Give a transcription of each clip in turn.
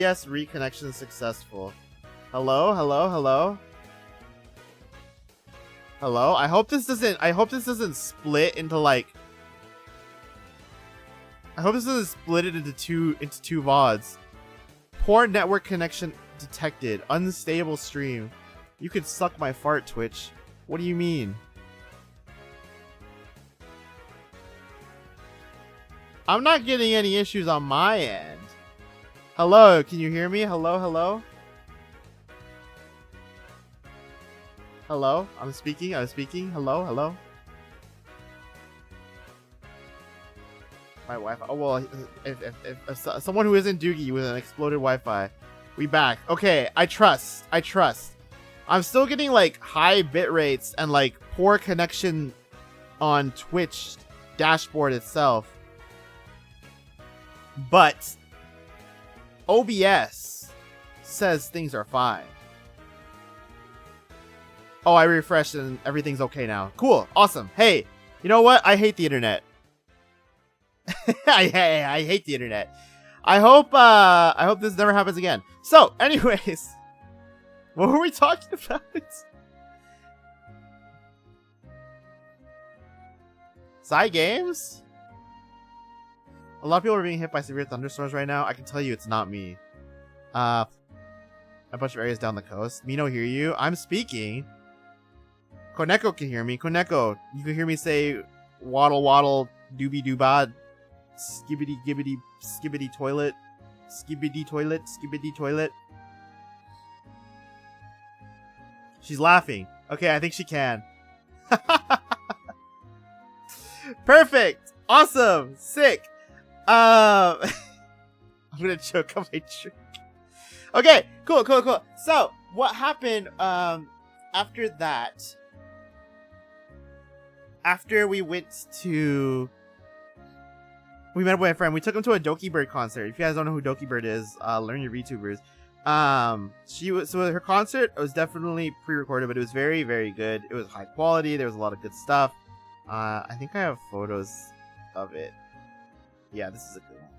Yes, reconnection successful. Hello, hello, hello. Hello. I hope this doesn't split into like. I hope this doesn't split it into two VODs. Poor network connection detected. Unstable stream. You could suck my fart, Twitch. What do you mean? I'm not getting any issues on my end. Hello, can you hear me? Hello, hello? Hello? I'm speaking. Hello, hello? My Wi-Fi. Oh, well, if someone who isn't Doogie with an exploded Wi-Fi. We back. Okay, I trust. I'm still getting, like, high bit rates and, like, poor connection on Twitch dashboard itself. But OBS says things are fine. Oh, I refreshed and everything's okay now. Cool. Awesome. Hey, you know what? I hate the internet. I hate the internet. I hope this never happens again. So, anyways, what were we talking about? Side games? A lot of people are being hit by severe thunderstorms right now. I can tell you it's not me. A bunch of areas down the coast. Mino, hear you? I'm speaking. Koneko can hear me. Koneko, you can hear me say waddle waddle doobie doobad skibbity gibbity skibbity toilet skibbity toilet skibbity toilet. She's laughing. Okay, I think she can. Perfect. Awesome. Sick. I'm gonna choke on my drink. Okay, cool. So, what happened after that? After we went to... We met up with my friend. We took him to a Doki Bird concert. If you guys don't know who Doki Bird is, learn your VTubers. So her concert was definitely pre-recorded, but it was very, very good. It was high quality. There was a lot of good stuff. I think I have photos of it. Yeah, this is a good one.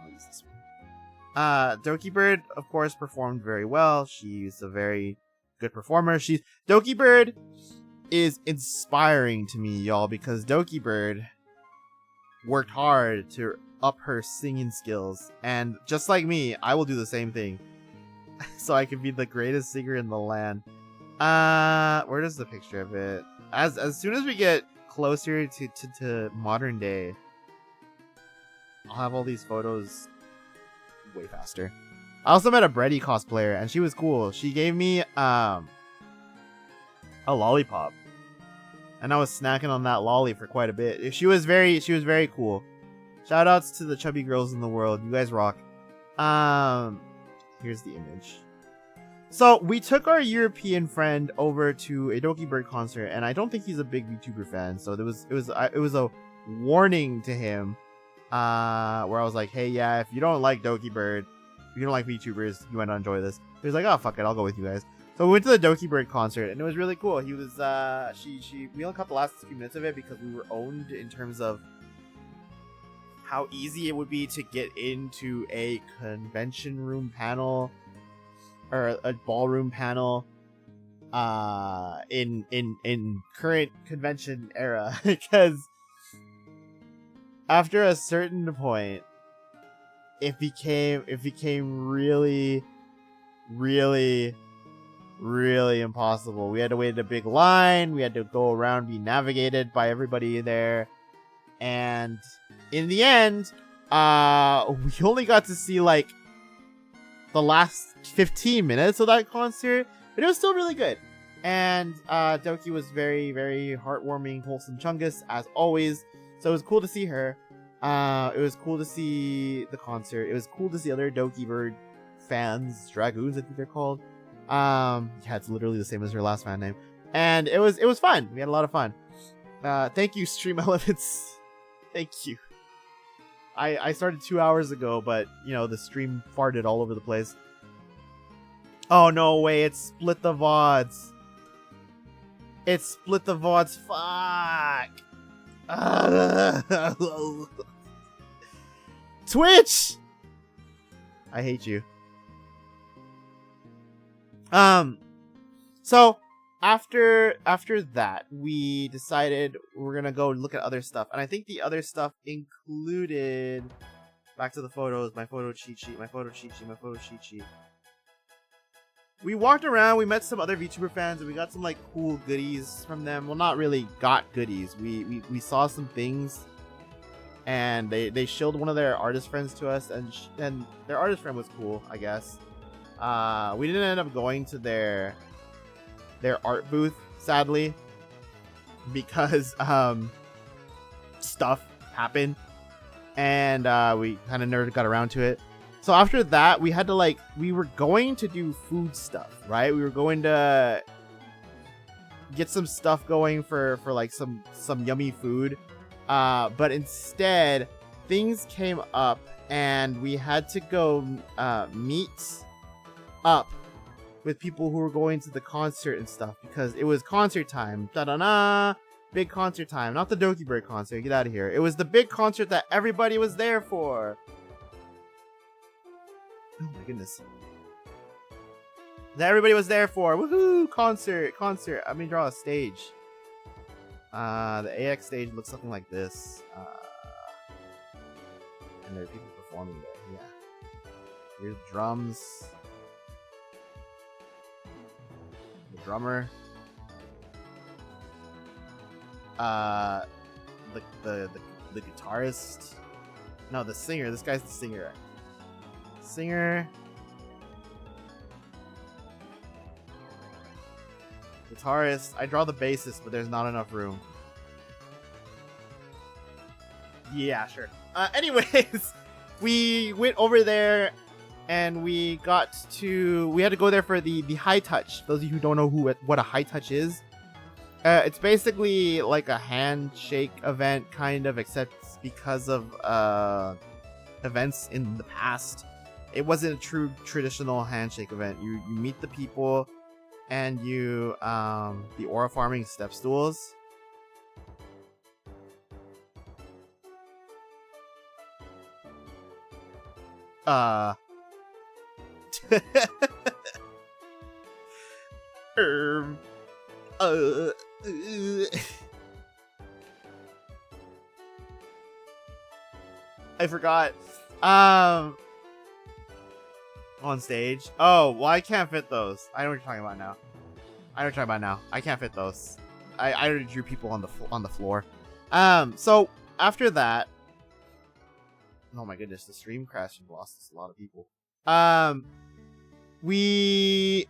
I'll use this one. Doki Bird, of course, performed very well. She's a very good performer. Doki Bird is inspiring to me, y'all, because Doki Bird worked hard to up her singing skills, and just like me, I will do the same thing so I can be the greatest singer in the land. Where does the picture of it? As soon as we get closer to modern day, I'll have all these photos way faster. I also met a Brady cosplayer, and she was cool. She gave me a lollipop, and I was snacking on that lolly for quite a bit. She was very cool. Shoutouts to the chubby girls in the world. You guys rock. Here's the image. So we took our European friend over to a Doki Bird concert, and I don't think he's a big VTuber fan. So it was a warning to him, where I was like, hey, yeah, if you don't like Doki Bird, if you don't like VTubers, you might not enjoy this. He was like, oh, fuck it, I'll go with you guys. So we went to the Doki Bird concert, and it was really cool. He was, we only caught the last few minutes of it because we were owned in terms of how easy it would be to get into a convention room panel or a ballroom panel in current convention era, because after a certain point it became really impossible. We had to wait in a big line, we had to go around, be navigated by everybody there, and in the end we only got to see like the last 15 minutes of that concert, but it was still really good. And Doki was very, very heartwarming, wholesome chungus as always. So it was cool to see her. It was cool to see the concert. It was cool to see other Doki Bird fans, Dragoons, I think they're called. Yeah, it's literally the same as her last fan name. And it was fun. We had a lot of fun. Thank you, Stream Elements. Thank you. I started 2 hours ago, but, you know, the stream farted all over the place. Oh, no way. It split the VODs. It split the VODs. Fuck. Twitch! I hate you. Um, so after that, we decided we're gonna go look at other stuff, and I think the other stuff included back to the photos, my photo cheat sheet. We walked around, we met some other VTuber fans, and we got some like cool goodies from them. Well, not really got goodies. We saw some things, and they showed one of their artist friends to us, and their artist friend was cool, I guess. We didn't end up going to their art booth, sadly, because stuff happened, and we kind of never got around to it. So after that, we had to we were going to do food stuff, right? We were going to get some stuff going for like some yummy food, but instead things came up, and we had to go meet up with people who were going to the concert and stuff, because it was concert time. Da-da-da! Big concert time. Not the Doki Bird concert. Get out of here. It was the big concert that everybody was there for. Oh my goodness. That everybody was there for. Woohoo! Concert. I'm gonna draw a stage. The AX stage looks something like this. And there are people performing there. Yeah. Here's drums. The drummer. The guitarist. No, the singer. This guy's the singer. Guitarist. I draw the bassist, but there's not enough room. Yeah, sure. Anyways, we went over there, and we had to go there for the high touch. Those of you who don't know what a high touch is, it's basically like a handshake event, kind of, except because of events in the past. It wasn't a true traditional handshake event. You meet the people, and you the aura farming step stools. I forgot. On stage. Oh, well, I can't fit those. I know what you're talking about now. I can't fit those. I already drew people on the floor. So after that, oh my goodness, the stream crashed and lost a lot of people. We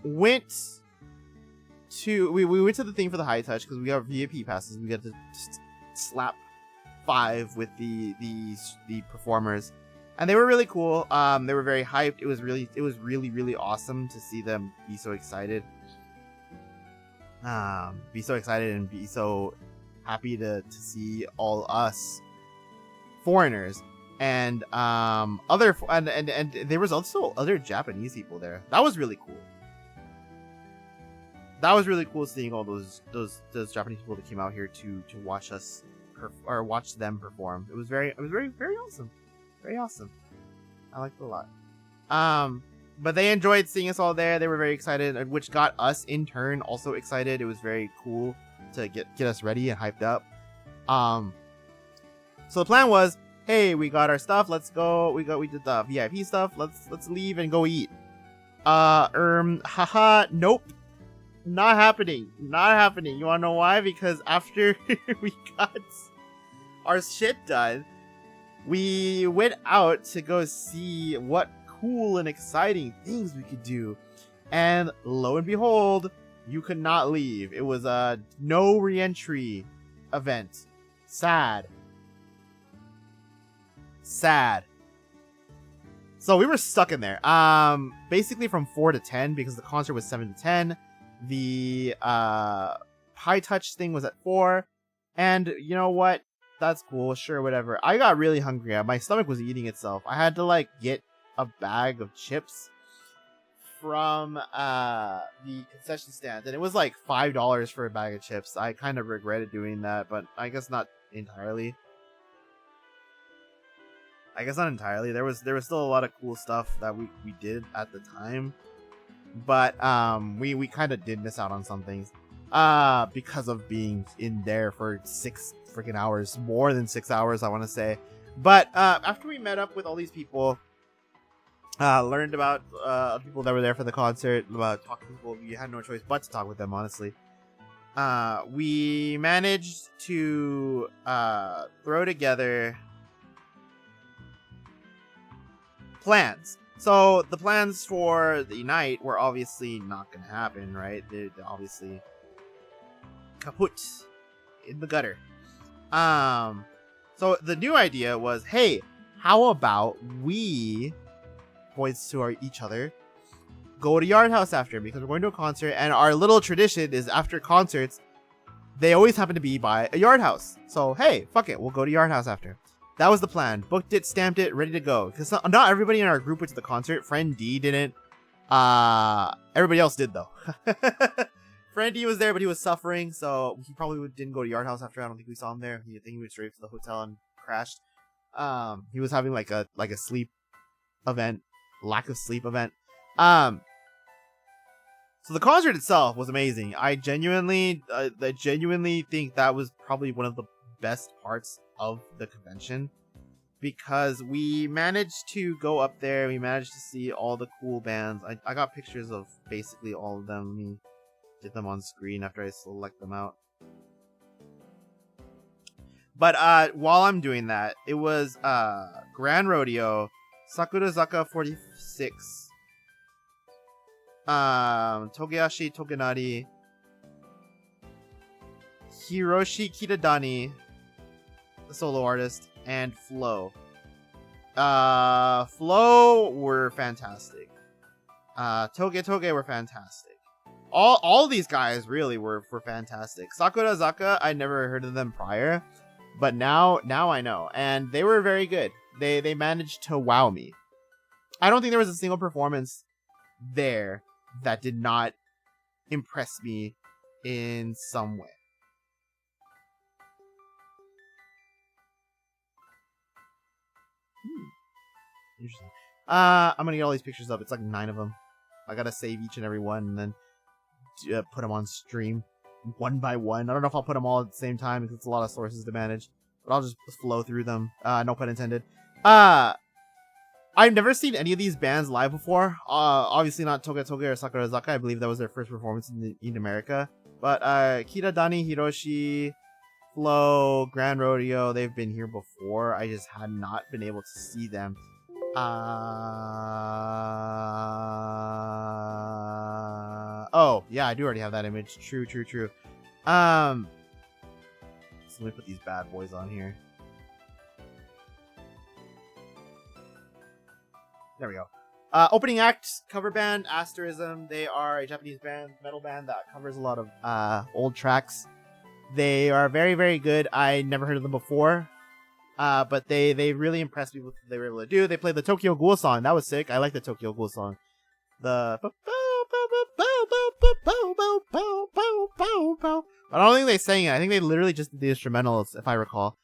went to the thing for the high touch because we got VIP passes. We got to slap 5 with the performers, and they were really cool. They were very hyped. It was really awesome to see them be so excited. And be so happy to see all us foreigners and and there was also other Japanese people there. That was really cool. That was really cool seeing all those Japanese people that came out here to watch us watch them perform. It was very awesome. Very awesome. I liked it a lot. But they enjoyed seeing us all there. They were very excited, which got us in turn also excited. It was very cool to get us ready and hyped up. So the plan was, hey, we got our stuff. Let's go. We did the VIP stuff. Let's leave and go eat. Haha, nope. Not happening. You wanna know why? Because after we got our shit done, we went out to go see what cool and exciting things we could do. And lo and behold, you could not leave. It was a no re-entry event. Sad. So we were stuck in there. Basically from 4 to 10 because the concert was 7 to 10. The high touch thing was at 4. And you know what? That's cool. Sure, whatever. I got really hungry. My stomach was eating itself. I had to get a bag of chips from the concession stand, and it was like $5 for a bag of chips. I kind of regretted doing that, but I guess not entirely. There was still a lot of cool stuff that we did at the time. but we kind of did miss out on some things because of being in there for 6 freaking hours, more than 6 hours, I want to say. But after we met up with all these people, learned about people that were there for the concert, about talking to people, we had no choice but to talk with them, honestly. We managed to throw together plans. So the plans for the night were obviously not going to happen, right? They're obviously kaput, in the gutter. So the new idea was, hey, how about we, points to each other, go to Yard House after, because we're going to a concert, and our little tradition is after concerts, they always happen to be by a Yard House. So hey, fuck it, we'll go to Yard House after. That was the plan. Booked it, stamped it, ready to go. Because not everybody in our group went to the concert. Friend D didn't. Everybody else did, though. Friend D was there, but he was suffering, so he probably didn't go to Yard House after. I don't think we saw him there. I think he went straight to the hotel and crashed. He was having like a sleep event, lack of sleep event. So the concert itself was amazing. I genuinely think that was probably one of the best parts of the convention, because we managed to go up there. We managed to see all the cool bands. I got pictures of basically all of them. Let me get them on screen after I select them out. But while I'm doing that, it was Grand Rodeo, Sakurazaka 46, Togeyashi Togenari, Hiroshi Kitadani, the solo artist, and Flo. Flo were fantastic. Toge were fantastic. All these guys really were fantastic. Sakurazaka, I never heard of them prior, but now I know, and they were very good. They managed to wow me. I don't think there was a single performance there that did not impress me in some way. Interesting. I'm gonna get all these pictures up. It's like 9 of them. I gotta save each and every one and then put them on stream one by one. I don't know if I'll put them all at the same time because it's a lot of sources to manage, but I'll just flow through them. No pun intended. I've never seen any of these bands live before. Obviously not Toge or Sakurazaka. I believe that was their first performance in America. But Kitadani, Hiroshi, Flo, Grand Rodeo, they've been here before. I just had not been able to see them. Oh, yeah, I do already have that image. True. So let me put these bad boys on here. There we go. Opening act, cover band, Asterism. They are a Japanese metal band that covers a lot of old tracks. They are very, very good. I never heard of them before. But they really impressed me with what they were able to do. They played the Tokyo Ghoul song. That was sick. I like the Tokyo Ghoul song. The I don't think they sang it. I think they literally just did the instrumentals, if I recall.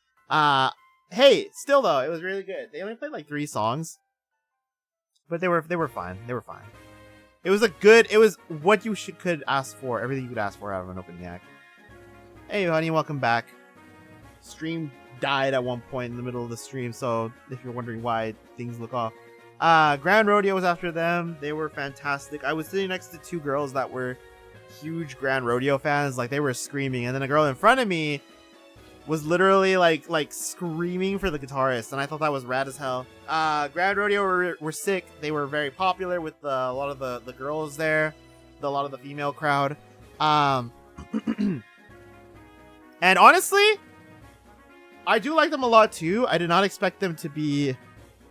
Hey, still though, it was really good. They only played like 3 songs, but they were fine. They were fine. It was what you could ask for. Everything you could ask for out of an opening act. Hey, honey, welcome back. Stream died at one point in the middle of the stream, so if you're wondering why things look off. Grand Rodeo was after them. They were fantastic. I was sitting next to 2 girls that were huge Grand Rodeo fans. Like, they were screaming, and then a girl in front of me was literally like screaming for the guitarist, and I thought that was rad as hell. Grand Rodeo were sick. They were very popular with a lot of the girls there, a lot of the female crowd. And honestly, I do like them a lot too. I did not expect them to be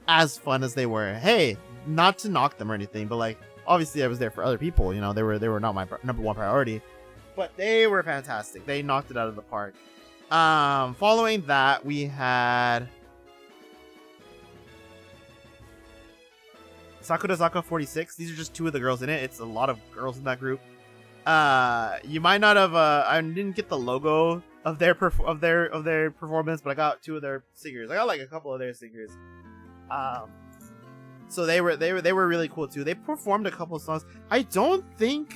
as fun as they were. Hey, not to knock them or anything, but like, obviously I was there for other people, you know. They were not my number one priority, but they were fantastic. They knocked it out of the park. Following that, we had Sakurazaka 46. These are just 2 of the girls in it. It's a lot of girls in that group. You might not have I didn't get the logo of their performance, but I got 2 of their singers. I got like a couple of their singers. So they were really cool too. They performed a couple of songs. I don't think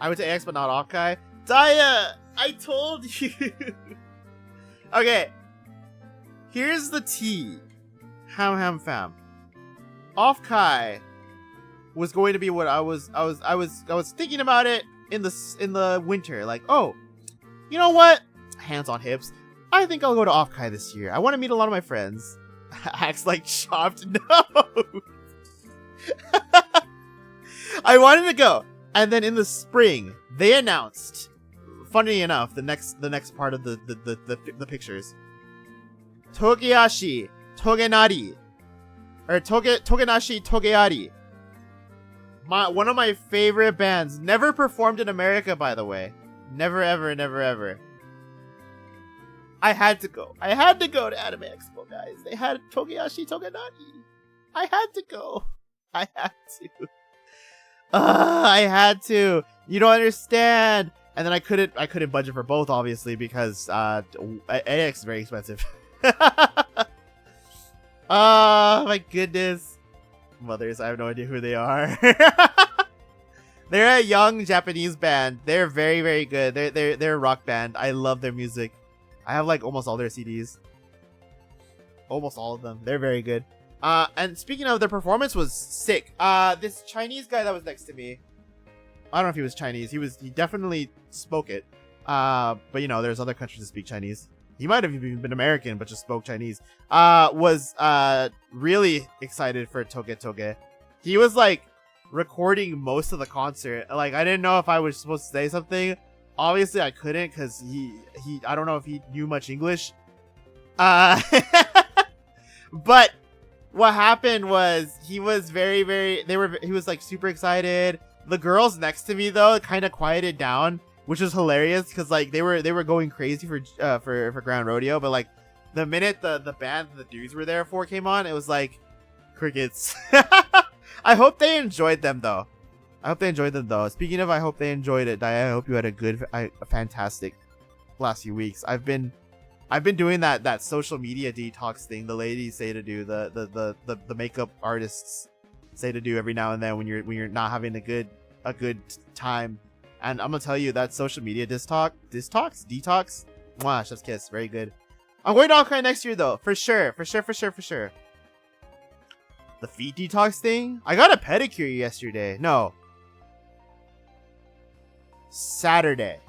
I went to AX but not Offkai. Daya, I told you. Okay, here's the tea. Ham fam. Offkai was going to be what I was thinking about it in the winter. Like, oh, you know what? Hands on hips. I think I'll go to Offkai this year. I want to meet a lot of my friends. Acts like chopped. No. I wanted to go, and then in the spring they announced. Funny enough, the next part of the pictures. Togeashi Togenari, or Togenashi Togeari. One of my favorite bands. Never performed in America, by the way. Never ever. I had to go. I had to go to Anime Expo, guys. They had Togeashi Togenari. I had to go. I had to. I had to. You don't understand. And then I couldn't budget for both, obviously, because AX is very expensive. Oh my goodness. Mothers, I have no idea who they are. They're a young Japanese band. They're very, very good. They're a rock band. I love their music. I have like almost all their CDs. Almost all of them. They're very good. And speaking of, their performance was sick. This Chinese guy that was next to me, I don't know if he was Chinese. He definitely spoke it. But you know, there's other countries that speak Chinese. He might have even been American, but just spoke Chinese. Was really excited for Toge Toge. He was like recording most of the concert. Like, I didn't know if I was supposed to say something. Obviously I couldn't, because he I don't know if he knew much English. But what happened was he was he was like super excited. The girls next to me though kind of quieted down, which was hilarious, because like they were going crazy for Grand Rodeo, but like the minute the band the dudes were there for came on, it was like crickets. I hope they enjoyed them though. Speaking of, I hope they enjoyed it. I hope you had a fantastic last few weeks. I've been doing that social media detox thing the ladies say to do, the makeup artists say to do every now and then when you're not having a good time. And I'm gonna tell you, that social media detox, mwah, chef's kiss, very good. I'm going to Offkai next year though, for sure. The feet detox thing, I got a pedicure yesterday. No, Saturday.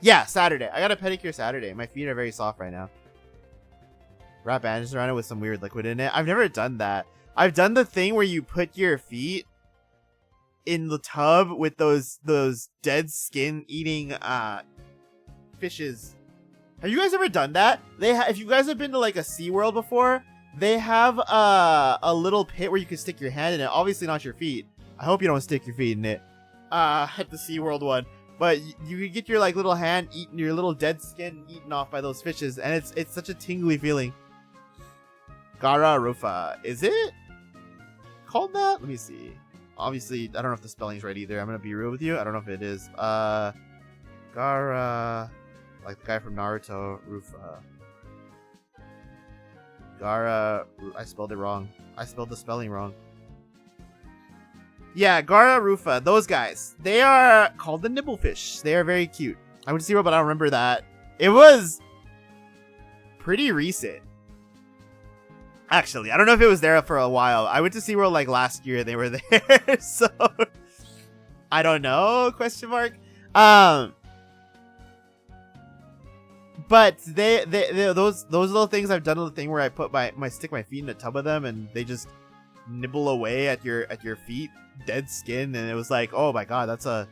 Yeah, Saturday. I got a pedicure Saturday. My feet are very soft right now. Wrap bandages around it with some weird liquid in it. I've never done that. I've done the thing where you put your feet in the tub with those dead skin eating fishes. Have you guys ever done that? If you guys have been to like a SeaWorld before, they have a little pit where you can stick your hand in it. Obviously not your feet. I hope you don't stick your feet in it. At the SeaWorld one. But you get your like little hand eaten, your little dead skin eaten off by those fishes, and it's such a tingly feeling. Gara Rufa. Is it called that? Let me see. Obviously, I don't know if the spelling's right either. I'm gonna be real with you. I don't know if it is. Gara, like the guy from Naruto, Rufa. Gara, I spelled it wrong. I spelled the spelling wrong. Yeah, Gara Rufa, those guys. They are called the Nibblefish. They are very cute. I went to SeaWorld, but I don't remember that. It was pretty recent. Actually, I don't know if it was there for a while. I went to SeaWorld like last year. They were there, so I don't know, question mark. But they those little things, I've done the thing where I put stick my feet in a tub of them and they just nibble away at your feet, dead skin, and it was like, oh my god, that's a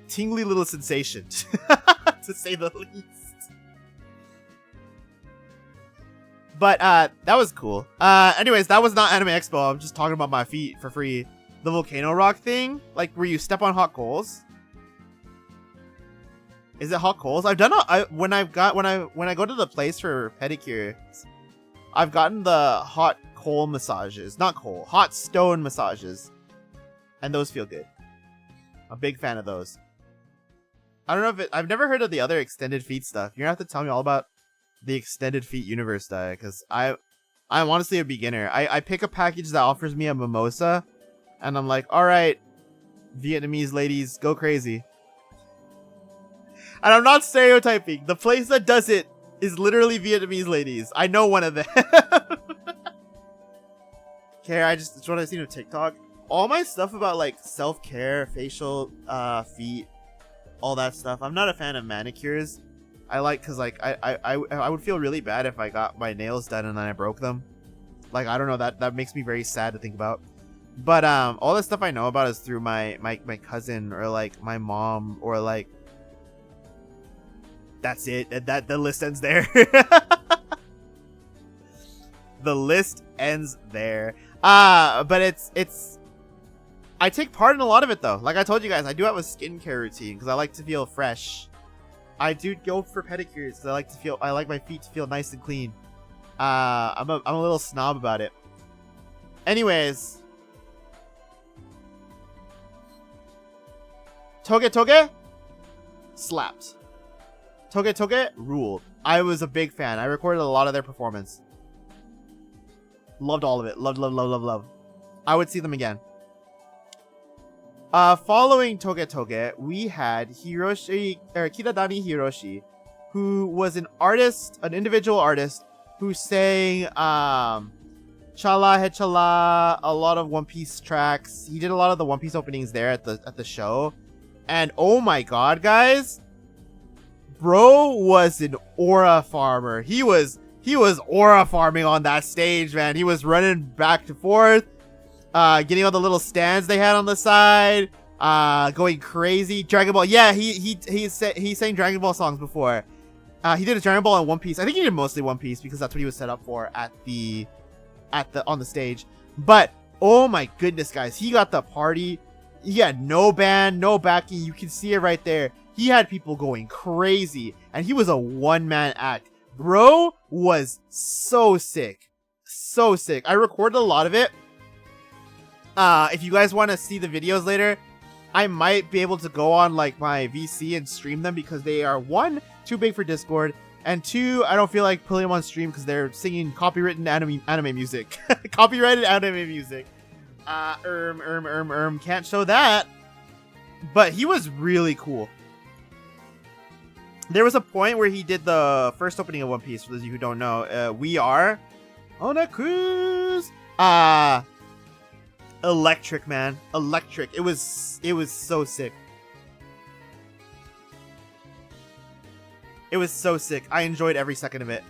tingly little sensation to say the least. But that was cool. Anyways, that was not Anime Expo. I'm just talking about my feet for free. The volcano rock thing, like where you step on hot coals. Is it hot coals? I've done when I go to the place for pedicures, I've gotten the hot coal massages, not coal, hot stone massages, and those feel good. I'm a big fan of those. I don't know if I've never heard of the other extended feet stuff. You're gonna have to tell me all about the extended feet universe die, because I'm honestly a beginner. I pick a package that offers me a mimosa, and I'm like, all right, Vietnamese ladies, go crazy. And I'm not stereotyping. The place that does it is literally Vietnamese ladies. I know one of them. Okay, it's what I've seen on TikTok. All my stuff about like self-care, facial, feet, all that stuff. I'm not a fan of manicures. I like, cause like I would feel really bad if I got my nails done and then I broke them. Like, I don't know, that makes me very sad to think about. But all the stuff I know about is through my cousin or like my mom, or like, that's it. That the list ends there. The list ends there. But it's I take part in a lot of it though. Like I told you guys, I do have a skincare routine because I like to feel fresh. I do go for pedicures because I like my feet to feel nice and clean. I'm a little snob about it. Anyways, Toge Toge slapped. Toge Toge ruled. I was a big fan. I recorded a lot of their performance. Loved all of it. Love. I would see them again. Following Toge Toge, we had Kitadani Hiroshi, who was an artist, an individual artist, who sang Chala Hechala, a lot of One Piece tracks. He did a lot of the One Piece openings there at the show. And oh my god, guys, bro was an aura farmer. He was aura farming on that stage, man. He was running back and forth, getting all the little stands they had on the side, going crazy. Dragon Ball, yeah, he sang Dragon Ball songs before. He did a Dragon Ball and One Piece. I think he did mostly One Piece because that's what he was set up for on the stage. But oh my goodness, guys, he got the party. He had no band, no backing. You can see it right there. He had people going crazy, and he was a one-man act. Bro was so sick. So sick. I recorded a lot of it. If you guys want to see the videos later, I might be able to go on like my VC and stream them because they are, one, too big for Discord, and two, I don't feel like putting them on stream because they're singing copywritten anime music. Copyrighted anime music. Can't show that. But he was really cool. There was a point where he did the first opening of One Piece, for those of you who don't know. We are on a cruise. Electric, man. Electric. It was so sick. It was so sick. I enjoyed every second of it.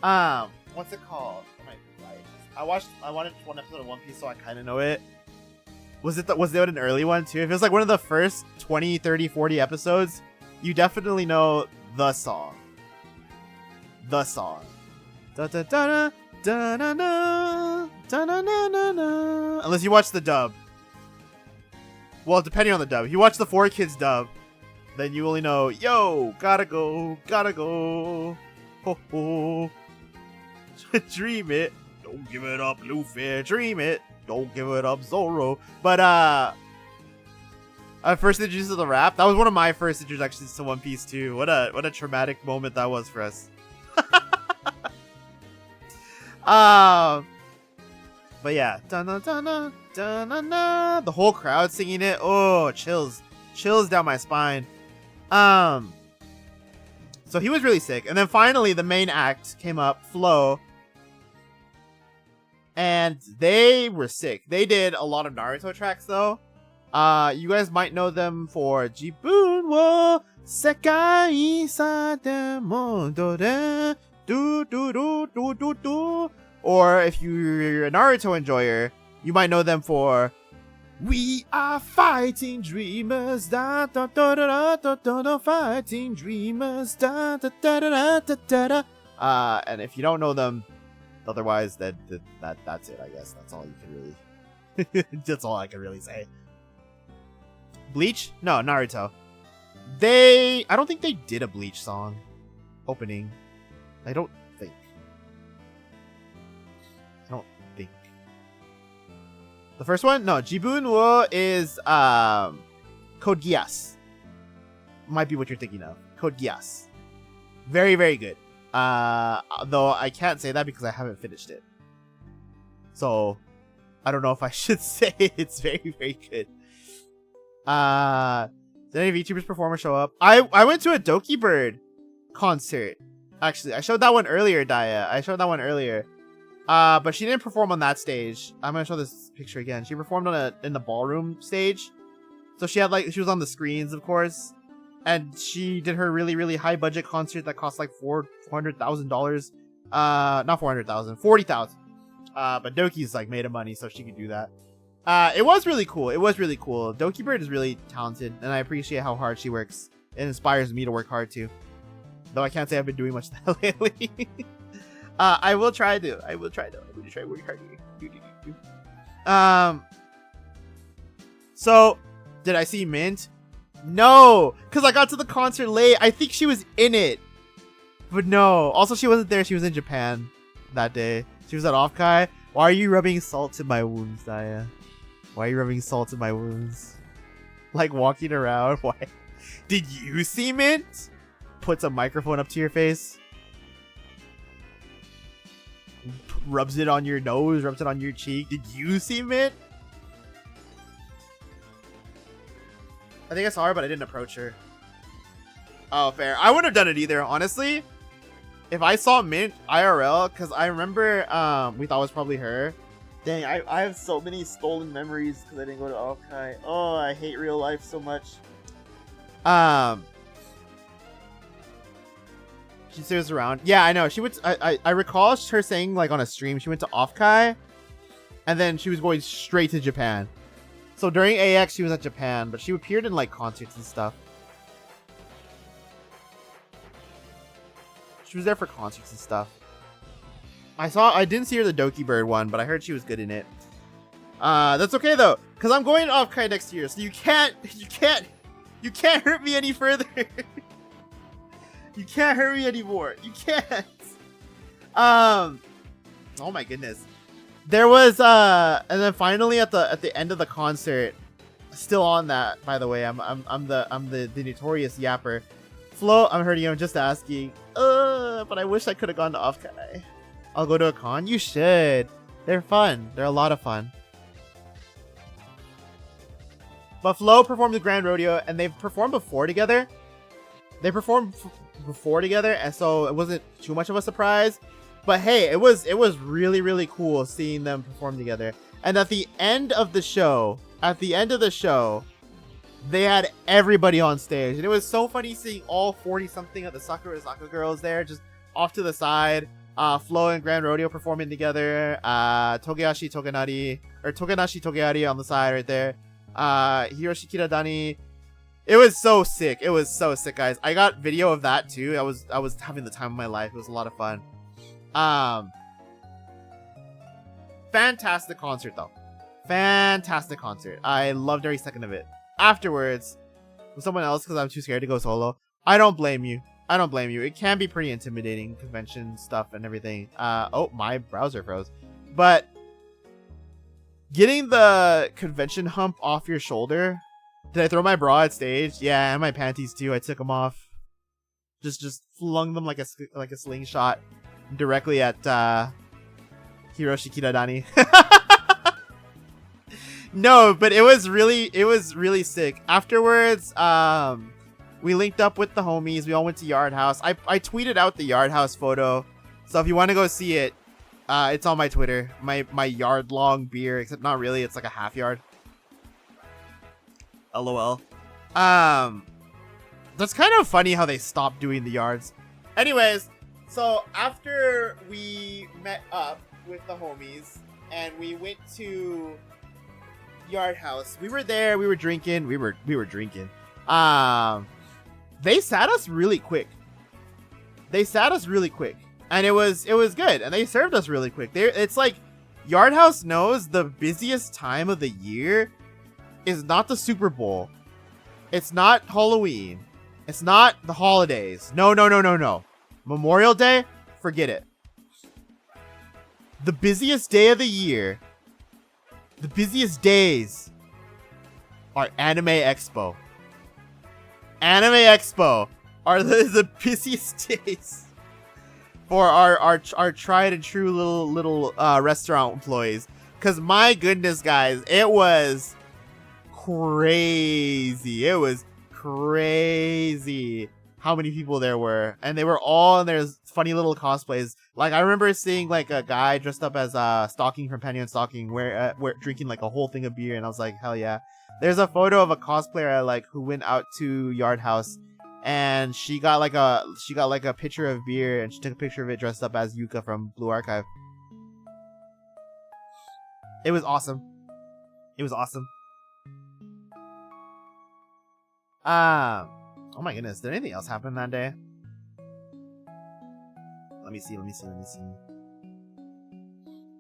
What's it called? I watched one episode of One Piece, so I kind of know it. Was it an early one too? If it was like one of the first 20, 30, 40 episodes, you definitely know the song. The song. Da da da da da da da da da da. Unless you watch the dub. Well, depending on the dub. If you watch the 4Kids dub, then you only know, yo, gotta go, ho ho. Dream it. Don't give it up, Luffy. Dream it. Don't give it up, Zoro. But I first introduced to the rap. That was one of my first introductions to One Piece too. What a traumatic moment that was for us. But yeah, the whole crowd singing it. Oh, chills down my spine. So he was really sick. And then finally, the main act came up, Flo. And they were sick. They did a lot of Naruto tracks though. You guys might know them for Jibun wo Sekai Sate Mondo de do do do do do do. Or if you're a Naruto enjoyer, you might know them for We Are Fighting Dreamers, da da da da da da da, fighting dreamers, da da da da da da da. And if you don't know them, otherwise, that's it. I guess that's all you can really. That's all I can really say. Bleach? No, Naruto. I don't think they did a Bleach song opening. I don't think. The first one? No, Jibun wo is Code Geass. Might be what you're thinking of. Code Geass. Very, very good. Though I can't say that because I haven't finished it. So I don't know if I should say it's very, very good. Did any VTubers performers show up? I went to a Doki Bird concert. Actually, I showed that one earlier, Daya. I showed that one earlier. But she didn't perform on that stage. I'm gonna show this picture again. She performed in the ballroom stage. So she was on the screens, of course. And she did her really, really high budget concert that cost like $400,000. Not 400,000, 40,000. But Doki's like made of money, so she could do that. It was really cool. It was really cool. Doki Bird is really talented, and I appreciate how hard she works. It inspires me to work hard too. Though I can't say I've been doing much of that lately. I will try to. I will try to work hard. So, did I see Mint? No, because I got to the concert late. I think she was in it. But no. Also, she wasn't there. She was in Japan that day. She was at Offkai. Why are you rubbing salt in my wounds, Daya? Why are you rubbing salt in my wounds? Like walking around? Why? Did you see Mint? Puts a microphone up to your face. Rubs it on your nose. Rubs it on your cheek. Did you see Mint? I think I saw her, but I didn't approach her. Oh, fair. I wouldn't have done it either, honestly. If I saw Mint IRL, because I remember we thought it was probably her. Dang, I have so many stolen memories because I didn't go to Offkai. Oh, I hate real life so much. She stares around. Yeah, I know. She went. I recall her saying like on a stream she went to Offkai, and then she was going straight to Japan. So during AX she was at Japan, but she appeared in like concerts and stuff. She was there for concerts and stuff. I didn't see her the Doki Bird one, but I heard she was good in it. That's okay though, because I'm going to Offkai next year, so you can't hurt me any further. You can't hurt me anymore. You can't. Oh my goodness. There was and then finally at the end of the concert, still on that, by the way, I'm the notorious yapper. Flo, I'm hurting you, I'm just asking. But I wish I could have gone to Offkai. I'll go to a con. You should. They're fun. They're a lot of fun. But Flo performed the Grand Rodeo, and they've performed before together. They performed before together, and so it wasn't too much of a surprise. But hey, it was really, really cool seeing them perform together. And at the end of the show, they had everybody on stage, and it was so funny seeing all 40-something of the Sakura girls there, just off to the side. Flo and Grand Rodeo performing together. Togenashi Togeari on the side right there. Hiroshi Kiradani. It was so sick. It was so sick, guys. I got video of that too. I was having the time of my life. It was a lot of fun. Fantastic concert though. Fantastic concert. I loved every second of it. Afterwards, with someone else because I'm too scared to go solo. I don't blame you. It can be pretty intimidating, convention stuff and everything. Oh, my browser froze. But getting the convention hump off your shoulder. Did I throw my bra at stage? Yeah, and my panties too. I took them off. Just flung them like a slingshot directly at Hiroshi Kiradani. No, but it was really sick. Afterwards, we linked up with the homies. We all went to Yard House. I tweeted out the Yard House photo. So if you want to go see it, it's on my Twitter. My yard long beer, except not really. It's like a half yard. LOL. That's kind of funny how they stopped doing the yards. Anyways, so after we met up with the homies and we went to Yard House, we were there, we were drinking. They sat us really quick. And it was good, and they served us really quick. It's like Yard House knows the busiest time of the year is not the Super Bowl. It's not Halloween. It's not the holidays. No. Memorial Day? Forget it. The busiest day of the year, the busiest days are Anime Expo. Anime Expo. are the busiest days for our tried and true little restaurant employees. Cause my goodness, guys, it was crazy. It was crazy how many people there were, and they were all in their funny little cosplays. Like I remember seeing like a guy dressed up as Stalking from Penny and Stalking, where drinking like a whole thing of beer, and I was like, hell yeah. There's a photo of a cosplayer I like who went out to Yard House, and she got like a picture of beer, and she took a picture of it dressed up as Yuka from Blue Archive. It was awesome. It was awesome. Oh my goodness, did anything else happen that day? Let me see.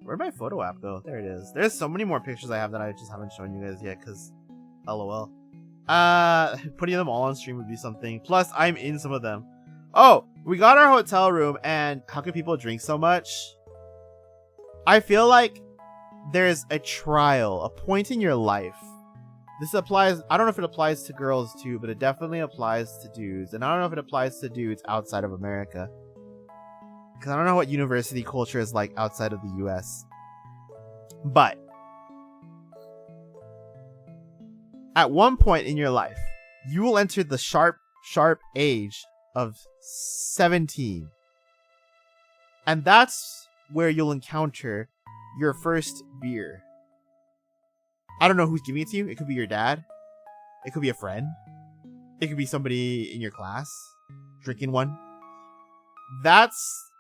Where'd my photo app go? There it is. There's so many more pictures I have that I just haven't shown you guys yet, because LOL. Putting them all on stream would be something. Plus, I'm in some of them. Oh, we got our hotel room, and how can people drink so much? I feel like there's a trial, a point in your life. This applies, I don't know if it applies to girls too, but it definitely applies to dudes. And I don't know if it applies to dudes outside of America, because I don't know what university culture is like outside of the US. But at one point in your life, you will enter the sharp age of 17. And that's where you'll encounter your first beer. I don't know who's giving it to you. It could be your dad. It could be a friend. It could be somebody in your class drinking one. That's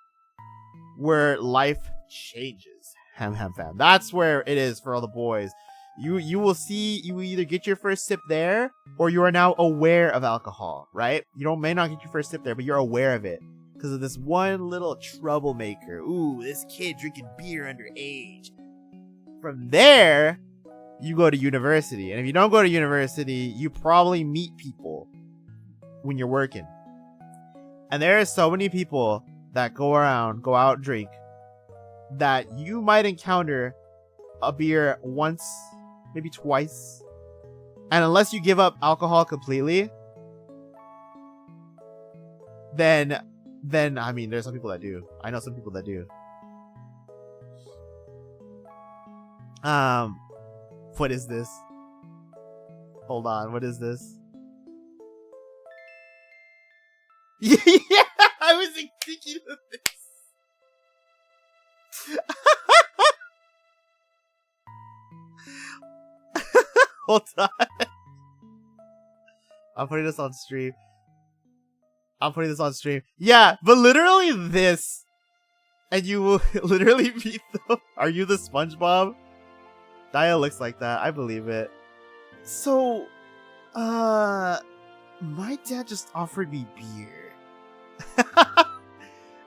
where life changes. Ham fam. That's where it is for all the boys. You will see, you will either get your first sip there, or you are now aware of alcohol, right? You may not get your first sip there, but you're aware of it because of this one little troublemaker. Ooh, this kid drinking beer underage. From there, you go to university. And if you don't go to university, you probably meet people when you're working. And there are so many people that go out and drink, that you might encounter a beer once, maybe twice. And unless you give up alcohol completely, then I mean, there's some people that do. I know some people that do. What is this? Hold on, what is this? Yeah, I was thinking of this. Hold on. I'm putting this on stream. Yeah, but literally this. And you will literally beat them. Are you the SpongeBob? Dia looks like that. I believe it. So, my dad just offered me beer.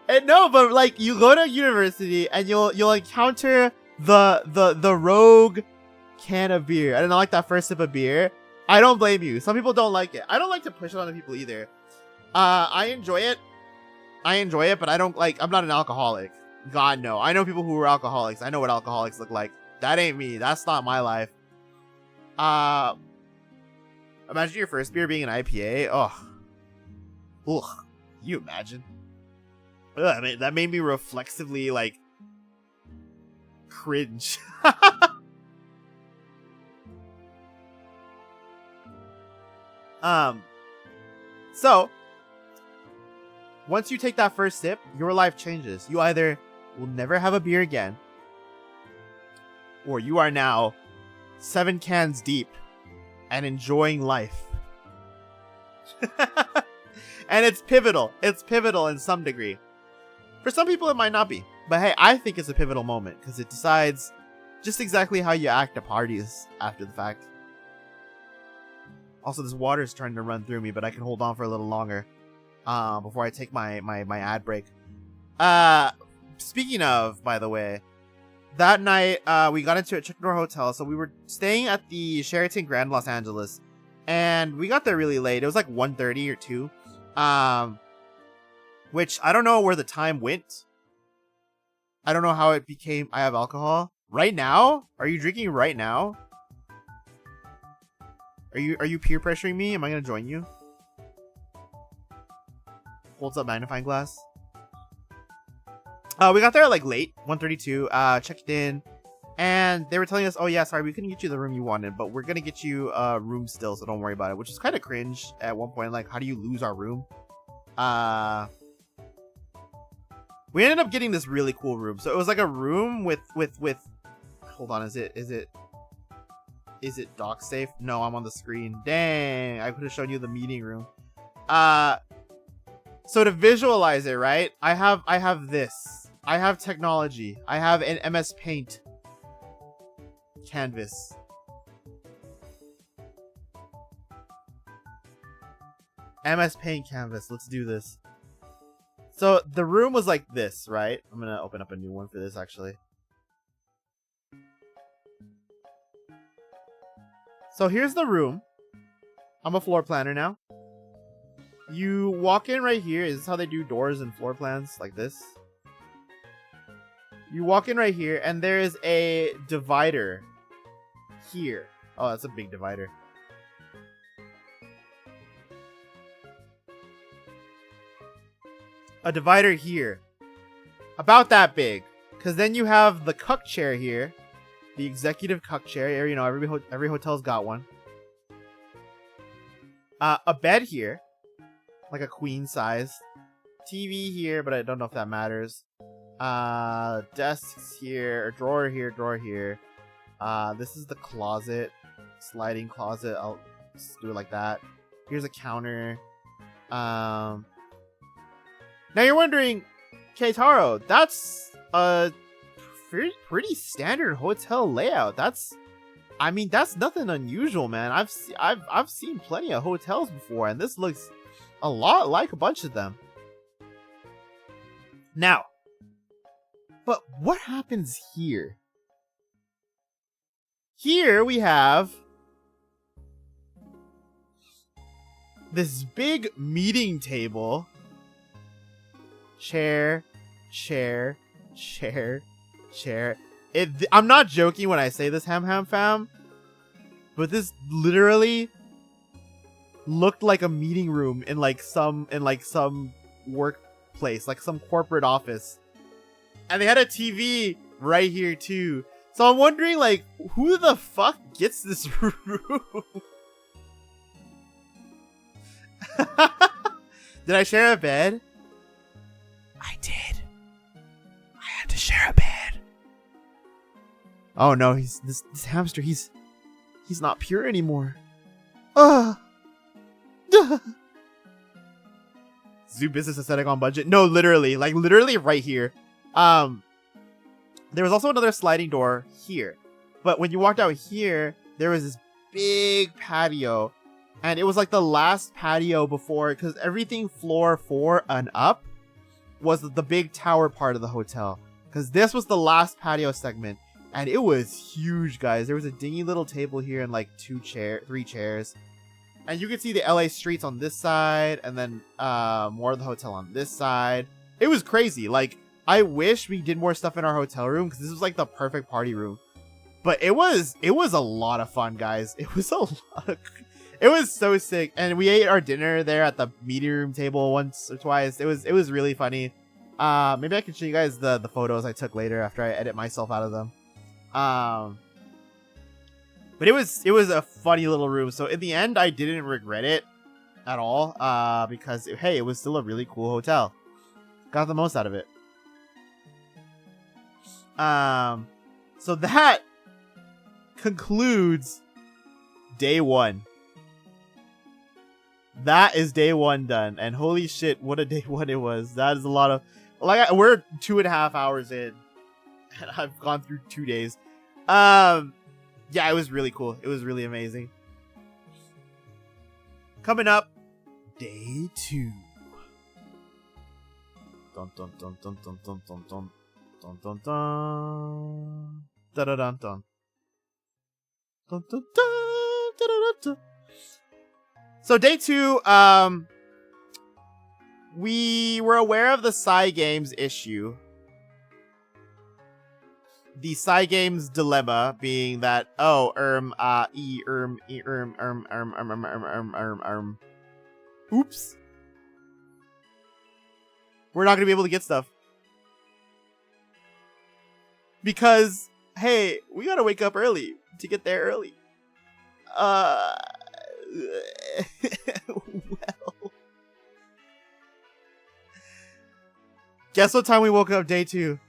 And no, but like, you go to university and you'll encounter the rogue can of beer. I don't like that first sip of beer. I don't blame you. Some people don't like it. I don't like to push it on people either. I enjoy it, but I don't like, I'm not an alcoholic. God, no. I know people who are alcoholics. I know what alcoholics look like. That ain't me. That's not my life. Imagine your first beer being an IPA. Oh. Ugh. You imagine? Ugh, that made me reflexively, like, cringe. So, once you take that first sip, your life changes. You either will never have a beer again, or you are now 7 cans deep and enjoying life. And it's pivotal. It's pivotal in some degree. For some people, it might not be. But hey, I think it's a pivotal moment because it decides just exactly how you act at parties after the fact. Also, this water is trying to run through me, but I can hold on for a little longer before I take my ad break. Speaking of, by the way, that night we got into a checked-in hotel, so we were staying at the Sheraton Grand Los Angeles, and we got there really late. It was like 1:30 or 2, which I don't know where the time went. I don't know how it became I have alcohol right now. Are you drinking right now? Are you peer pressuring me? Am I gonna join you? holds up magnifying glass. We got there like late, 1:32. Checked in, and they were telling us, "Oh yeah, sorry, we couldn't get you the room you wanted, but we're gonna get you a room still, so don't worry about it." Which is kind of cringe at one point. Like, how do you lose our room? We ended up getting this really cool room. So it was like a room with. Hold on, is it dock safe? No, I'm on the screen. Dang, I could have shown you the meeting room. So to visualize it, right? I have this. I have technology. I have an MS Paint canvas. MS Paint canvas. Let's do this. So the room was like this, right? I'm gonna open up a new one for this actually. So here's the room. I'm a floor planner now. You walk in right here. Is this how they do doors and floor plans? Like this? You walk in right here, and there is a divider here. Oh, that's a big divider. A divider here. About that big. Because then you have the cuck chair here. The executive cuck chair. You know, every hotel's got one. A bed here. Like a queen size. TV here, but I don't know if that matters. Desks here. Drawer here, drawer here. This is the closet. Sliding closet. I'll just do it like that. Here's a counter. Now you're wondering, Keitaro, that's a pretty standard hotel layout. That's nothing unusual, man. I've seen plenty of hotels before, and this looks a lot like a bunch of them. Now, but what happens here? Here we have this big meeting table. Chair. I'm not joking when I say this, Ham Fam, but this literally looked like a meeting room in some workplace, like some corporate office. And they had a TV right here too. So I'm wondering, like, who the fuck gets this room? Did I share a bed? I did. I had to share a bed. Oh no, this hamster, he's not pure anymore. Zoo business aesthetic on budget. No, literally right here. There was also another sliding door here. But when you walked out here, there was this big patio. And it was like the last patio before, because everything floor 4 and up was the big tower part of the hotel. Because this was the last patio segment. And it was huge, guys. There was a dingy little table here and like 3 chairs. And you could see the LA streets on this side, and then more of the hotel on this side. It was crazy. Like, I wish we did more stuff in our hotel room, because this was like the perfect party room. But it was a lot of fun, guys. It was it was so sick. And we ate our dinner there at the meeting room table once or twice. It was really funny. Maybe I can show you guys the photos I took later after I edit myself out of them. But it was a funny little room. So in the end, I didn't regret it at all. Because hey, it was still a really cool hotel. Got the most out of it. So that concludes day 1. That is day 1 done. And holy shit, what a day 1 it was. That is a lot of, like, we're 2.5 hours in, and I've gone through 2 days. Yeah, it was really cool. It was really amazing. Coming up, day 2. Dun dun dun dun dun dun dun dun dun dun dun dun dun dun dun dun dun dun dun. So day 2, we were aware of the Cygames issue. The Cygames dilemma being that, oops. we're not gonna be able to get stuff. Because, hey, we gotta wake up early to get there early. Well. Guess what time we woke up day 2?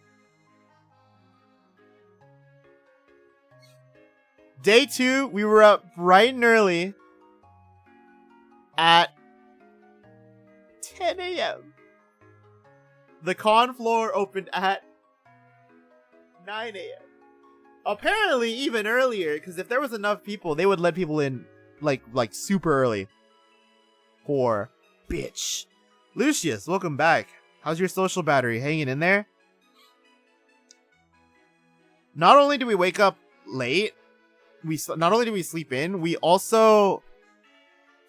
Day 2, we were up bright and early at 10 a.m. The con floor opened at 9 a.m. Apparently even earlier, because if there was enough people, they would let people in like super early. Poor bitch. Lucius, welcome back. How's your social battery? Hanging in there? Not only do we wake up late, not only do we sleep in, we also...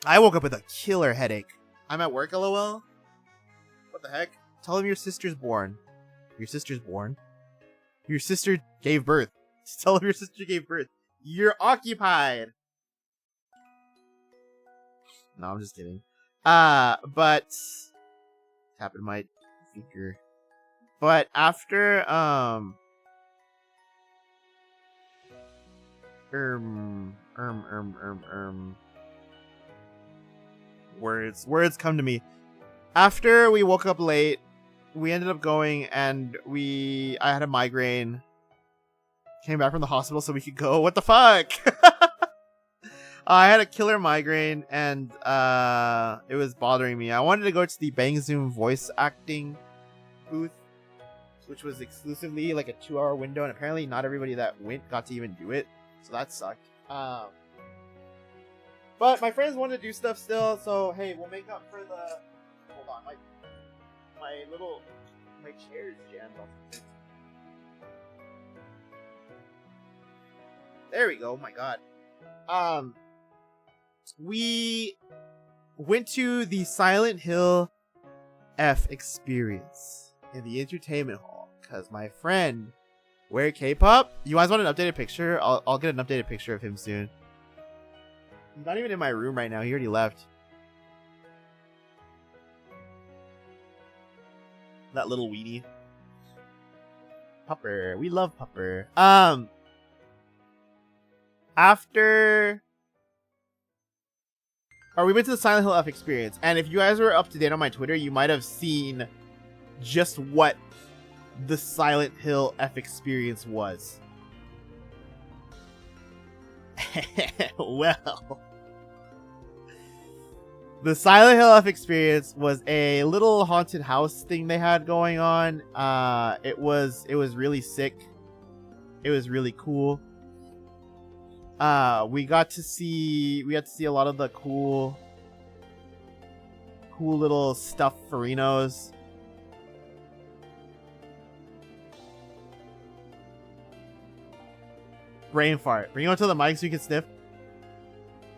I woke up with a killer headache. I'm at work, lol. What the heck? Tell him your sister's born. Your sister's born? Your sister gave birth. Tell him your sister gave birth. You're occupied. No, I'm just kidding. But... Tapping my finger. But after, Words come to me. After we woke up late, we ended up going and I had a migraine. Came back from the hospital so we could go. What the fuck? I had a killer migraine and it was bothering me. I wanted to go to the Bang Zoom voice acting booth, which was exclusively like a 2-hour window, and apparently not everybody that went got to even do it, so that sucked. But my friends wanted to do stuff still, so hey, we'll make up for the... Hold on, my chair is jammed off. There we go. Oh my god. We went to the Silent Hill F experience in the entertainment hall because my friend Wear K-pop. You guys want an updated picture? I'll get an updated picture of him soon. He's not even in my room right now. He already left. That little weenie. Pupper. We love Pupper. We went to the Silent Hill F experience, and if you guys were up to date on my Twitter, you might have seen just what the Silent Hill F experience was. Well, the Silent Hill F experience was a little haunted house thing they had going on. It was really sick. It was really cool. We got to see a lot of the cool little stuffed Farinos. Brain fart. Bring it onto the mic so you can sniff.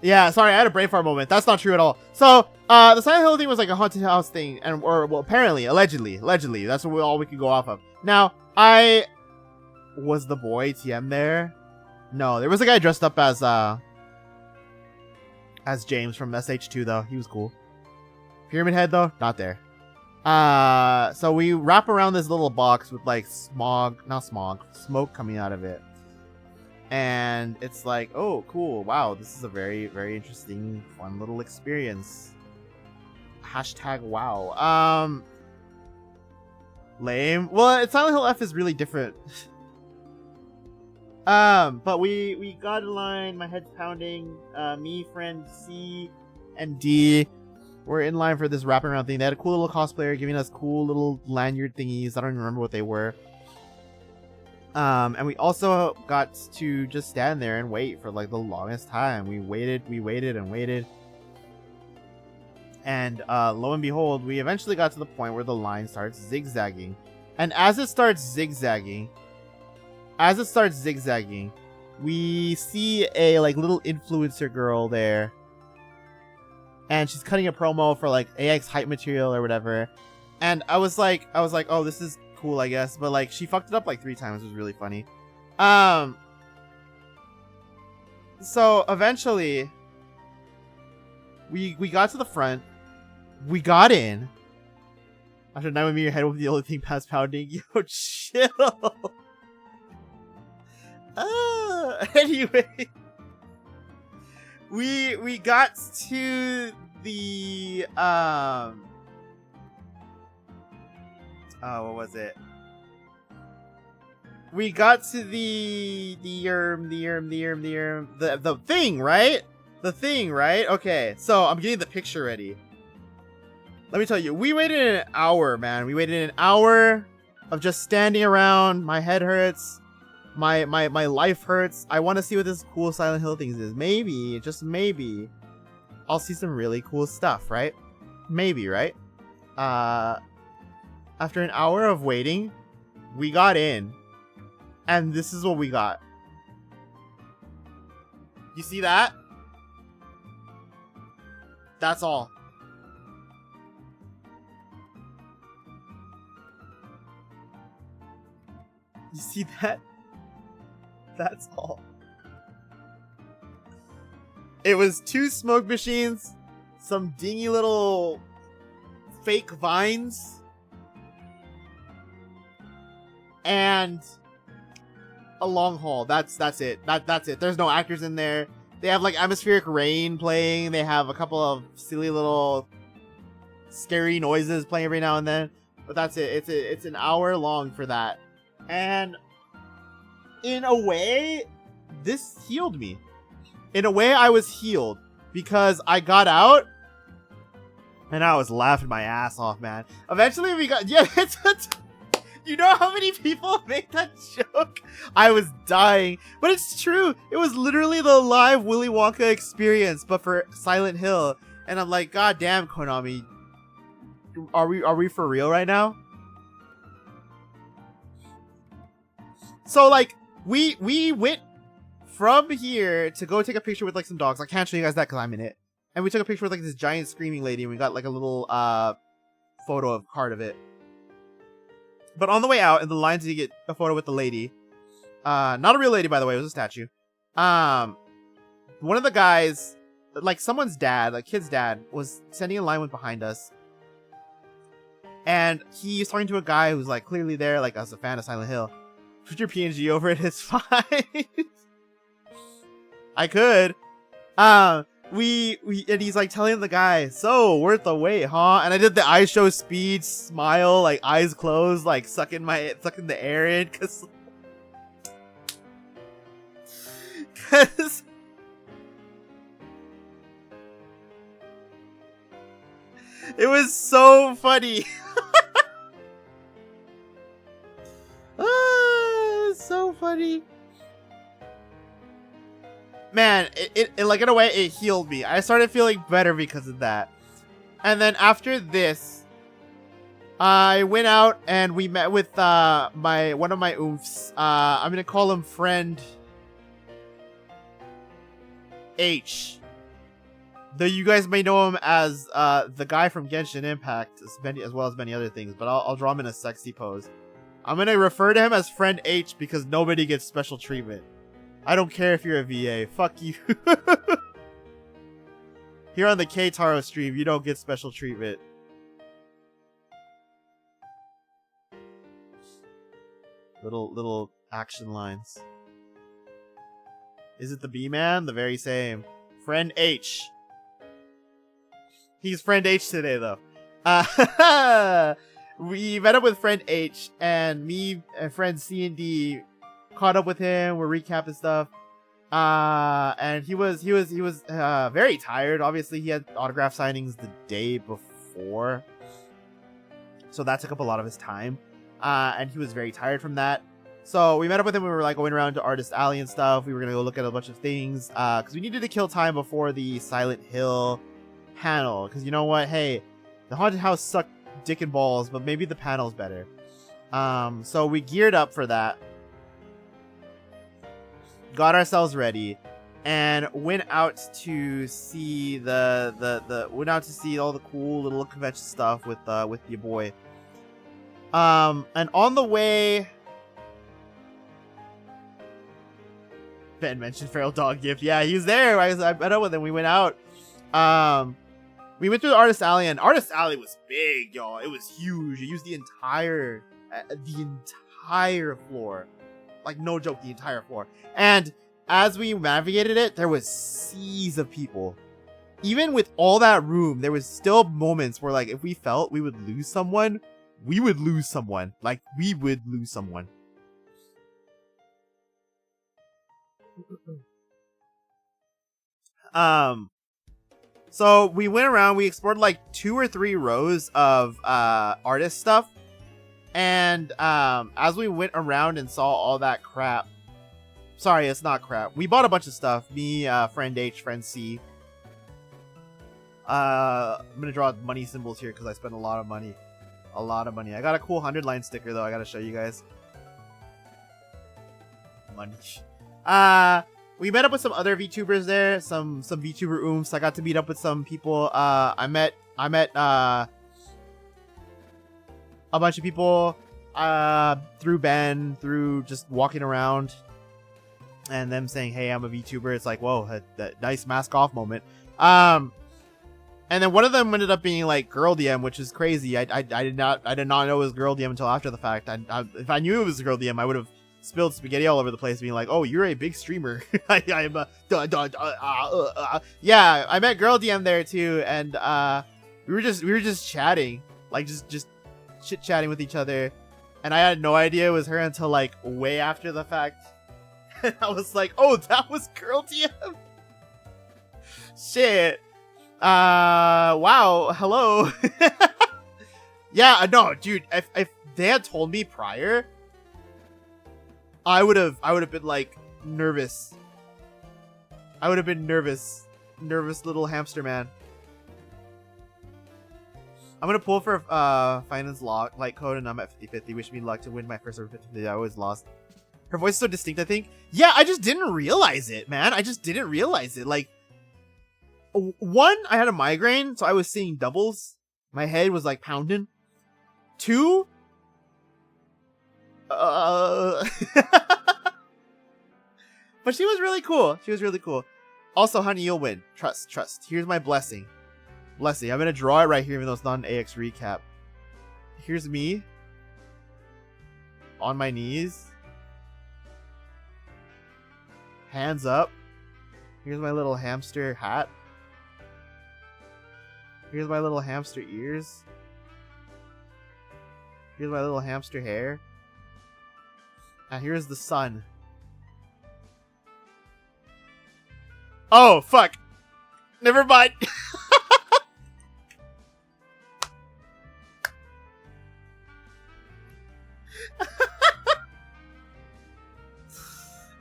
Yeah, sorry, I had a brain fart moment. That's not true at all. So, the Silent Hill thing was like a haunted house thing, apparently, allegedly, that's all we could go off of. Now, was the boy TM there? No, there was a guy dressed up as James from SH2 though. He was cool. Pyramid Head though, not there. So we wrap around this little box with like smoke coming out of it. And it's like, oh, cool. Wow, this is a very, very interesting, fun little experience. Hashtag wow. Lame. Well, Silent Hill F is really different. But we got in line, my head's pounding, me, friend C, and D were in line for this wraparound thing. They had a cool little cosplayer giving us cool little lanyard thingies. I don't even remember what they were. And we also got to just stand there and wait for like the longest time. We waited. And lo and behold, we eventually got to the point where the line starts zigzagging. And as it starts zigzagging, we see a like little influencer girl there. And she's cutting a promo for like AX hype material or whatever. And I was like, oh, this is cool, I guess. But like she fucked it up like 3 times. It was really funny. So eventually we got to the front. We got in. After 9 with me, your head will be the only thing past pounding. Yo, chill. Anyway, we got to the what was it? We got to the thing, right? The thing, right? Okay, so I'm getting the picture ready. Let me tell you, we waited an hour, man. We waited an hour of just standing around. My head hurts. My life hurts. I want to see what this cool Silent Hill thing is. Maybe, just maybe, I'll see some really cool stuff, right? Maybe, right? After an hour of waiting, we got in. And this is what we got. You see that? That's all. You see that? That's all. It was 2 smoke machines, some dingy little fake vines, and a long haul. That's it. That's it. There's no actors in there. They have like atmospheric rain playing. They have a couple of silly little scary noises playing every now and then. But that's it. It's an hour long for that. And in a way, this healed me. In a way, I was healed because I got out and I was laughing my ass off, man. Eventually, we got you know how many people make that joke? I was dying, but it's true. It was literally the live Willy Wonka experience, but for Silent Hill. And I'm like, God damn, Konami, are we for real right now? So like, we went from here to go take a picture with like some dogs. I can't show you guys that because I'm in it. And we took a picture with like this giant screaming lady, and we got like a little photo of card of it. But on the way out, in the line to get a photo with the lady, not a real lady, by the way, it was a statue. One of the guys, like someone's dad, like kid's dad, was standing in line with behind us. And he's talking to a guy who's like clearly there, like as a fan of Silent Hill. Put your PNG over it, it's fine. I could. And he's like telling the guy, so worth the wait, huh? And I did the I show speed smile, like eyes closed, like sucking the air in, cause it was so funny. So funny, man. It like in a way it healed me. I started feeling better because of that. And then after this, I went out and we met with one of my oofs. I'm gonna call him friend H. Though you guys may know him as the guy from Genshin Impact, as well as many other things, but I'll draw him in a sexy pose. I'm gonna refer to him as friend H because nobody gets special treatment. I don't care if you're a VA. Fuck you. Here on the K-Taro stream, you don't get special treatment. Little action lines. Is it the B-Man? The very same. Friend H. He's friend H today, though. We met up with friend H, and me and friend C and D caught up with him. We're recapping stuff. And he was very tired. Obviously, he had autograph signings the day before, so that took up a lot of his time. And he was very tired from that. So we met up with him. We were like going around to Artist Alley and stuff. We were gonna go look at a bunch of things because we needed to kill time before the Silent Hill panel. Because you know what? Hey, the haunted house sucked dick and balls, but maybe the panel's better. So we geared up for that, got ourselves ready, and went out to see went out to see all the cool little convention stuff with your boy. And on the way, Ben mentioned feral dog gift. Yeah, he was there. I met up with him. We went out. We went through the Artist Alley, and Artist Alley was big, y'all. It was huge. It used the entire floor. Like, no joke, the entire floor. And as we navigated it, there was seas of people. Even with all that room, there was still moments where, like, if we felt we would lose someone, we would lose someone. Like, we would lose someone. So we went around, we explored like 2 or 3 rows of artist stuff. And as we went around and saw all that crap, sorry, it's not crap. We bought a bunch of stuff. Me, friend H, friend C. I'm gonna draw money symbols here because I spent a lot of money. A lot of money. I got a cool 100-line sticker though. I gotta show you guys. Money. We met up with some other VTubers there. Some VTuber ooms. I got to meet up with some people. I met a bunch of people through Ben, through just walking around, and them saying, "Hey, I'm a VTuber." It's like, whoa, that nice mask off moment. And then one of them ended up being like Girl DM, which is crazy. I did not know it was Girl DM until after the fact. If I knew it was Girl DM, I would have spilled spaghetti all over the place, being like, "Oh, you're a big streamer." Yeah, I met Girl DM there too, and we were just chatting, like just chit chatting with each other, and I had no idea it was her until like way after the fact. And I was like, "Oh, that was Girl DM." Shit. Wow, hello. Yeah, no, dude, if they had told me prior, I would have been like nervous. I would have been nervous little hamster man. I'm gonna pull for finance law light code, and I'm at 50-50. Wish me luck to win my first over 50. I always lost. Her voice is so distinct, I think. Yeah, I just didn't realize it, man. I just didn't realize it. Like, one, I had a migraine, so I was seeing doubles. My head was like pounding. 2, but she was really cool. She was really cool. Also, honey, you'll win. Trust. Here's my blessing. I'm gonna draw it right here, even though it's not an AX recap. Here's me on my knees, hands up. Here's my little hamster hat. Here's my little hamster ears. Here's my little hamster hair. And here's the sun. Oh, fuck. Never mind.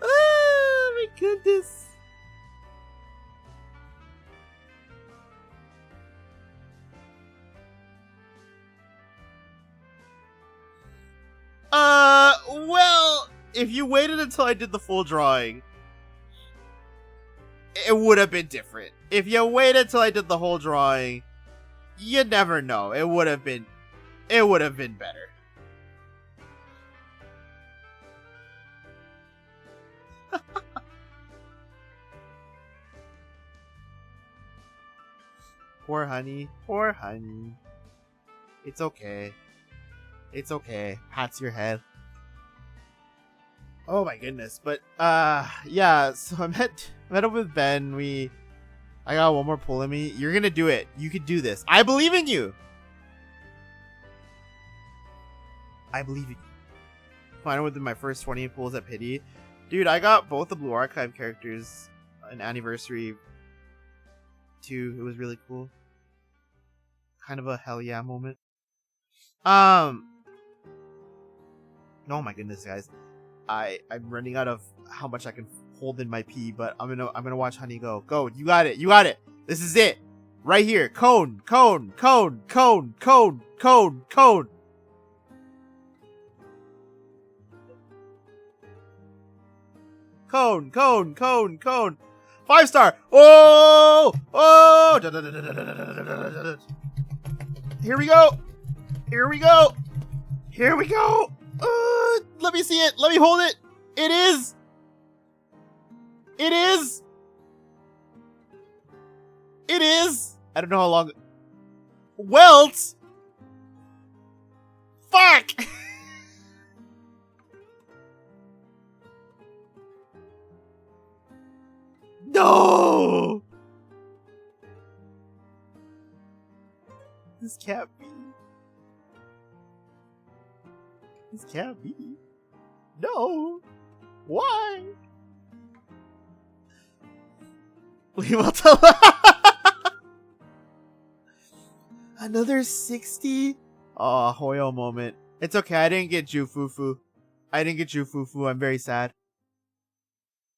Oh, my goodness. Well, if you waited until I did the full drawing, it would have been different. If you waited till I did the whole drawing, you never know. It would have been better. Poor honey. It's okay. Pats your head. Oh my goodness. But yeah, so I met up with Ben. I got one more pull in me. You're gonna do it. You could do this. I believe in you. Final within my first 20 pulls at Pity. Dude, I got both the Blue Archive characters in Anniversary 2. It was really cool. Kind of a hell yeah moment. Oh my goodness, guys. I'm running out of how much I can hold in my pee, but I'm gonna watch Honey go. Go, you got it. This is it. Right here. Cone. Cone. Cone. 5-star. Oh. Here we go. Let me see it. Let me hold it. It is. I don't know how long. Welt? Fuck! No! This can't be. This can't be. No! Why? We will tell. Another 60? Oh, Hoyo moment. It's okay, I didn't get Jufufu. I'm very sad.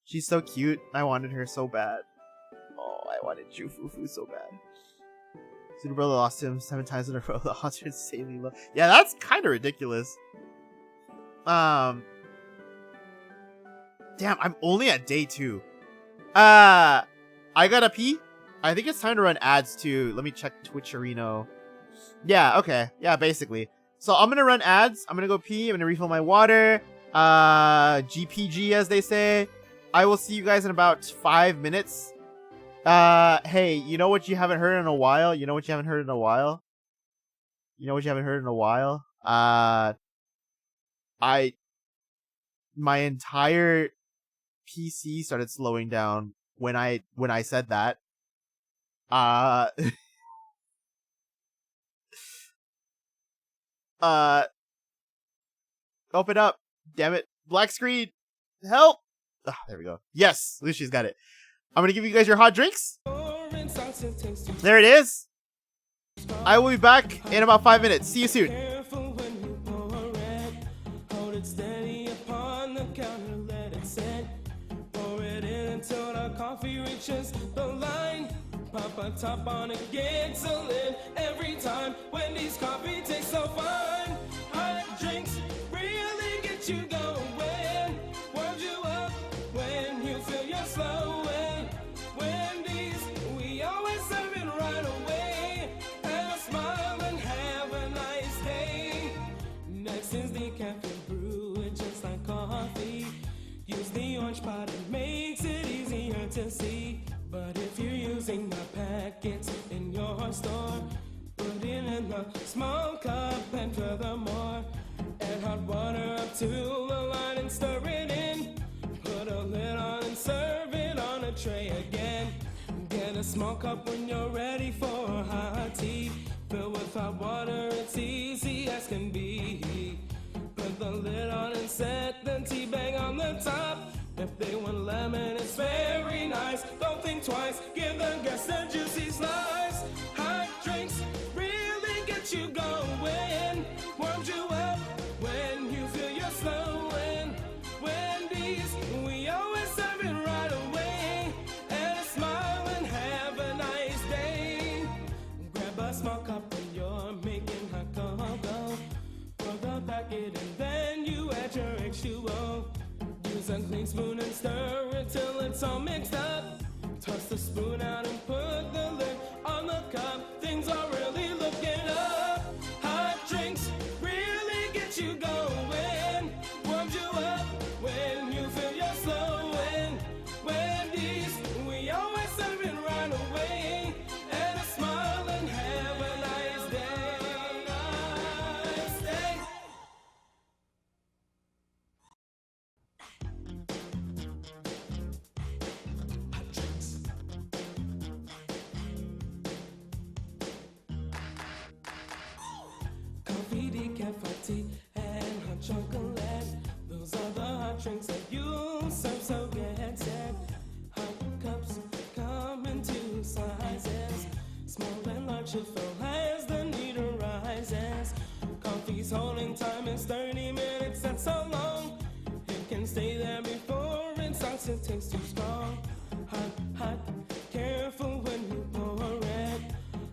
She's so cute. I wanted her so bad. Oh, I wanted Jufufu so bad. Super Brother lost him 7 times in a row. The odds are insanely low. Yeah, that's kind of ridiculous. Damn, I'm only at day 2. I gotta pee. I think it's time to run ads too. Let me check Twitcherino. Yeah, okay. Yeah, basically. So I'm gonna run ads. I'm gonna go pee. I'm gonna refill my water. GPG as they say. I will see you guys in about 5 minutes. Hey, you know what you haven't heard in a while? My entire PC started slowing down when I said that. Open up. Damn it. Black screen. Help. There we go. Yes, Lucy's got it. I'm gonna give you guys your hot drinks. There it is. I will be back in about 5 minutes. See you soon. Coffee reaches the line. Pop a top on it, excellent every time. Wendy's coffee tastes so fine. Hot drinks really get you going. Warms you up when you feel you're slowing. Wendy's, we always serve it right away. Have a smile and have a nice day. Next is the cafe brew, it's just like coffee. Use the orange pot, it makes it easier to see. But if you're using the packets in your store, put it in a small cup and furthermore, add hot water up to the line and stir it in. Put a lid on and serve it on a tray again. Get a small cup when you're ready for hot tea. Fill with hot water, it's easy as can be. Put the lid on and set the tea bag on the top. If they want lemon, it's very nice. Don't think twice, give the guests a juicy slice. Hot drinks really get you going. Warms you up when you feel you're slowing. Wendy's, we always serve it right away. And a smile and have a nice day. Grab a small cup when you're making hot cocoa. Pour the packet and then you add your H2O. Use a clean spoon and stir it till it's all mixed up. Toss the spoon out and put the lid on the cup. Things are really looking up. Hot drinks really get you going. Warms you up when you feel you're slowing. Wendy's, we always serve it right away. And a smile and have a nice day. Nice day. Coffee, decaf, hot tea, and hot chocolate. Those are the hot drinks that you serve, so get set. Hot cups come in 2 sizes. Small and large to fill as the need arises. Coffee's holding time is 30 minutes, that's so long. It can stay there before it starts to taste too strong. Hot, hot, careful when you pour it.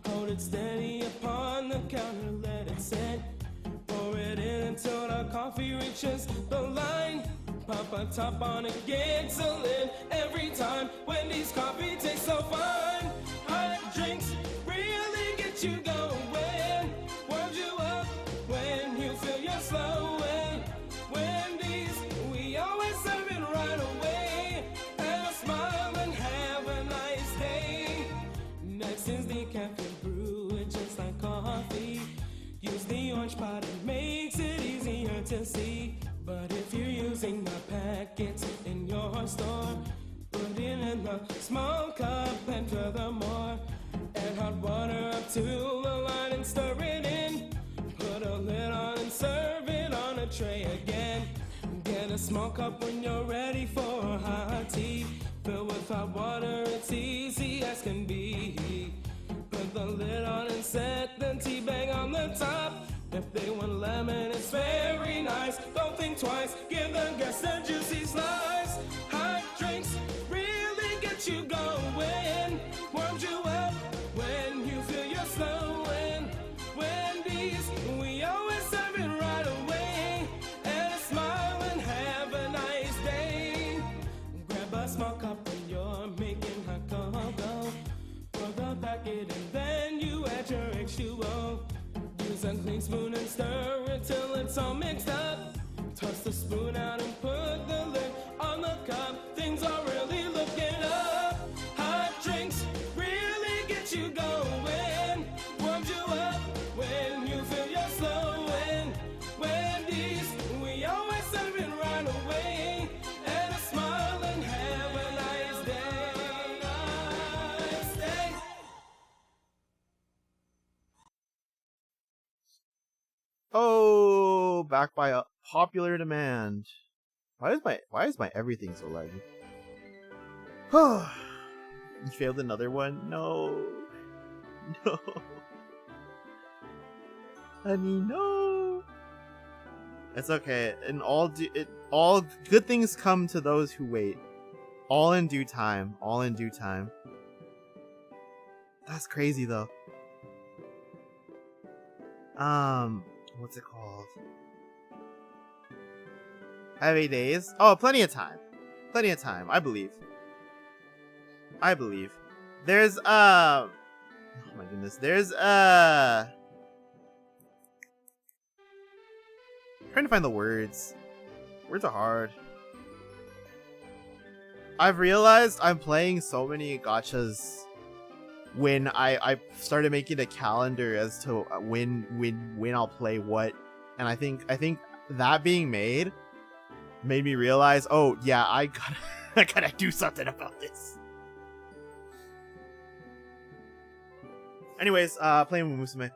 Hold it steady upon the counter, let it set. Pour it in until the coffee reaches the line. Pop a top on it, excellent every time. Wendy's coffee tastes so fine. Hot drinks really get you going. Warms you up when you feel you're slowing. Wendy's, we always serve it right away. Have a smile and have a nice day. Next is the cafe brew, it's just like coffee. using the packets in your store. Put it in the small cup and furthermore, add hot water up to the line and stir it in. Put a lid on and serve it on a tray again. Get a small cup when you're ready for hot tea. Fill with hot water, it's easy as can be. Put the lid on and set the tea bag on the top. If they want lemon, it's very nice. Don't think twice, give the guests a juicy slice. Hot drinks really get you going. Warms you up when you feel you're slowing. Wendy's, we always serve it right away. And a smile and have a nice day. Grab a small cup when you're making hot cocoa. Pour the packet and then you add your H2O. Use a clean spoon and stir it till it's all mixed up. Toss the spoon out and put the lid on the cup. Things are really looking up. Hot drinks really get you going. Warms you up when you feel you're slowing. Wendy's, we always serve it right away. And a smile and have a nice day. Nice day. Oh, back by a popular demand. Why is my everything so laggy? You failed another one? No. No. Honey, no. It's okay. And all good things come to those who wait. All in due time. All in due time. That's crazy though. What's it called? I have 8 days. Oh, plenty of time. Plenty of time. I believe. There's oh my goodness. There's trying to find the words. Words are hard. I've realized I'm playing so many gachas when I started making a calendar as to when I'll play what, and I think that being made me realize, oh yeah, I gotta do something about this. Anyways, playing with Musume.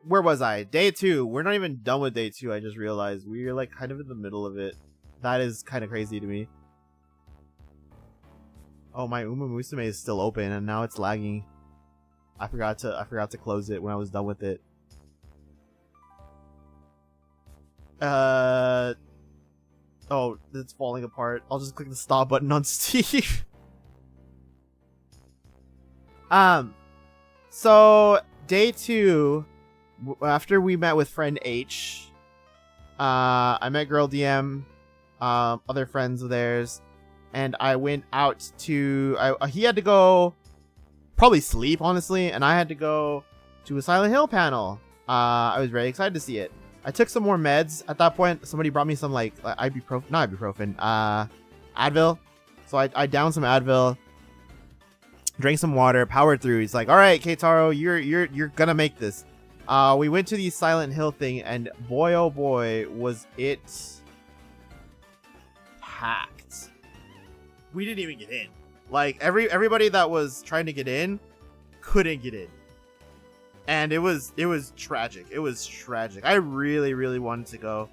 Where was I? Day 2. We're not even done with day 2. I just realized we're like kind of in the middle of it. That is kind of crazy to me. Oh, my Uma Musume is still open and now it's lagging. I forgot to close it when I was done with it. Oh, it's falling apart. I'll just click the stop button on Steam. So day 2, after we met with friend H, I met Girl DM, other friends of theirs. And I went out to... he had to go... probably sleep, honestly. And I had to go to a Silent Hill panel. I was very excited to see it. I took some more meds. At that point, somebody brought me some, like, ibuprofen... not ibuprofen. Advil. So I downed some Advil. Drank some water. Powered through. He's like, alright, Keitaro, you're gonna make this. We went to the Silent Hill thing. And boy, oh boy, was it... packed. We didn't even get in. Like everybody that was trying to get in couldn't get in. And it was tragic. It was tragic. I really wanted to go.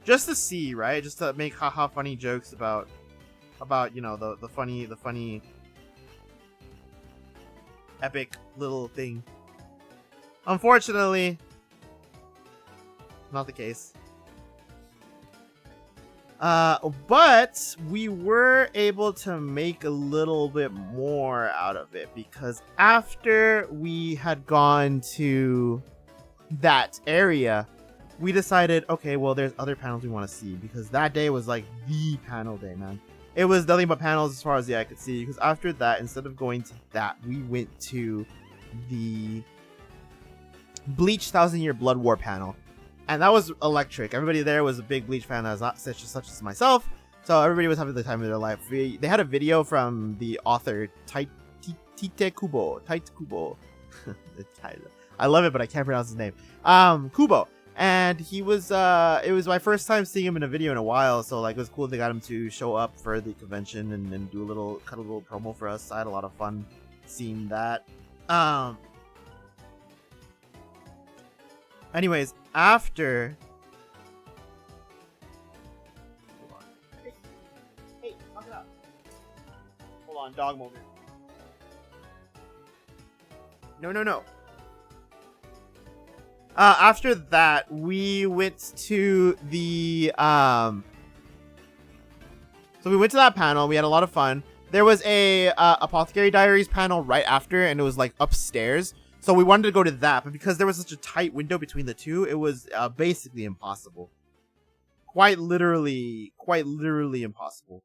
Just to see, right? Just to make haha funny jokes about you know, the funny epic little thing. Unfortunately, not the case. But we were able to make a little bit more out of it because after we had gone to that area, we decided, okay, well, there's other panels we want to see because that day was like the panel day, man. It was nothing but panels as far as the eye could see because after that, instead of going to that, we went to the Bleach 1,000-Year Blood War panel. And that was electric. Everybody there was a big Bleach fan, as such as myself. So everybody was having the time of their life. They had a video from the author, Tite Kubo. I love it, but I can't pronounce his name. Kubo. And he was it was my first time seeing him in a video in a while, so like it was cool they got him to show up for the convention and do cut a little promo for us. I had a lot of fun seeing that. Anyways, after Hey, knock it up. Hold on, dog moment. No. After that, we went to the so we went to that panel. We had a lot of fun. There was a Apothecary Diaries panel right after, and it was like upstairs. So we wanted to go to that, but because there was such a tight window between the two, it was basically impossible. Quite literally impossible.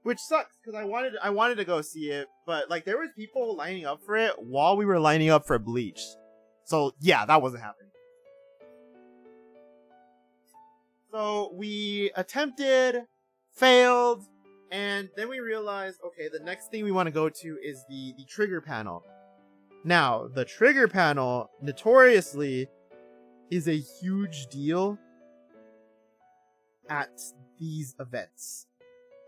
Which sucks because I wanted to go see it, but like there was people lining up for it while we were lining up for Bleach. So yeah, that wasn't happening. So we attempted, failed, and then we realized, okay, the next thing we want to go to is the trigger panel. Now, the trigger panel notoriously is a huge deal at these events.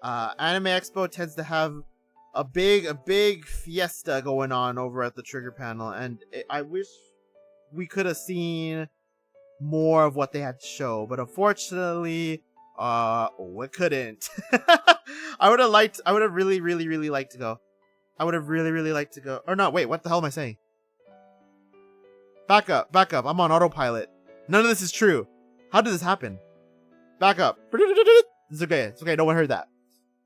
Anime Expo tends to have a big fiesta going on over at the trigger panel, and I wish we could have seen more of what they had to show, but unfortunately, we couldn't. I would have really liked to go. I would have really liked to go. Or no, wait, what the hell am I saying? Back up. I'm on autopilot. None of this is true. How did this happen? Back up. It's okay. No one heard that.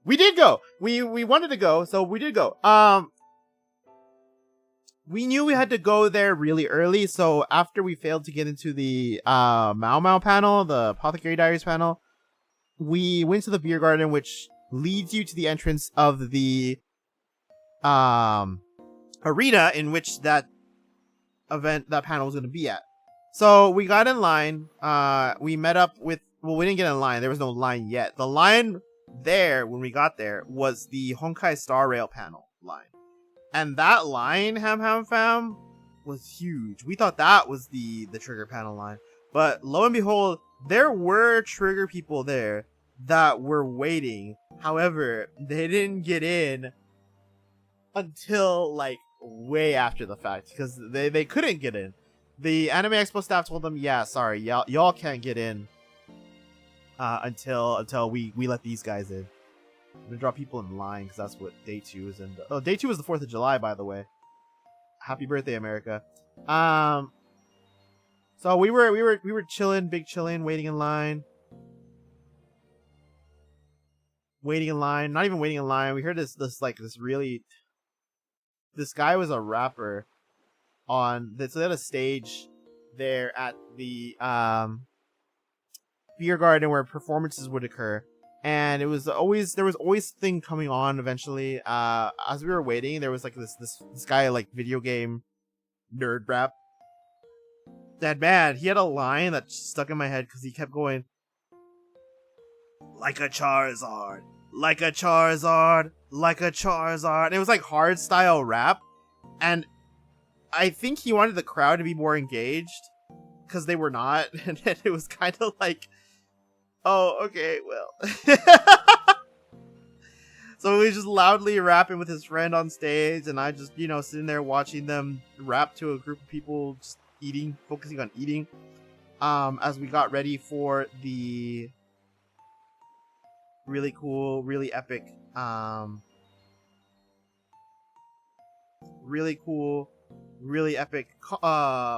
We did go. We wanted to go, so we did go. We knew we had to go there really early, so after we failed to get into the Mao panel, the Apothecary Diaries panel, we went to the beer garden, which leads you to the entrance of the arena in which that panel was going to be at. So we got in line. We met up with. Well, we didn't get in line. There was no line yet. The line there when we got there was the Honkai Star Rail panel line, and that line, ham fam, was huge. We thought that was the trigger panel line, but lo and behold, there were trigger people there that were waiting. However, they didn't get in until like way after the fact because they couldn't get in. The Anime Expo staff told them, yeah, sorry, y'all can't get in until we let these guys in. I'm gonna draw people in line because that's what day 2 is. And day 2 is the 4th of July, by the way. Happy birthday, America. So we were chilling, waiting in line. Not even waiting in line. We heard this guy was a rapper so they had a stage there at the beer garden where performances would occur, and there was always thing coming on eventually. As we were waiting, there was like this guy, like video game nerd rap. That man, he had a line that stuck in my head because he kept going like a Charizard, like a Charizard, like a Charizard. And it was like hard style rap, and I think he wanted the crowd to be more engaged because they were not, and then it was kind of like, oh, okay, well. So he was just loudly rapping with his friend on stage, and I just, sitting there watching them rap to a group of people just focusing on eating, as we got ready for the really cool, really epic,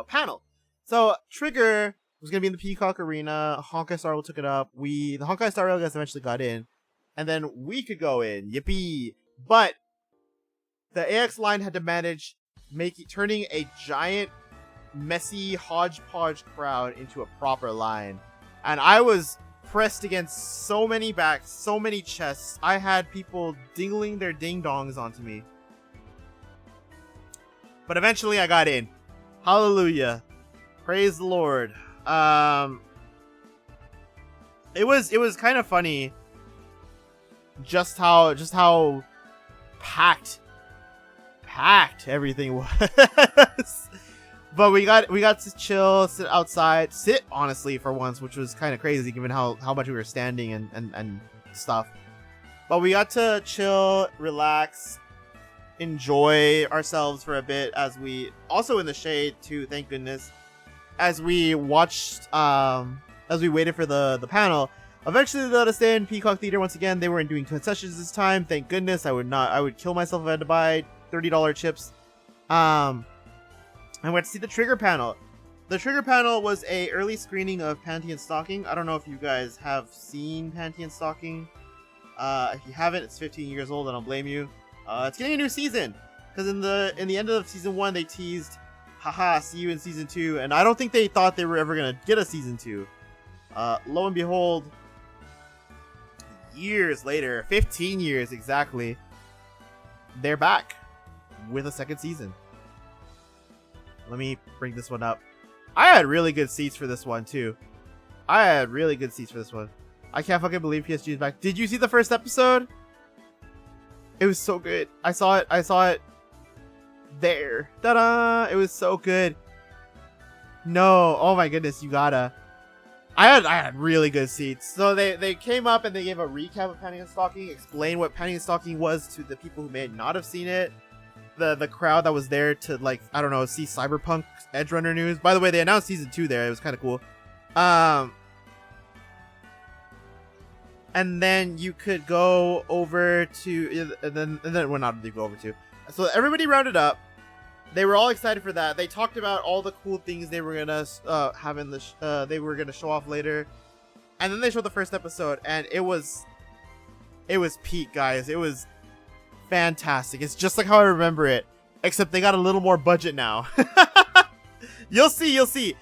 panel. So Trigger was gonna be in the Peacock Arena. Honkai Star Rail took it up. The Honkai Star Rail guys eventually got in, and then we could go in. Yippee! But the AX line had to manage turning a giant, messy hodgepodge crowd into a proper line, and I was pressed against so many backs, so many chests. I had people dingling their ding dongs onto me. But eventually I got in. Hallelujah. Praise the Lord. It was kind of funny just how packed everything was. But we got to chill, sit outside, sit honestly for once, which was kind of crazy given how much we were standing and stuff. But we got to chill, relax, enjoy ourselves for a bit as we also in the shade too, thank goodness, as we watched as we waited for the panel. Eventually they let us in Peacock Theater once again. They weren't doing concessions this time, thank goodness. I would kill myself if I had to buy $30 chips. I went to see the Trigger panel. The Trigger panel was a early screening of Panty and Stocking. I don't know if you guys have seen Panty and Stocking. If you haven't, it's 15 years old. I don't blame you. It's getting a new season because in the end of season 1 they teased, haha, see you in season 2, and I don't think they thought they were ever gonna get a season 2. Lo and behold, years later, 15 years exactly, they're back with a second season. Let me bring this one up. I had really good seats for this one too. I can't fucking believe PSG is back. Did you see the first episode? It was so good. I saw it there. Ta-da! It was so good. No, oh my goodness, you gotta. I had really good seats. So they came up and they gave a recap of Panty and Stocking, explain what Panty and Stocking was to the people who may not have seen it. The crowd that was there to, like, I don't know, see Cyberpunk Edge Runner news. By the way, they announced season 2 there. It was kind of cool. And then you could go over to, and then well, not really go over to. So everybody rounded up. They were all excited for that. They talked about all the cool things they were gonna have in the they were gonna show off later, and then they showed the first episode, and it was peak, guys. It was fantastic. It's just like how I remember it, except they got a little more budget now. You'll see.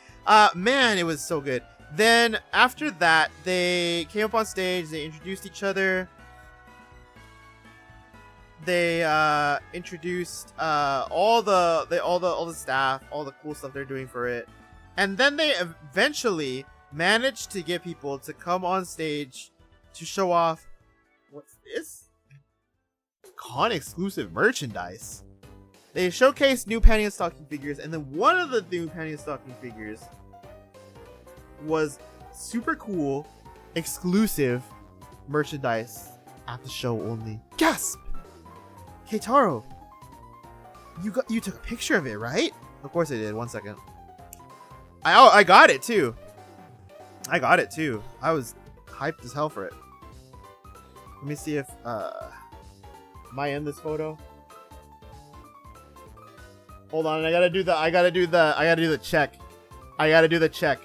Man, it was so good. Then after that, they came up on stage. They introduced each other. They introduced all the staff, all the cool stuff they're doing for it, and then they eventually managed to get people to come on stage to show off. What's this? Con exclusive merchandise. They showcased new Panty and Stocking figures, and then one of the new Panty and Stocking figures was super cool exclusive merchandise at the show only. Gasp! Keitaro, you took a picture of it, right? Of course I did. 1 second. I got it too. I was hyped as hell for it. Let me see if am I in this photo? Hold on, I gotta do the check. I gotta do the check.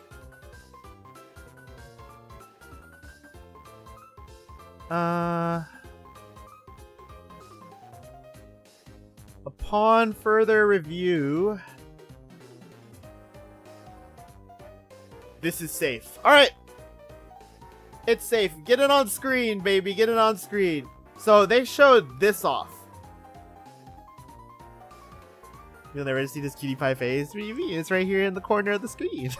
Upon further review, this is safe. All right, it's safe. Get it on screen, baby. Get it on screen. So they showed this off. You'll never see this cutie pie face. What do you mean? It's right here in the corner of the screen.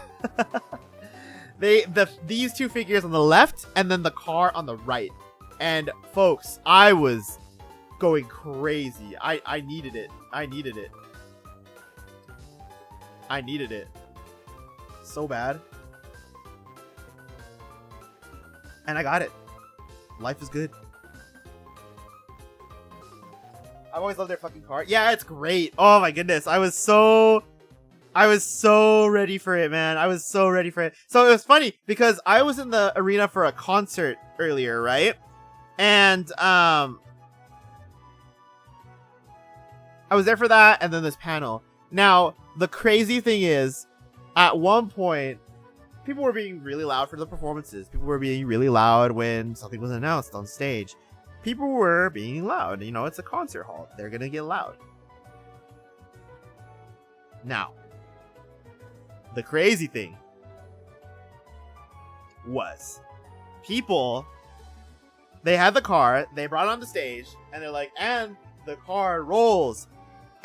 These two figures on the left and then the car on the right. And folks, I was going crazy. I needed it. I needed it so bad. And I got it. Life is good. I've always loved their fucking car. Yeah, it's great. Oh my goodness. I was so ready for it, man. I was so ready for it. So it was funny because I was in the arena for a concert earlier, right? And I was there for that, and then this panel. Now, the crazy thing is, at one point, people were being really loud for the performances. People were being really loud when something was announced on stage. People were being loud. You know, it's a concert hall. They're gonna get loud. Now, the crazy thing was, people, they had the car, they brought it on the stage, and they're like, and the car rolls.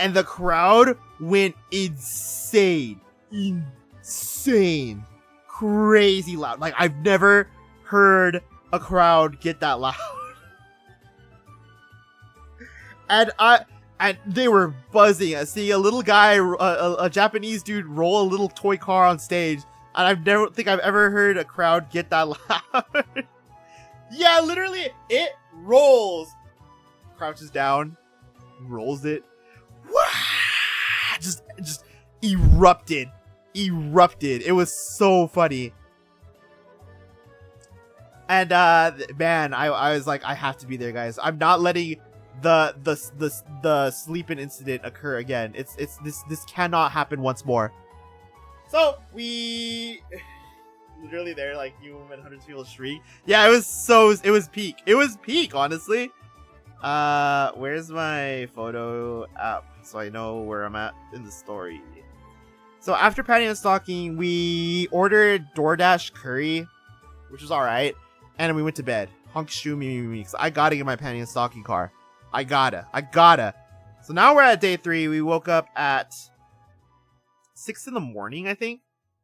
And the crowd went insane. Insane. Crazy loud. Like, I've never heard a crowd get that loud. And And they were buzzing. Seeing a little guy, a Japanese dude, roll a little toy car on stage, and I never think I've ever heard a crowd get that loud. Yeah, literally, it rolls. Crouches down, rolls it. Just erupted. It was so funny. And man, I was like, I have to be there, guys. I'm not letting the sleeping incident occur again. This cannot happen once more. So we literally there, like, you and hundreds of people shriek. Yeah, it was peak. It was peak, honestly. Where's my photo app so I know where I'm at in the story? So after patting and stalking, we ordered DoorDash curry, which was alright, and then we went to bed. Honk shoo me, because I gotta get my panty and stocking car. I gotta. So now we're at day 3. We woke up at 6 in the morning, I think,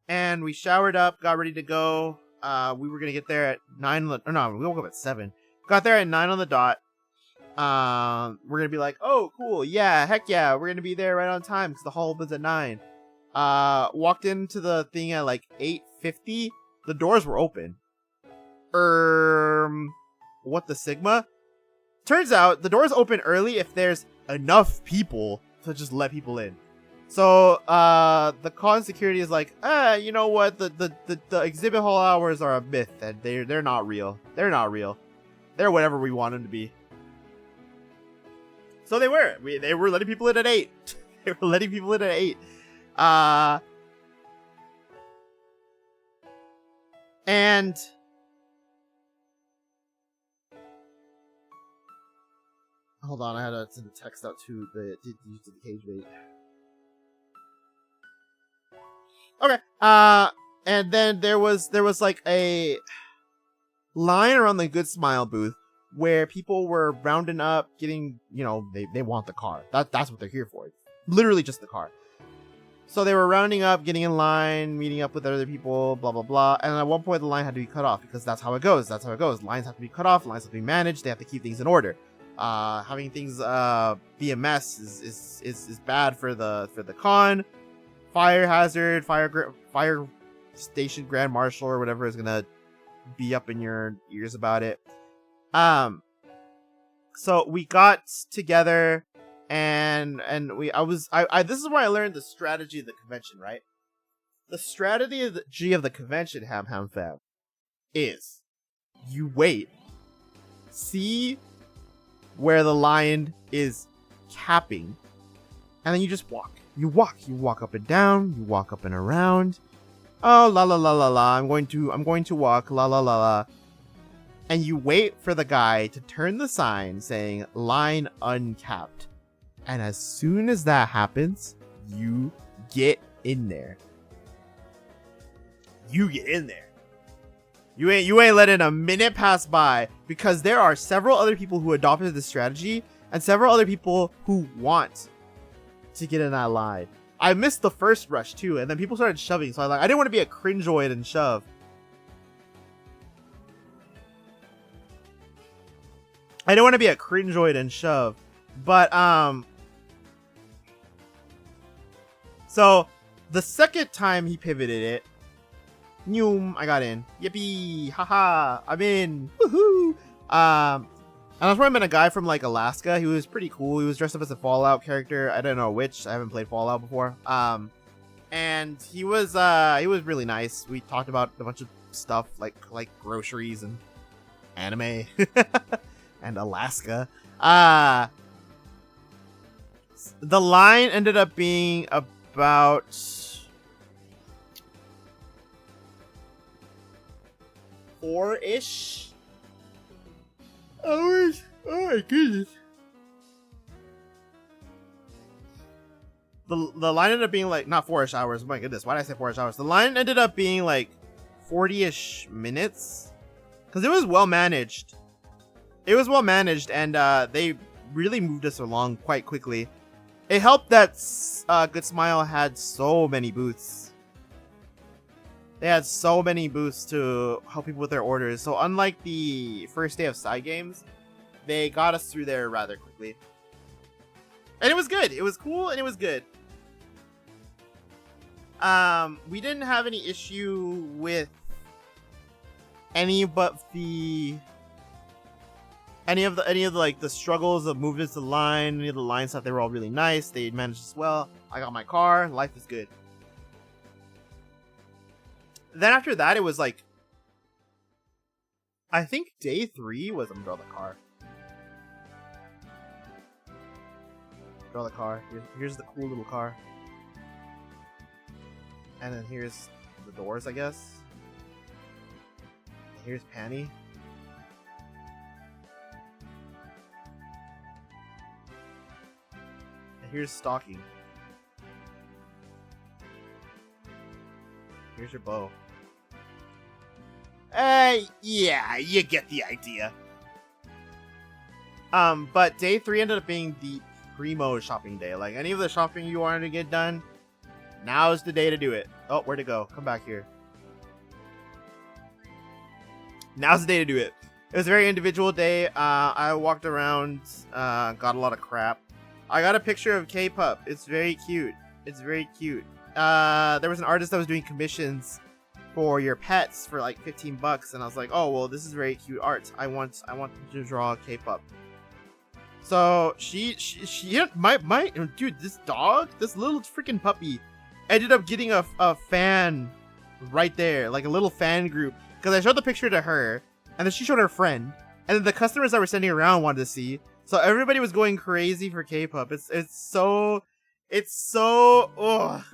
and we showered up, got ready to go. We were gonna get there at 9. We woke up at 7. Got there at 9 on the dot. We're gonna be like, oh, cool, yeah, heck yeah, we're gonna be there right on time because the hall opens at 9. Walked into the thing at like 8:50. The doors were open. What the Sigma? Turns out the doors open early if there's enough people to just let people in. So the con security is like, you know what? The exhibit hall hours are a myth, and they're not real. They're not real. They're whatever we want them to be. So they were. They were letting people in at 8. They were letting people in at 8. And hold on, I had to send a text out to the cage bait. Okay. And then there was like a line around the Good Smile booth where people were rounding up, getting, they want the car. That's what they're here for. Literally just the car. So they were rounding up, getting in line, meeting up with other people, blah, blah, blah. And at one point, the line had to be cut off because that's how it goes. Lines have to be cut off. Lines have to be managed. They have to keep things in order. Having things be a mess is bad for the con. Fire hazard, fire station grand marshal or whatever is gonna be up in your ears about it. So we got together. And this is where I learned the strategy of the convention, right? The strategy of the convention, Ham fam, is you wait, see where the line is capping, and then you just walk. You walk up and down, you walk up and around. Oh, la la la la la, I'm going to walk, la la la la. And you wait for the guy to turn the sign saying line uncapped. And as soon as that happens, you get in there. You ain't letting a minute pass by, because there are several other people who adopted this strategy and several other people who want to get in that line. I missed the first rush too, and then people started shoving, so I didn't want to be a cringeoid and shove. But so the second time he pivoted it, I got in. Yippee! Haha! I'm in! Woohoo! And that's where I met a guy from like Alaska. He was pretty cool. He was dressed up as a Fallout character. I don't know which. I haven't played Fallout before. And he was really nice. We talked about a bunch of stuff like groceries and anime and Alaska. The line ended up being about 4-ish hours. Oh my goodness. The line ended up being like, not 4-ish hours. Oh my goodness, why did I say 4-ish hours? The line ended up being like 40-ish minutes, because it was well managed. And they really moved us along quite quickly. It helped that Good Smile had so many booths. They had so many booths to help people with their orders. So unlike the first day of side games, they got us through there rather quickly. And it was good. It was cool and it was good. We didn't have any issue with any of the like the struggles of movements of the line. Any of the line stuff, they were all really nice. They managed as well. I got my car. Life is good. Then after that, it was like, I think day 3 was draw the car. Draw the car. Here's the cool little car. And then here's the doors, I guess. Here's Panny. And here's Stocking. Here's your bow. Yeah, you get the idea. But day 3 ended up being the primo shopping day. Like, any of the shopping you wanted to get done, now's the day to do it. Oh, where'd it go? Come back here. Now's the day to do it. It was a very individual day. I walked around, got a lot of crap. I got a picture of K-Pup. It's very cute. It's very cute. There was an artist that was doing commissions for your pets for like $15, and I was like, oh well, this is very cute art. I want to draw K-Pup. So she my dude, this dog, this little freaking puppy, ended up getting a fan right there, like a little fan group, because I showed the picture to her, and then she showed her friend, and then the customers that were standing around wanted to see. So everybody was going crazy for K-Pup. It's so ugh.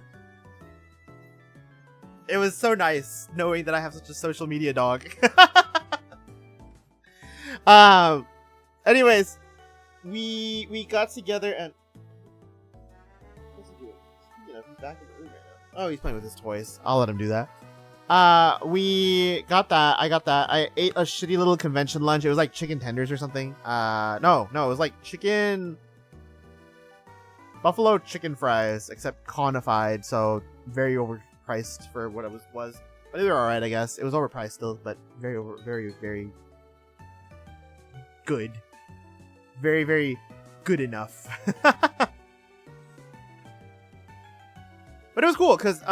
It was so nice knowing that I have such a social media dog. Anyways, we got together and what's he doing? He's back in the room right now. Oh, he's playing with his toys. I'll let him do that. We got that. I got that. I ate a shitty little convention lunch. It was like chicken tenders or something. No, it was like buffalo chicken fries, except conified, so very overpriced for what it was. But they were alright, I guess. It was overpriced still, but very good. Very, very good enough. But it was cool, because,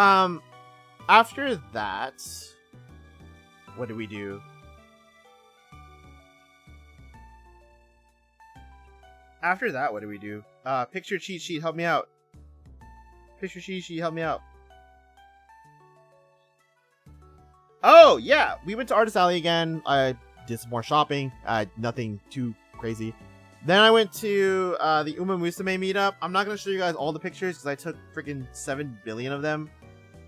after that, what did we do? Picture cheat sheet, help me out. Picture cheat sheet, help me out. Oh, yeah, we went to Artist Alley again. I did some more shopping. Nothing too crazy. Then I went to the Uma Musume meetup. I'm not going to show you guys all the pictures because I took freaking 7 billion of them.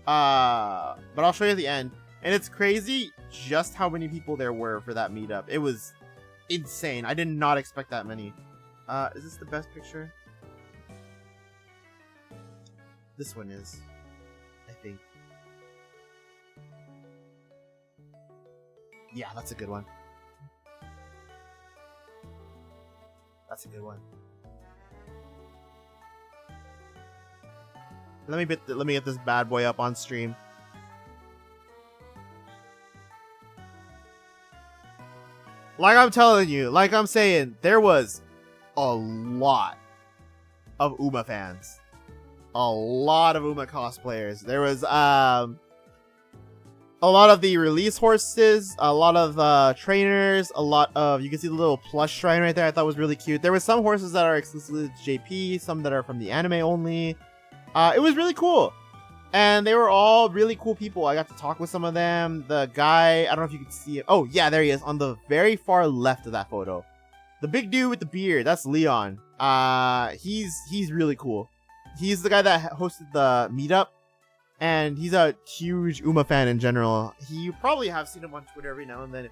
But I'll show you at the end. And it's crazy just how many people there were for that meetup. It was insane. I did not expect that many. Is this the best picture? This one is, I think. Yeah, that's a good one. That's a good one. Let me get this bad boy up on stream. Like I'm telling you, like I'm saying, there was a lot of Uma fans. A lot of Uma cosplayers. There was a lot of the release horses, a lot of trainers, a lot of, you can see the little plush shrine right there. I thought was really cute. There was some horses that are exclusive to JP, some that are from the anime only. It was really cool. And they were all really cool people. I got to talk with some of them. The guy, I don't know if you can see it. Oh, yeah, there he is on the very far left of that photo. The big dude with the beard, that's Leon. He's really cool. He's the guy that hosted the meetup. And he's a huge Uma fan in general. You probably have seen him on Twitter every now and then. If,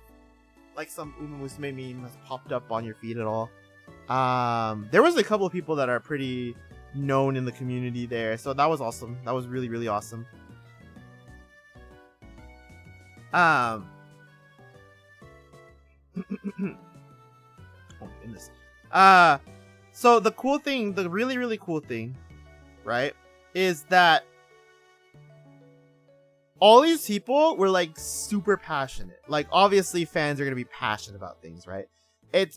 like, some Uma Musume meme has popped up on your feed at all. There was a couple of people that are pretty known in the community there. So that was awesome. That was really, really awesome. Oh, goodness. So the cool thing, the really, really cool thing, right, is that all these people were like super passionate. Like, obviously fans are going to be passionate about things, right?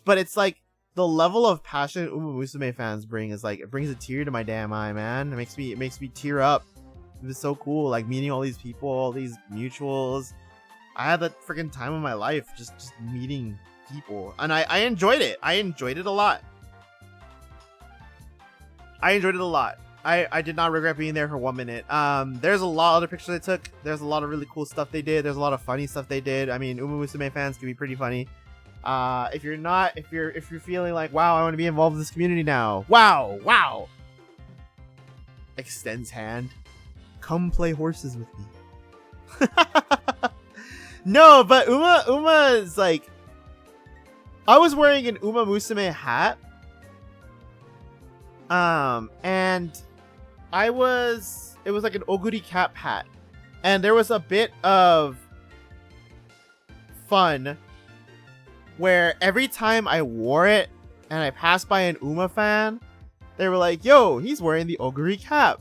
But it's like the level of passion Uma Musume fans bring is like, it brings a tear to my damn eye, man. It makes me tear up. It was so cool, like meeting all these people, all these mutuals. I had the freaking time of my life just meeting people, and I enjoyed it. I enjoyed it a lot. I did not regret being there for 1 minute. There's a lot of other pictures I took. There's a lot of really cool stuff they did. There's a lot of funny stuff they did. I mean, Uma Musume fans can be pretty funny. If you're feeling like, wow, I want to be involved in this community now. Wow. Extends hand. Come play horses with me. No, but Uma is like, I was wearing an Uma Musume hat. And it was like an Oguri cap hat. And there was a bit of fun where every time I wore it and I passed by an Uma fan, they were like, yo, he's wearing the Oguri cap.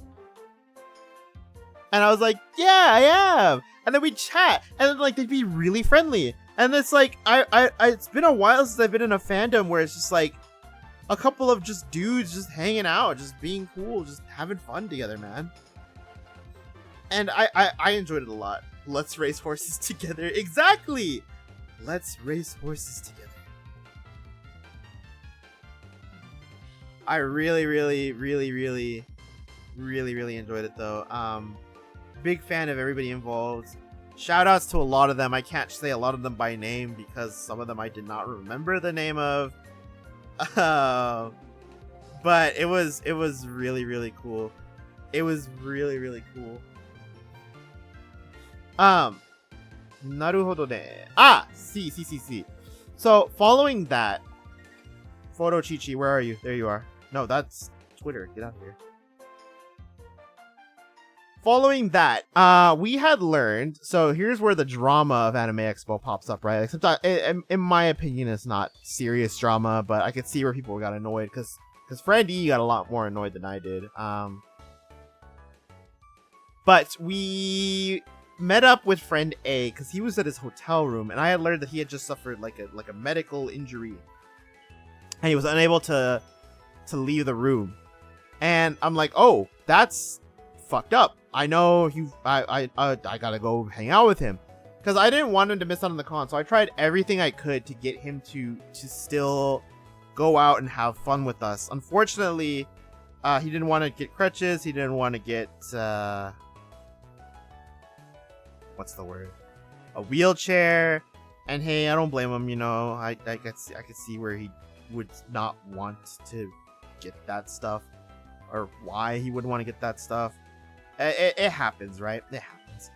And I was like, yeah, I am. And then we chat, and then like they'd be really friendly. And it's like, it's been a while since I've been in a fandom where it's just like a couple of just dudes just hanging out, just being cool, just having fun together, man. And I enjoyed it a lot. Let's race horses together. Exactly. Let's race horses together. I really enjoyed it though. Big fan of everybody involved. Shout outs to a lot of them. I can't say a lot of them by name because some of them I did not remember the name of. But it was really cool. It was really cool. Naruhodo ne. See. So following that, Photo Chichi, where are you? There you are. No, that's Twitter. Get out of here. Following that, we had learned, so here's where the drama of Anime Expo pops up, right? Except in my opinion, it's not serious drama, but I could see where people got annoyed, because Friend E got a lot more annoyed than I did. But we met up with Friend A, because he was at his hotel room, and I had learned that he had just suffered like a medical injury, and he was unable to leave the room. And I'm like, oh, that's fucked up. I know I gotta go hang out with him because I didn't want him to miss out on the con. So I tried everything I could to get him to still go out and have fun with us. Unfortunately, he didn't want to get crutches. He didn't want to get what's the word? A wheelchair. And hey, I don't blame him. You know, I could see where he would not want to get that stuff, or why he would want to get that stuff. It happens, right? It happens.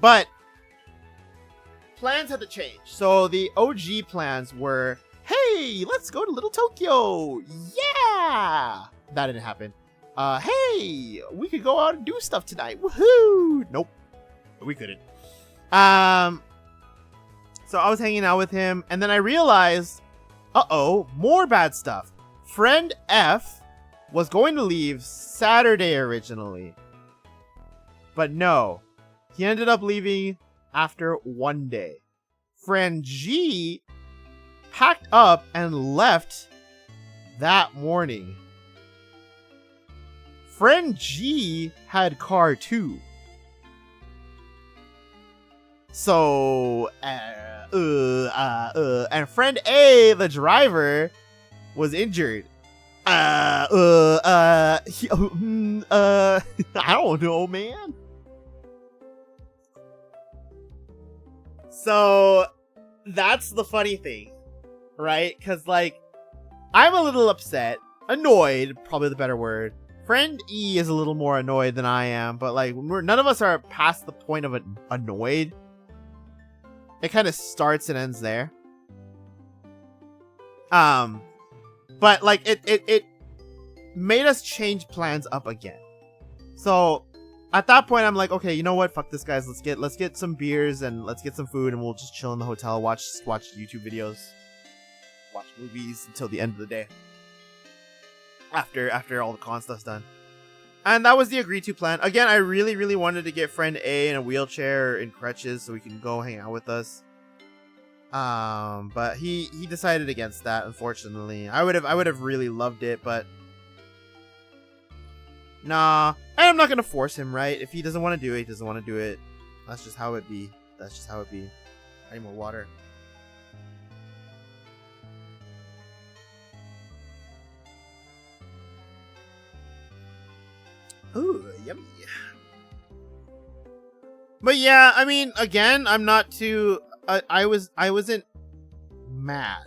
But plans had to change. So the OG plans were, hey, let's go to Little Tokyo. Yeah! That didn't happen. Hey, we could go out and do stuff tonight. Woohoo! Nope. We couldn't. So I was hanging out with him, and then I realized, more bad stuff. Friend F was going to leave Saturday originally. But no. He ended up leaving after 1 day. Friend G packed up and left that morning. Friend G had car too. So, and Friend A, the driver, was injured. I don't know, man. So that's the funny thing, right? Because like, I'm a little upset, annoyed, probably the better word. Friend E is a little more annoyed than I am, but like, none of us are past the point of annoyed. It kind of starts and ends there. But like it made us change plans up again. So at that point I'm like, okay, you know what? Fuck this, guys. Let's get some beers and let's get some food and we'll just chill in the hotel, watch YouTube videos, watch movies until the end of the day. After all the con stuff's done. And that was the agreed to plan. Again, I really wanted to get Friend A in a wheelchair or in crutches so he can go hang out with us. But he decided against that, unfortunately. I would have really loved it, but nah. And I'm not gonna force him, right? If he doesn't want to do it, he doesn't want to do it. That's just how it be. That's just how it be. I need more water. Ooh, yummy. But yeah, I mean, again, I'm not too. I wasn't mad.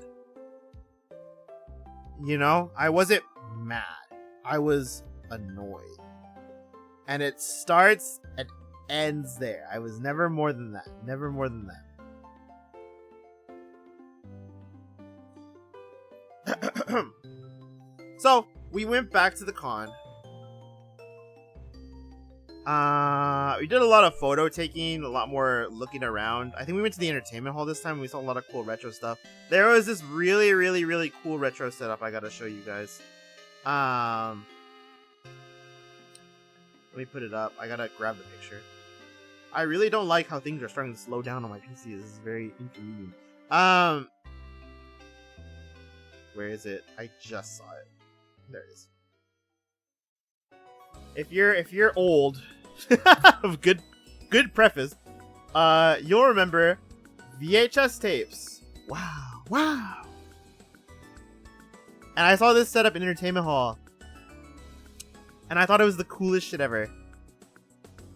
You know, I wasn't mad. I was annoyed. And it starts and ends there. I was never more than that. Never more than that. So we went back to the con. We did a lot of photo taking, a lot more looking around. I think we went to the entertainment hall this time. We saw a lot of cool retro stuff. There was this really, really, really cool retro setup I gotta show you guys. Let me put it up. I gotta grab the picture. I really don't like how things are starting to slow down on my PC. This is very inconvenient. Where is it? I just saw it. There it is. If you're old, good preface, you'll remember VHS tapes. Wow. And I saw this setup in Entertainment Hall, and I thought it was the coolest shit ever.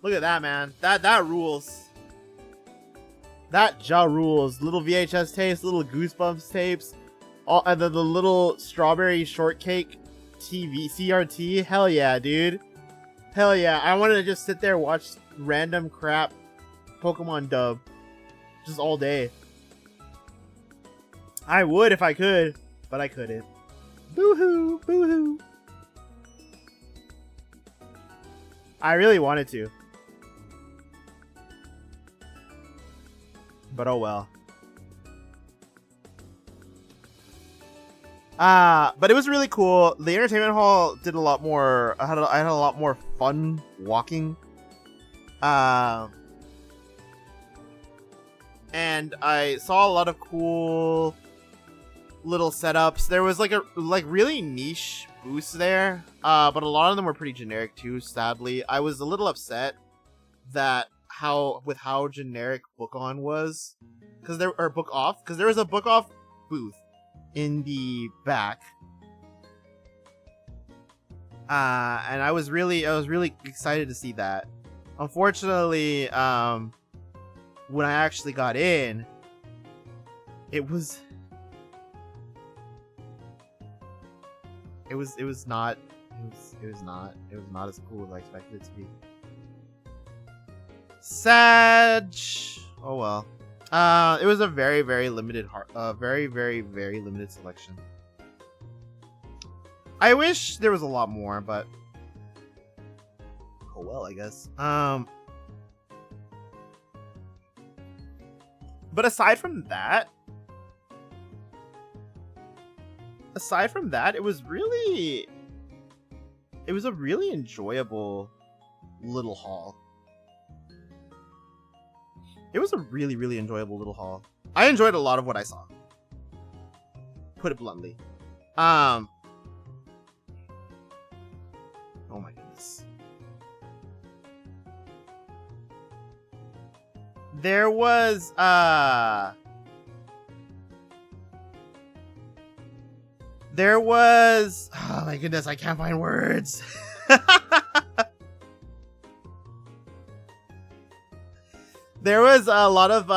Look at that, man. That rules. That rules. Little VHS tapes, little Goosebumps tapes, and then the little strawberry shortcake TV CRT. Hell yeah, dude. Hell yeah, I wanted to just sit there and watch random crap Pokemon dub just all day. I would if I could, but I couldn't. Boo-hoo, boo-hoo. I really wanted to. But oh well. But it was really cool. The entertainment hall did a lot more. I had a lot more fun walking. And I saw a lot of cool little setups. There was like really niche booths there. But a lot of them were pretty generic too. Sadly, I was a little upset that how generic Book On was, because there was a Book Off booth in the back, and I was really excited to see that. Unfortunately, when I actually got in, it was not as cool as I expected it to be. Sad. Oh well. It was a very, very limited very, very, very limited selection. I wish there was a lot more, but oh well, I guess. But aside from that, it was a really enjoyable little haul. It was a really, really enjoyable little haul. I enjoyed a lot of what I saw. Put it bluntly. Oh my goodness. There was oh my goodness, I can't find words. There was a lot of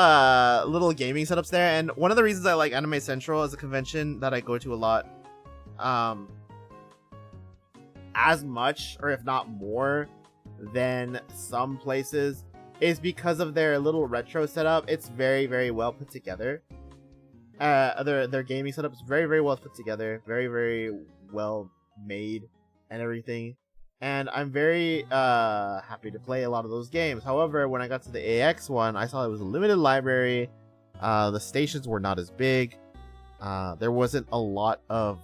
little gaming setups there, and one of the reasons I like Anime Central as a convention that I go to a lot, as much, or if not more, than some places, is because of their little retro setup. It's very, very well put together. Their gaming setup is very, very well put together, very, very well made, and everything. And I'm very happy to play a lot of those games. However, when I got to the AX one, I saw it was a limited library. The stations were not as big. There wasn't a lot of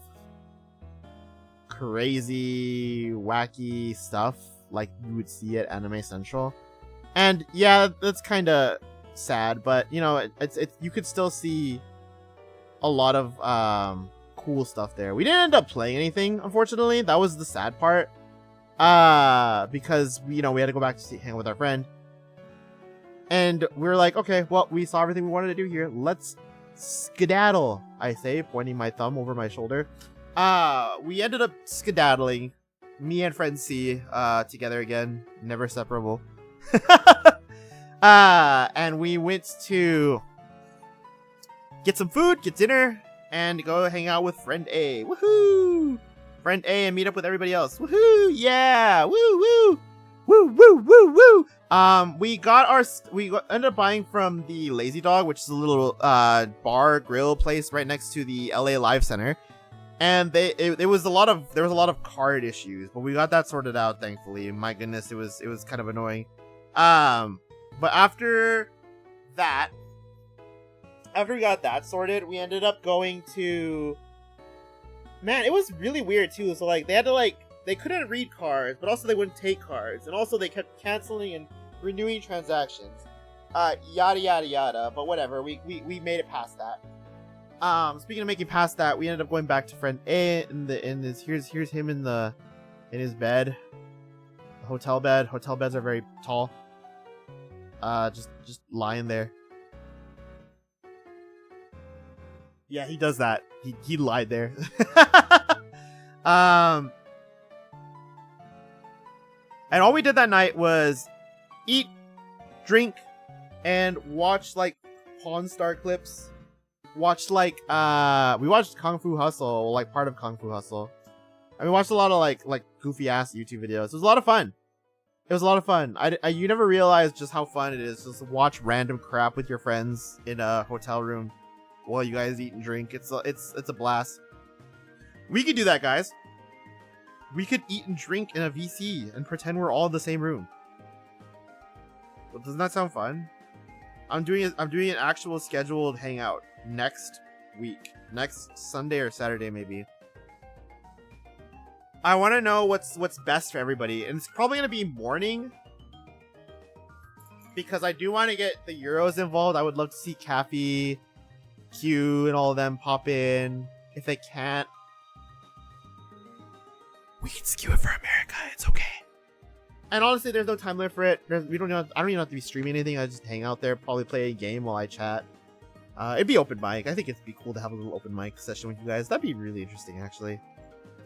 crazy, wacky stuff like you would see at Anime Central. And yeah, that's kind of sad, but you know, it's you could still see a lot of cool stuff there. We didn't end up playing anything, unfortunately. That was the sad part. Because we had to go back to hang out with our friend. And we were like, okay, well, we saw everything we wanted to do here. Let's skedaddle, I say, pointing my thumb over my shoulder. We ended up skedaddling. Me and friend C, together again, never separable. And we went to get some food, get dinner, and go hang out with friend A. Woohoo! Friend A and meet up with everybody else. Woohoo! Yeah! Woo woo! Woo woo woo woo! We ended up buying from the Lazy Dog, which is a little bar grill place right next to the LA Live Center. And there was a lot of card issues, but we got that sorted out, thankfully. My goodness, it was kind of annoying. But after we got that sorted, we ended up going to... Man, it was really weird too. So like they had to they couldn't read cards, but also they wouldn't take cards, and also they kept canceling and renewing transactions. Yada yada yada. But whatever, we made it past that. Speaking of making past that, we ended up going back to friend A here's him in his bed. The hotel bed. Hotel beds are very tall. Just lying there. Yeah, he does that. He lied there. And all we did that night was eat, drink, and watch Pawn Star clips. We watched Kung Fu Hustle, part of Kung Fu Hustle. And we watched a lot of goofy ass YouTube videos. It was a lot of fun. You never realize just how fun it is just to watch random crap with your friends in a hotel room while you guys eat and drink. It's a blast. We could do that, guys. We could eat and drink in a VC and pretend we're all in the same room. Well, doesn't that sound fun? I'm doing an actual scheduled hangout next week, next Sunday or Saturday maybe. I want to know what's best for everybody, and it's probably gonna be morning because I do want to get the Euros involved. I would love to see Caffey, Q, and all of them pop in. If they can't, we can skew it for America. It's okay. And honestly, there's no time limit for it. I don't even have to be streaming anything. I just hang out there, probably play a game while I chat. It'd be open mic. I think it'd be cool to have a little open mic session with you guys. That'd be really interesting, actually.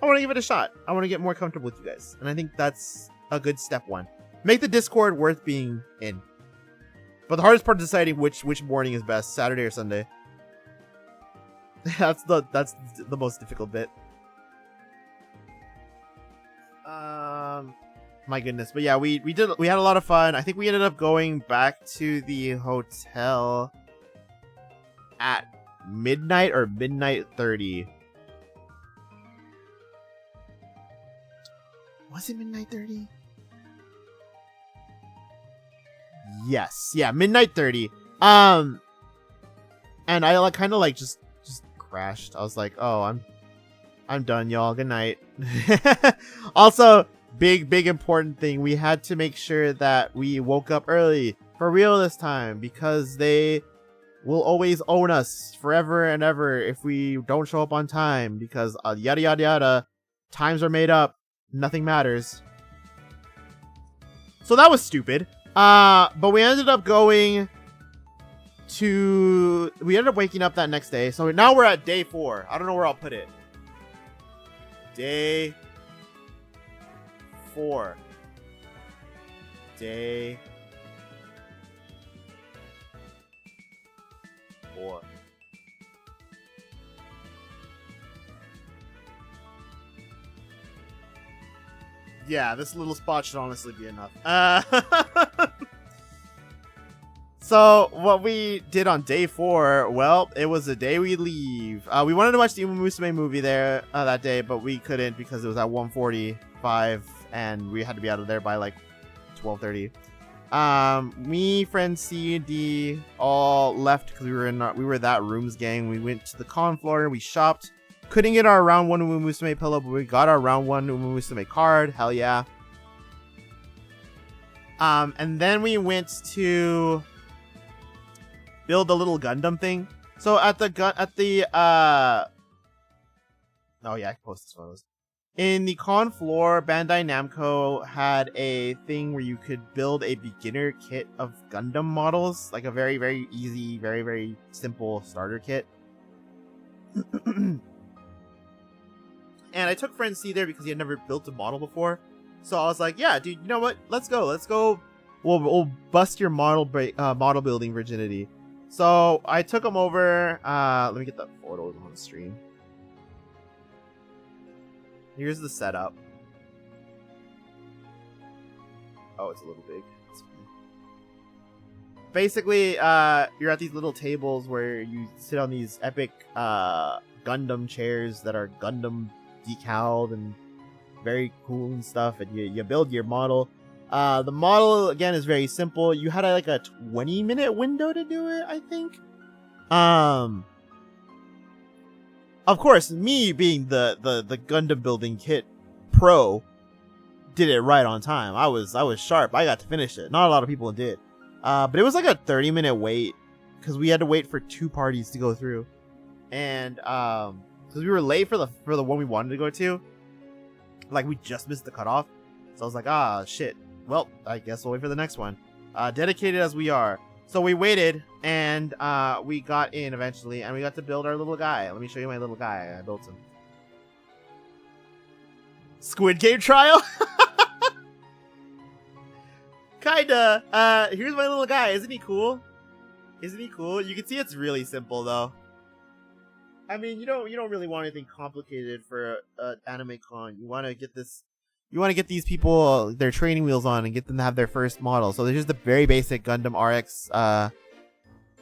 I want to give it a shot. I want to get more comfortable with you guys. And I think that's a good step one. Make the Discord worth being in. But the hardest part is deciding which morning is best, Saturday or Sunday. That's the most difficult bit. My goodness. But yeah, we had a lot of fun. I think we ended up going back to the hotel at midnight or midnight 30. Was it midnight 30? Yes. Yeah, midnight 30. And I kind of just crashed. I was like, "Oh, I'm done, y'all. Good night." Also, big important thing. We had to make sure that we woke up early for real this time because they will always own us forever and ever if we don't show up on time because yada yada yada. Times are made up. Nothing matters. So that was stupid. But we ended up waking up that next day. So now we're at day 4. I don't know where I'll put it. Day 4. Day 4. Yeah, this little spot should honestly be enough. So, what we did on day 4, well, it was the day we leave. We wanted to watch the Uma Musume movie there that day, but we couldn't because it was at 1:45, and we had to be out of there by 12:30. Me, friend C and D all left because we were that room's gang. We went to the con floor, we shopped. Couldn't get our round 1 Uma Musume pillow, but we got our round 1 Uma Musume card. Hell yeah. And then we went to build a little Gundam thing. So at the oh yeah, I can post these photos. In the con floor, Bandai Namco had a thing where you could build a beginner kit of Gundam models, like a very, very easy, very, very simple starter kit. And I took friend C there because he had never built a model before. So I was like, yeah, dude, you know what? Let's go. We'll bust your model building virginity. So I took him over. Let me get that photo on the stream. Here's the setup. Oh, it's a little big. Basically, you're at these little tables where you sit on these epic Gundam chairs that are Gundam decaled and very cool and stuff, and you build your model. The model, again, is very simple. You had like a 20-minute window to do it, I think. Of course, me being the Gundam building kit pro, did it right on time. I was sharp. I got to finish it. Not a lot of people did. But it was like a 30-minute wait because we had to wait for 2 parties to go through, and because we were late for the one we wanted to go to, like we just missed the cutoff. So I was like, ah, shit. Well, I guess we'll wait for the next one. Dedicated as we are. So we waited, and we got in eventually, and we got to build our little guy. Let me show you my little guy. I built him. Squid Game trial? Kinda. Here's my little guy. Isn't he cool? Isn't he cool? You can see it's really simple, though. I mean, you don't really want anything complicated for an anime con. You want to get these people their training wheels on and get them to have their first model. So there's just the very basic Gundam RX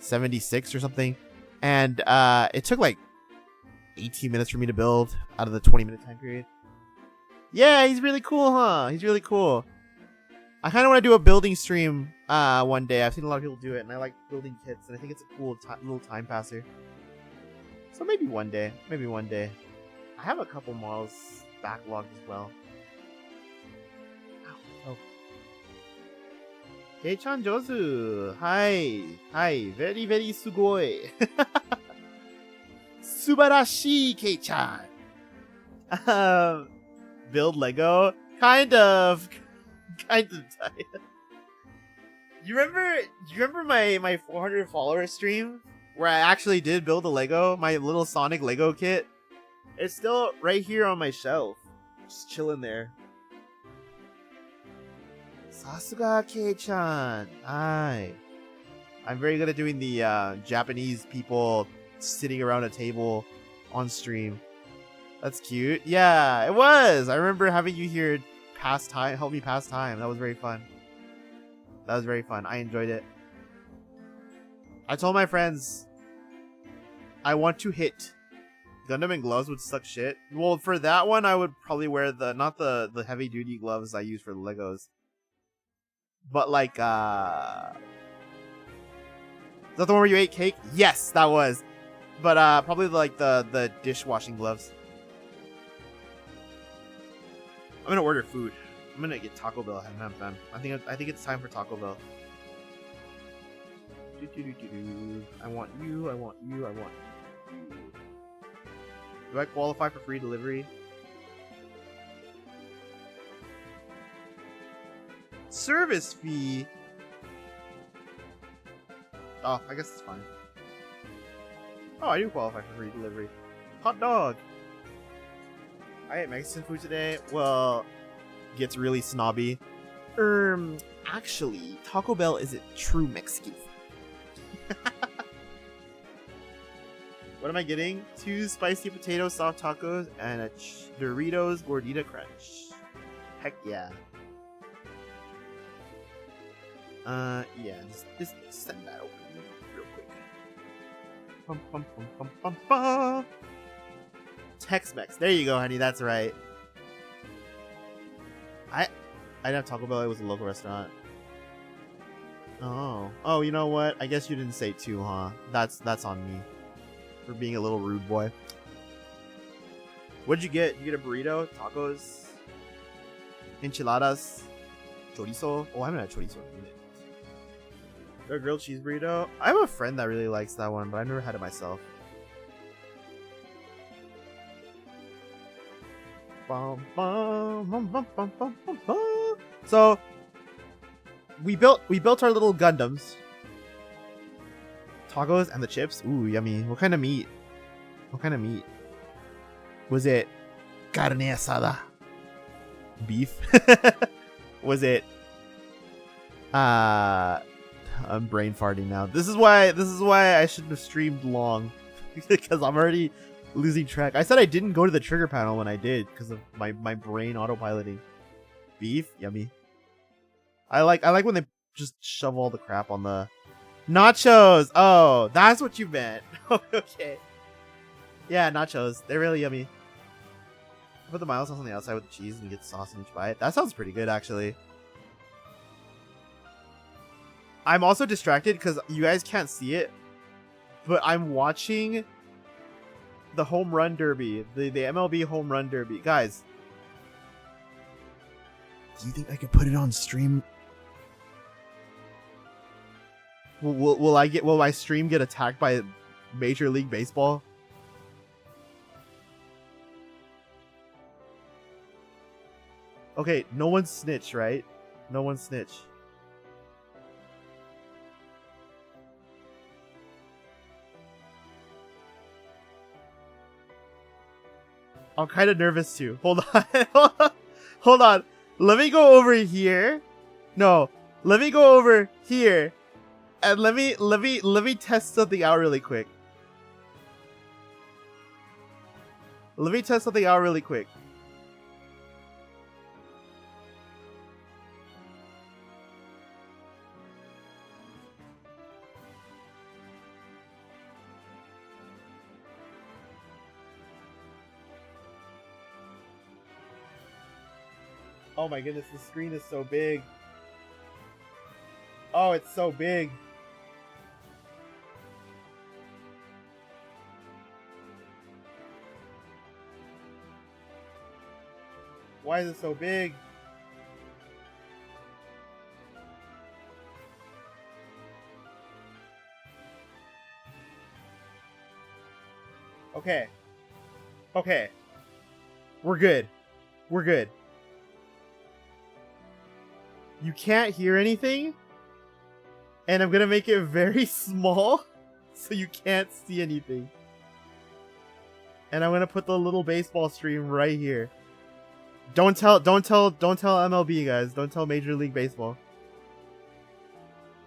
76 or something. And it took like 18 minutes for me to build out of the 20-minute time period. Yeah, he's really cool, huh? He's really cool. I kind of want to do a building stream one day. I've seen a lot of people do it, and I like building kits, and I think it's a cool little time passer. So maybe one day. I have a couple models backlogged as well. Oh. Kei-chan jozu. Hi. Very, very sugoi. Subarashii, Kei-chan. Build Lego? Kind of tight. Do you remember my 400 follower stream where I actually did build a Lego, my little Sonic Lego kit? It's still right here on my shelf, just chilling there. Sasuga Kei-chan. Hi. I'm very good at doing the Japanese people sitting around a table on stream. That's cute. Yeah, it was. I remember having you here help me pass time. That was very fun. I enjoyed it. I told my friends I want to hit. Gundam and gloves would suck shit. Well, for that one, I would probably wear not the heavy duty gloves I use for the Legos, but like is that the one where you ate cake? Yes, that was. But probably like the dishwashing gloves. I'm gonna order food. I'm gonna get Taco Bell. I haven't had them. I think it's time for Taco Bell. I want you. Do I qualify for free delivery? Service fee? Oh, I guess it's fine. Oh, I do qualify for free delivery. Hot dog! I ate Mexican food today. Well, gets really snobby. Actually, Taco Bell isn't true Mexican food. What am I getting? 2 spicy potato soft tacos and a Doritos Gordita Crunch. Heck yeah. Yeah, just send that over real quick. Bum, bum, bum, bum, bum, bum. Tex-Mex. There you go, honey. That's right. I didn't have Taco Bell. It was a local restaurant. Oh, you know what? I guess you didn't say 2, huh? That's on me for being a little rude boy. What'd you get? You get a burrito, tacos, enchiladas, chorizo. Oh, I haven't had chorizo in a minute. The grilled cheese burrito. I have a friend that really likes that one, but I've never had it myself. So we built our little Gundams. Tacos and the chips. Ooh, yummy. What kind of meat? What kind of meat? Was it carne asada? Beef? Was it I'm brain farting now. This is why I shouldn't have streamed long. Because I'm already losing track. I said I didn't go to the trigger panel when I did because of my brain autopiloting. Beef? Yummy. I like when they just shove all the crap on the nachos. Oh, that's what you meant. Okay. Yeah, nachos. They're really yummy. Put the mild sauce on the outside with the cheese and get the sauce in each bite. That sounds pretty good, actually. I'm also distracted because you guys can't see it, but I'm watching the home run derby, the MLB home run derby. Guys, do you think I could put it on stream? Will my stream get attacked by Major League Baseball? Okay, no one snitch, right? No one snitch. I'm kind of nervous too. Hold on. Hold on. Let me go over here. No, let me go over here. And let me test something out really quick. Let me test something out really quick. Oh my goodness, the screen is so big. Oh, it's so big. Why is it so big? Okay. Okay. We're good. We're good. You can't hear anything, and I'm gonna make it very small so you can't see anything. And I'm gonna put the little baseball stream right here. Don't tell MLB, guys. Don't tell Major League Baseball.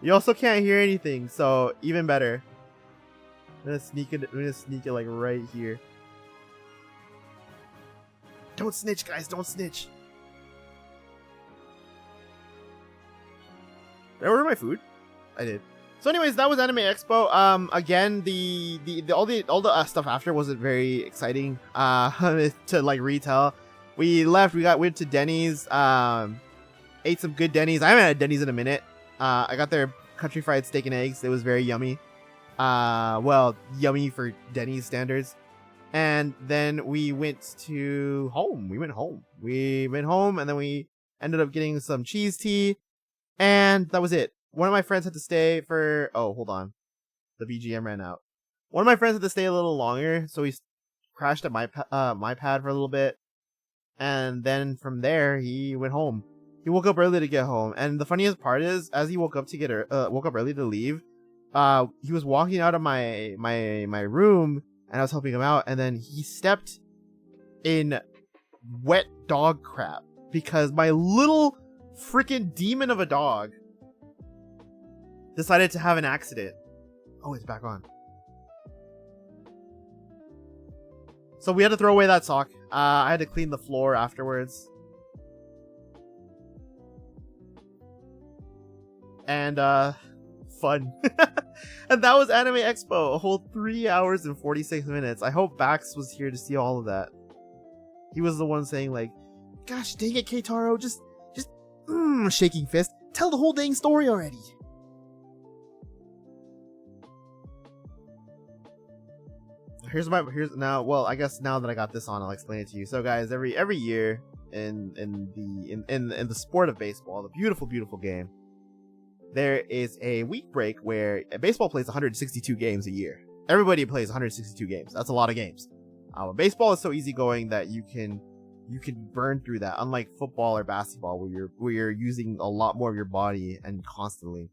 You also can't hear anything, so even better. I'm gonna sneak it like right here. Don't snitch, guys. Don't snitch. Did I order my food? I did. So anyways, that was Anime Expo. Again, all the stuff after wasn't very exciting to like retell. We left, we went to Denny's, ate some good Denny's. I haven't had Denny's in a minute. I got their country fried steak and eggs. It was very yummy. Well, yummy for Denny's standards. And then we went home. We went home and then we ended up getting some cheese tea. And that was it. One of my friends had to stay for... Oh, hold on. The BGM ran out. One of my friends had to stay a little longer, so he crashed at my pad for a little bit. And then from there, he went home. He woke up early to get home. And the funniest part is, as he woke up early to leave, he was walking out of my room, and I was helping him out, and then he stepped in wet dog crap because my little freaking demon of a dog decided to have an accident. Oh, it's back on. So we had to throw away that sock. I had to clean the floor afterwards. And fun. And that was Anime Expo, a whole 3 hours and 46 minutes. I hope Bax was here to see all of that. He was the one saying like, gosh dang it, Keitaro, just shaking fist, tell the whole dang story already. Here's now, well, I guess now that I got this on, I'll explain it to you. So guys, every year in the sport of baseball, the beautiful game, there is a week break where baseball plays 162 games a year. Everybody plays 162 games. That's a lot of games. Baseball is so easygoing that you can burn through that, unlike football or basketball where you're using a lot more of your body and constantly.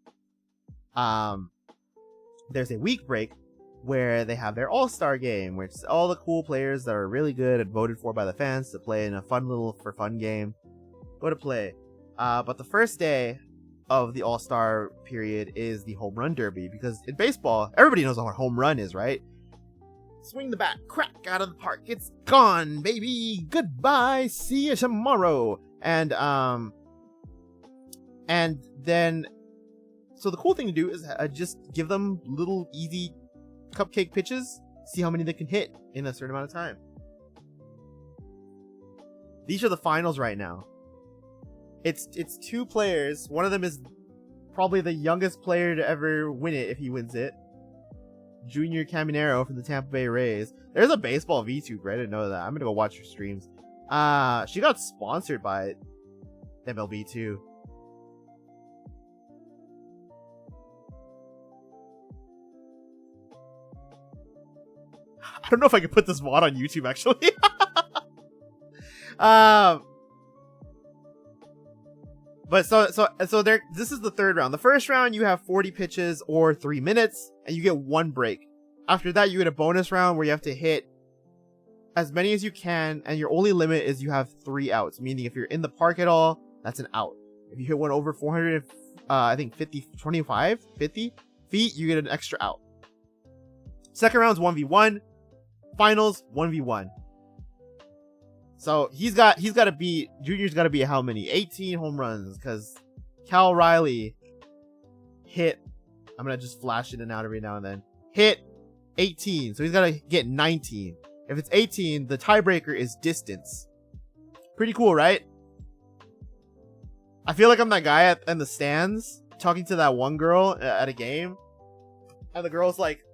There's a week break where they have their all-star game, which is all the cool players that are really good and voted for by the fans to play in a fun game go to play. But the first day of the all-star period is the home run derby, because in baseball everybody knows what a home run is, right? Swing the bat, crack out of the park, it's gone, baby, goodbye, see you tomorrow. And then so the cool thing to do is just give them little easy cupcake pitches, see how many they can hit in a certain amount of time. These are the finals right now. It's two players. One of them is probably the youngest player to ever win it if he wins it. Junior Caminero from the Tampa Bay Rays. There's a baseball VTuber. I didn't know that. I'm gonna go watch her streams. She got sponsored by MLB too. I don't know if I can put this VOD on YouTube actually. But so there. This is the third round. The first round you have 40 pitches or 3 minutes, and you get 1 break. After that, you get a bonus round where you have to hit as many as you can, and your only limit is you have 3 outs. Meaning, if you're in the park at all, that's an out. If you hit one over 400, I think 50 feet, you get an extra out. Second round's 1v1. Finals 1v1. So Junior's got to be how many? 18 home runs, because Cal Riley hit, I'm gonna just flash in and out every now and then, hit 18, so he's got to get 19. If it's 18, the tiebreaker is distance. Pretty cool, right? I feel like I'm that guy in the stands talking to that one girl at a game, and the girl's like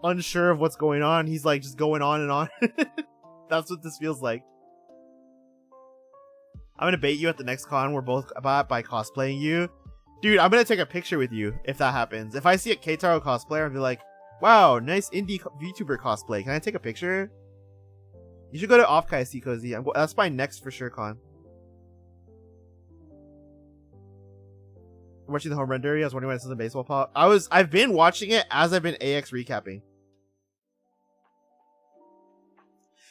unsure of what's going on. He's like just going on and on. That's what this feels like. I'm gonna bait you at the next con we're both about by cosplaying you. Dude, I'm gonna take a picture with you if that happens. If I see a Keitaro cosplayer, I'll be like, wow, nice indie VTuber cosplay. Can I take a picture? You should go to Offkai see Cozy. That's my next for sure con. I'm watching the home run derby. I was wondering when it's in the baseball pop. I've been watching it as I've been AX recapping.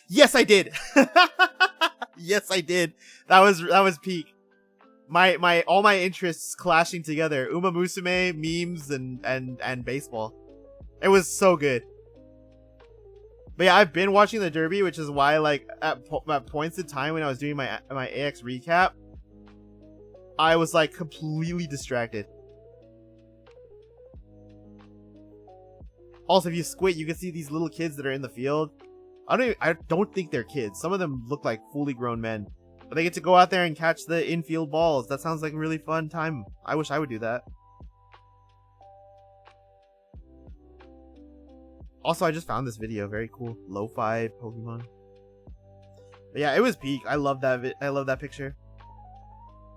Yes, I did. Yes, I did. That was peak. All my interests clashing together. Uma Musume, memes, and baseball. It was so good. But yeah, I've been watching the derby, which is why, like, at points in time when I was doing my AX recap, I was like completely distracted. Also, if you squint, you can see these little kids that are in the field. I don't think they're kids. Some of them look like fully grown men. But they get to go out there and catch the infield balls. That sounds like a really fun time. I wish I would do that. Also, I just found this video. Very cool. Lo-fi Pokemon. But yeah, it was peak. I love that I love that picture.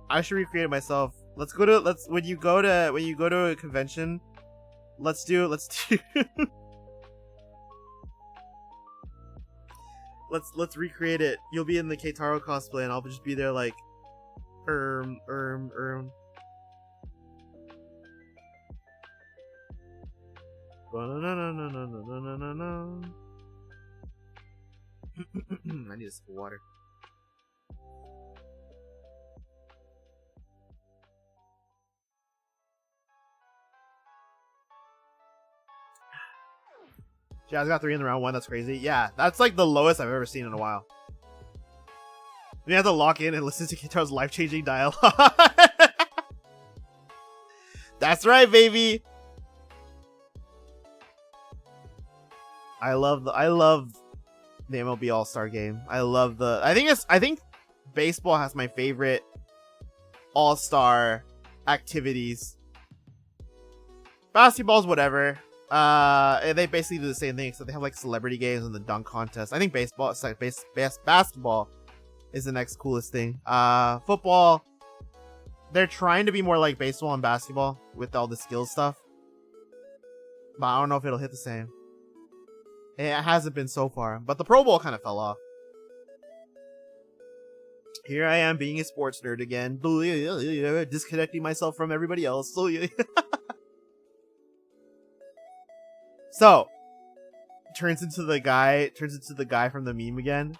I should recreate it myself. When you go to a convention, let's do Let's recreate it. You'll be in the Keitaro cosplay and I'll just be there like I need a sip of water. Jazz got 3 in the round 1. That's crazy. Yeah, that's like the lowest I've ever seen in a while. We have to lock in and listen to Kitaro's life-changing dialogue. That's right, baby. I love the MLB All-Star Game. I think baseball has my favorite All-Star activities. Basketball's whatever. They basically do the same thing, except they have like celebrity games and the dunk contest. I think basketball is the next coolest thing. Football, they're trying to be more like baseball and basketball with all the skill stuff. But I don't know if it'll hit the same. It hasn't been so far. But the Pro Bowl kind of fell off. Here I am being a sports nerd again. Disconnecting myself from everybody else. So, turns into the guy from the meme again.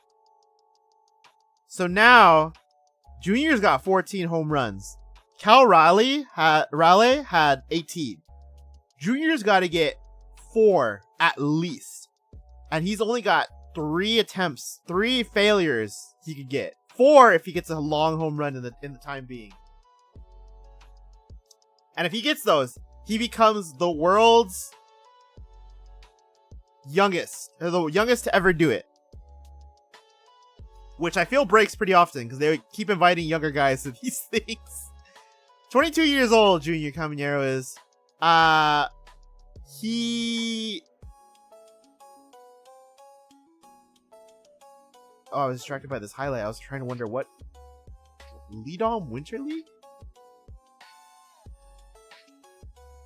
So now, Junior's got 14 home runs. Cal Raleigh had 18. Junior's got to get 4 at least. And he's only got 3 attempts, 3 failures he could get. 4 if he gets a long home run in the time being. And if he gets those, he becomes the world's youngest, or the youngest to ever do it. Which I feel breaks pretty often because they keep inviting younger guys to these things. 22 years old, Junior Caminero is. He... Oh, I was distracted by this highlight. I was trying to wonder what... Lead-on Winter League?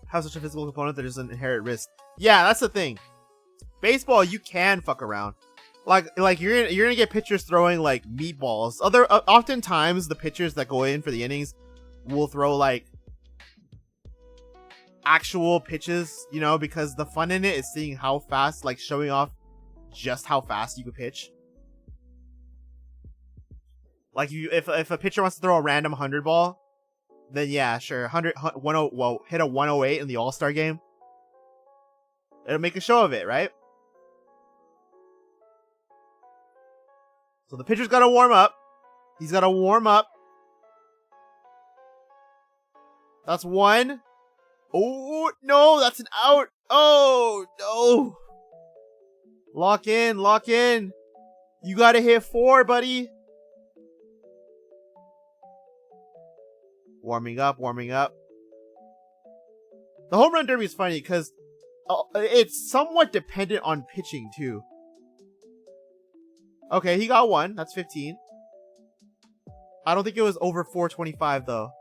Have such a physical component that there's an inherent risk. Yeah, that's the thing. Baseball, you can fuck around. Like you're gonna get pitchers throwing like meatballs. Oftentimes the pitchers that go in for the innings will throw like actual pitches, you know, because the fun in it is seeing how fast, like showing off just how fast you can pitch. Like if a pitcher wants to throw a random 100 ball, then yeah, sure, 100 well, hit a 108 in the All-Star game. It'll make a show of it, right? So the pitcher's got to warm up. He's got to warm up. That's 1. Oh, no, that's an out. Oh, no. Lock in, lock in. You got to hit 4, buddy. Warming up, warming up. The home run derby is funny because it's somewhat dependent on pitching, too. Okay, he got 1. That's 15. I don't think it was over 425 though.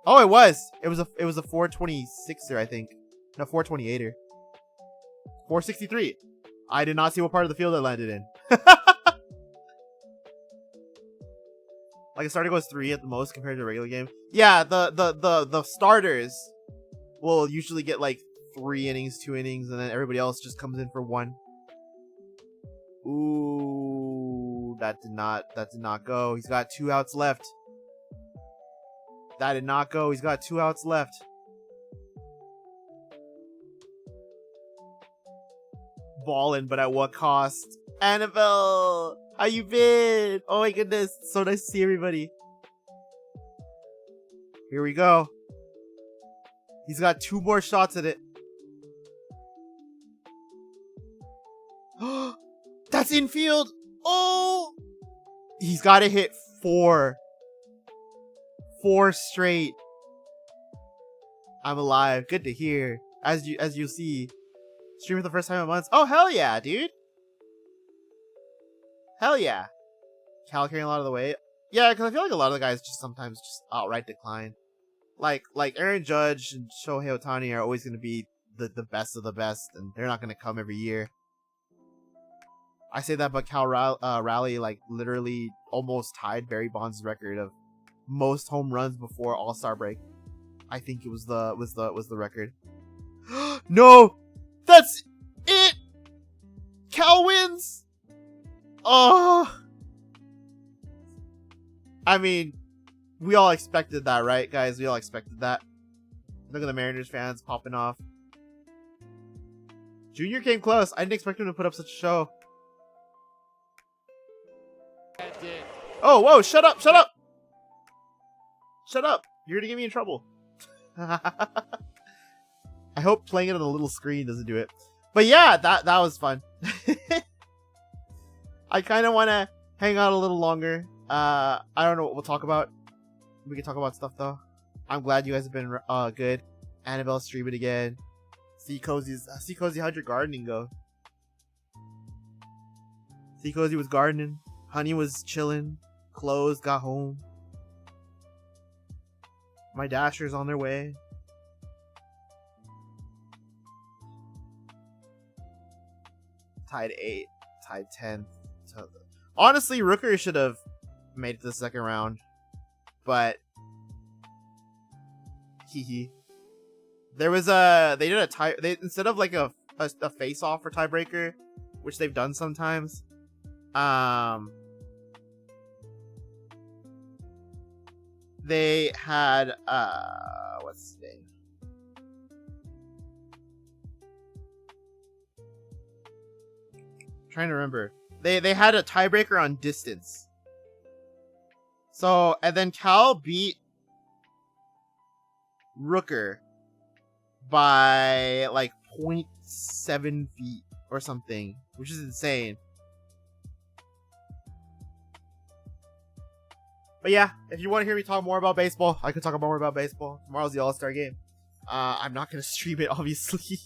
Oh, it was. It was a 426er, I think. No, 428er. 463. I did not see what part of the field it landed in. Like a starter goes 3 at the most compared to a regular game. Yeah, the starters will usually get like 3 innings, 2 innings, and then everybody else just comes in for 1. Ooh, that did not go. He's got 2 outs left. That did not go. He's got 2 outs left. Ballin', but at what cost? Annabelle, how you been? Oh my goodness, so nice to see everybody. Here we go. He's got 2 more shots at it. That's infield. Oh, he's got to hit 4. 4 straight. I'm alive. Good to hear. As you see, stream for the first time in months. Oh hell yeah, dude. Hell yeah. Cal carrying a lot of the weight. Yeah, because I feel like a lot of the guys just sometimes just outright decline. Like Aaron Judge and Shohei Ohtani are always going to be the best of the best, and they're not going to come every year. I say that, but Cal Raleigh like literally almost tied Barry Bonds' record of most home runs before All-Star break. I think it was the record. No, that's it. Cal wins. Oh, I mean, we all expected that, right, guys? We all expected that. Look at the Mariners fans popping off. Junior came close. I didn't expect him to put up such a show. Oh, whoa, shut up, shut up! Shut up! You're gonna get me in trouble. I hope playing it on a little screen doesn't do it. But yeah, that was fun. I kind of want to hang out a little longer. I don't know what we'll talk about. We can talk about stuff, though. I'm glad you guys have been good. Annabelle streaming again. See Cozy, how'd your gardening go? See Cozy was gardening. Honey was chilling. Clothes got home. My Dashers on their way. Tied 8. Tied 10. Honestly, Rooker should have made it to the second round. But hee. There was they did a tie, instead of like a face off for tiebreaker, which they've done sometimes. They had what's his name? I'm trying to remember. They had a tiebreaker on distance. So, and then Cal beat Rooker by like 0.7 feet or something, which is insane. But yeah, if you want to hear me talk more about baseball, I could talk more about baseball. Tomorrow's the All-Star game. I'm not going to stream it, obviously.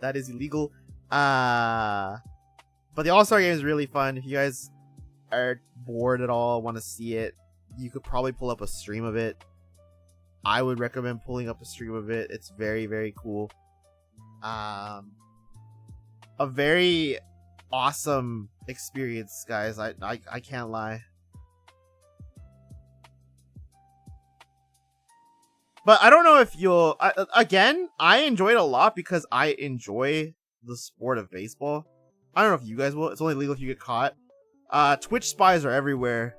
That is illegal. But the All-Star game is really fun. If you guys are bored at all, want to see it, you could probably pull up a stream of it. I would recommend pulling up a stream of it. It's very, very cool. A very awesome experience, guys. I can't lie. But I don't know if you'll... again, I enjoyed it a lot because I enjoy the sport of baseball. I don't know if you guys will. It's only legal if you get caught. Twitch spies are everywhere.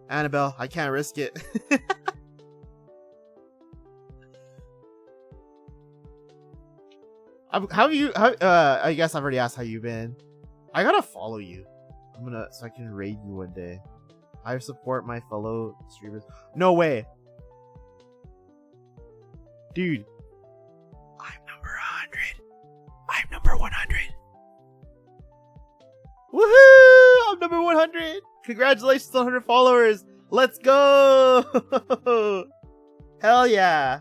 Annabelle, I can't risk it. I guess I've already asked how you've been. I gotta follow you. So I can raid you one day. I support my fellow streamers. No way. Dude. I'm number 100. I'm number 100. Woohoo! I'm number 100. Congratulations on 100 followers. Let's go. Hell yeah.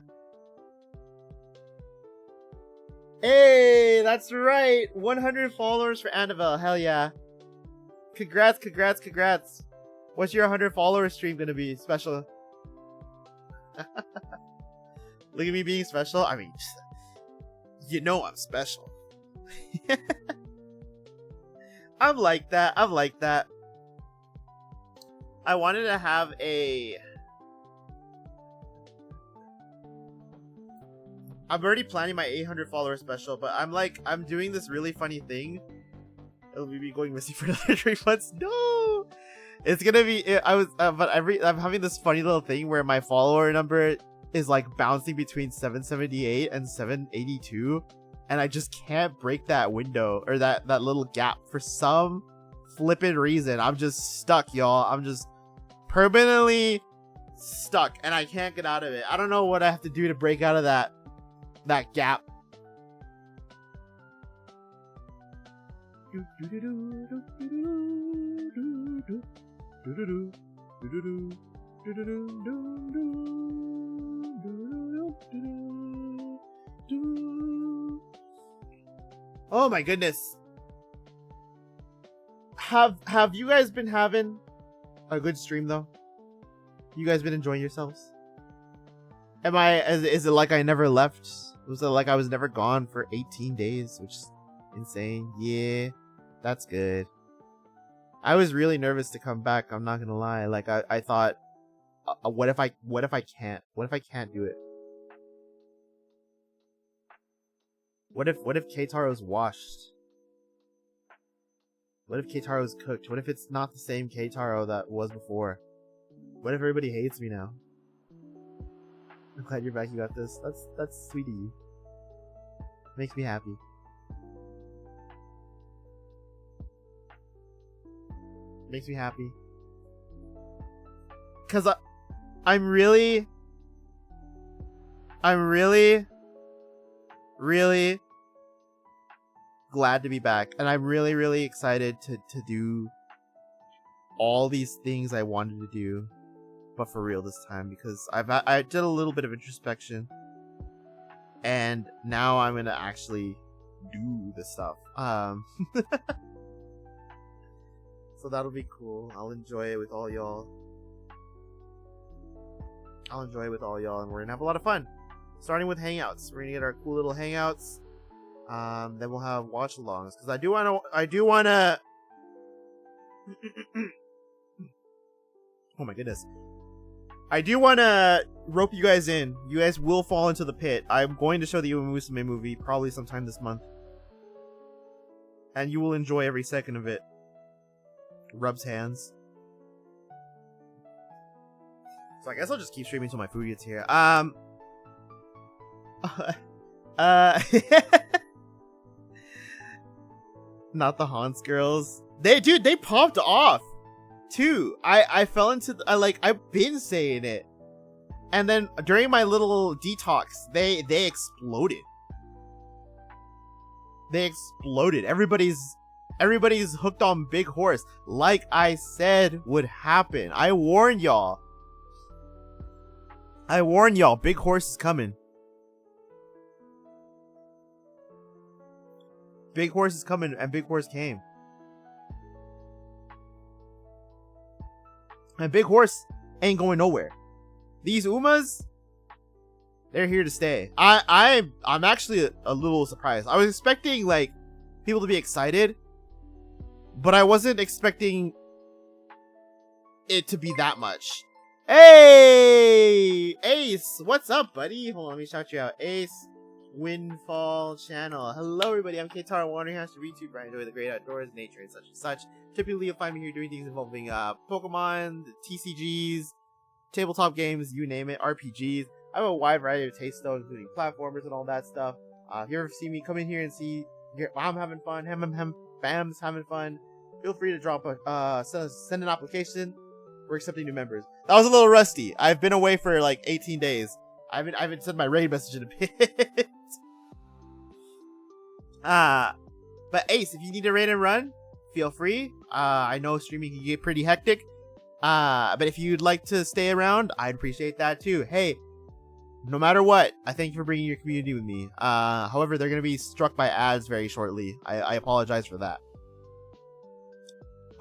Hey, that's right. 100 followers for Annabelle. Hell yeah. Congrats. What's your 100 follower stream gonna be? Special. Look at me being special. I mean, you know I'm special. I'm like that. I wanted to have a... I'm already planning my 800 follower special, but I'm doing this really funny thing. It'll be going missing for another 3 months. No! It's gonna be... I'm having this funny little thing where my follower number is like bouncing between 778 and 782, and I just can't break that window or that little gap for some flippin' reason. I'm just stuck, y'all. I'm just permanently stuck, and I can't get out of it. I don't know what I have to do to break out of that gap. Oh my goodness. Have you guys been having a good stream though? You guys been enjoying yourselves? Is it like I never left? Was it like I was never gone for 18 days, which is insane? Yeah, that's good. I was really nervous to come back, I'm not gonna lie. Like I thought, what if I can't do it? What if Keitaro's washed? What if Keitaro's cooked? What if it's not the same Keitaro that was before? What if everybody hates me now? I'm glad you're back. You got this. That's sweet of you. Makes me happy. Makes me happy. Cause I'm really glad to be back, and I'm really excited to do all these things I wanted to do, but for real this time, because I did a little bit of introspection, and now I'm gonna actually do the stuff. So that'll be cool. I'll enjoy it with all y'all. I'll enjoy it with all y'all, and we're gonna have a lot of fun. Starting with hangouts, we're gonna get our cool little hangouts. Then we'll have watch-alongs because I do wanna. Oh my goodness. I do want to rope you guys in. You guys will fall into the pit. I'm going to show the Uma Musume movie probably sometime this month. And you will enjoy every second of it. Rubs hands. So I guess I'll just keep streaming until my food gets here. Not the Hans girls. They popped off. Too. I fell into I've been saying it, and then during my little detox they exploded. Everybody's hooked on Big Horse, like I said would happen. I warned y'all. Big Horse is coming. Big Horse is coming, and Big Horse came. And Big Horse ain't going nowhere. These Umas, they're here to stay. I'm actually a little surprised. I was expecting like people to be excited, but I wasn't expecting it to be that much. Hey, Ace, what's up, buddy? Hold on, let me shout you out. Ace Windfall Channel. Hello, everybody. I'm K-Tar, wandering house to YouTube, where I enjoy the great outdoors, nature, and such and such. Typically, you'll find me here doing things involving Pokemon, TCGs, tabletop games, you name it, RPGs. I have a wide variety of tastes, though, including platformers and all that stuff. If you ever see me come in here and see I'm having fun, Bam's having fun, feel free to drop send an application. We're accepting new members. That was a little rusty. I've been away for like 18 days. I haven't sent my raid message in a bit. But Ace, if you need to raid and run, feel free. I know streaming can get pretty hectic. But if you'd like to stay around, I'd appreciate that too. Hey, no matter what, I thank you for bringing your community with me. However, they're gonna be struck by ads very shortly. I apologize for that.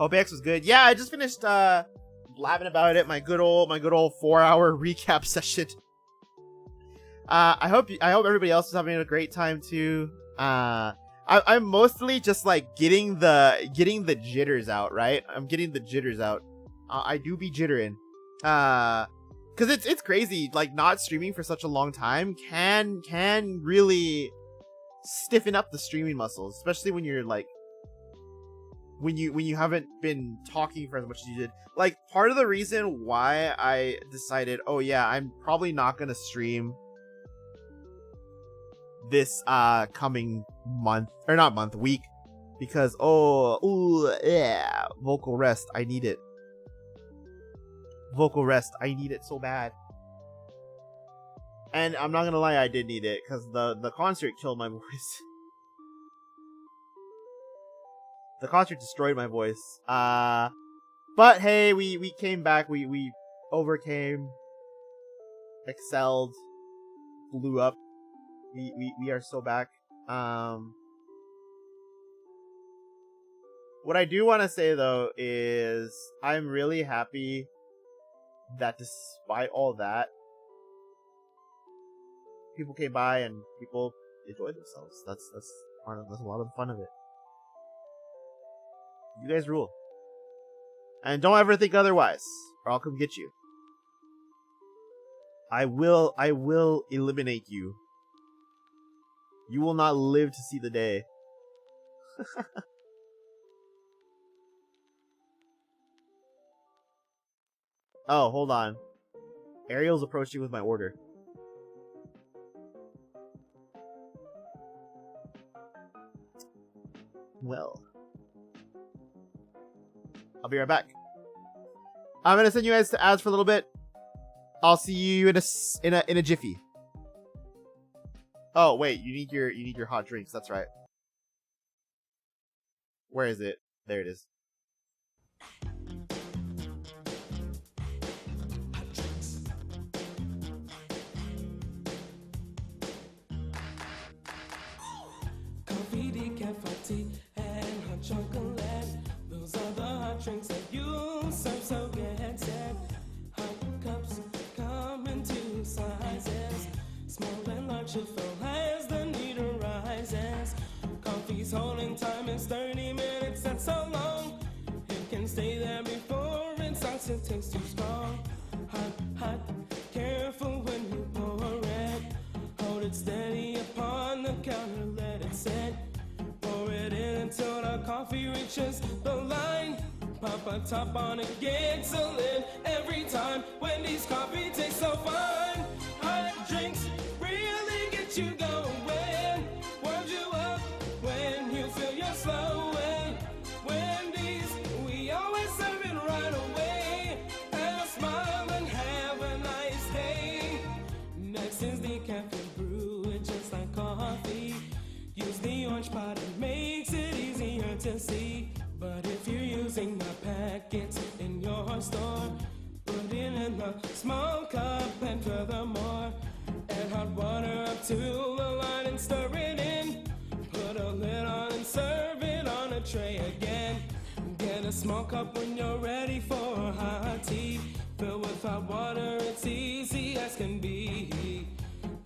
Hope X was good. Yeah, I just finished blabbing about it. My good old 4-hour recap session. I hope everybody else is having a great time too. I'm mostly just like getting the jitters out, right? I'm getting the jitters out. I do be jittering. Cause it's crazy. Like not streaming for such a long time can really stiffen up the streaming muscles, especially when you're like when you haven't been talking for as much as you did. Like part of the reason why I decided, oh yeah, I'm probably not gonna stream this coming week, because vocal rest, I need it so bad. And I'm not gonna lie, I did need it because the concert killed my voice. The concert destroyed my voice. But hey, we came back, we overcame, excelled, blew up. We are so back. What I do want to say though is I'm really happy that despite all that, people came by and people enjoyed themselves. That's a lot of the fun of it. You guys rule. And don't ever think otherwise, or I'll come get you. I will eliminate you. You will not live to see the day. Oh, hold on. Ariel's approaching with my order. Well, I'll be right back. I'm gonna send you guys to ads for a little bit. I'll see you in a jiffy. Oh wait, you need your hot drinks. That's right. Where is it? There it is. Coffee, decaf, tea, and hot chocolate. Those are the hot drinks that you serve, so get set. Hot cups come in lunch you fill as the need arises. Coffee's holding time is 30 minutes, that's so long. It can stay there before it starts to taste too strong. Hot, hot, careful when you pour it. Hold it steady upon the counter, let it set. Pour it in until the coffee reaches the line. Pop a top on it, gets a lid every time. Wendy's coffee tastes so fine. Hot drinks really get you going. Warms you up when you feel you're slowing. Wendy's, we always serve it right away. Have a smile and have a nice day. Next is the caffeine brew, it's just like coffee. Use the orange pot, it makes it easier to see. But if you're using the packets in your store, put it in the small cup and furthermore, add hot water up to the line and stir it in. Put a lid on and serve it on a tray again. Get a small cup when you're ready for hot tea. Fill with hot water, it's easy as can be.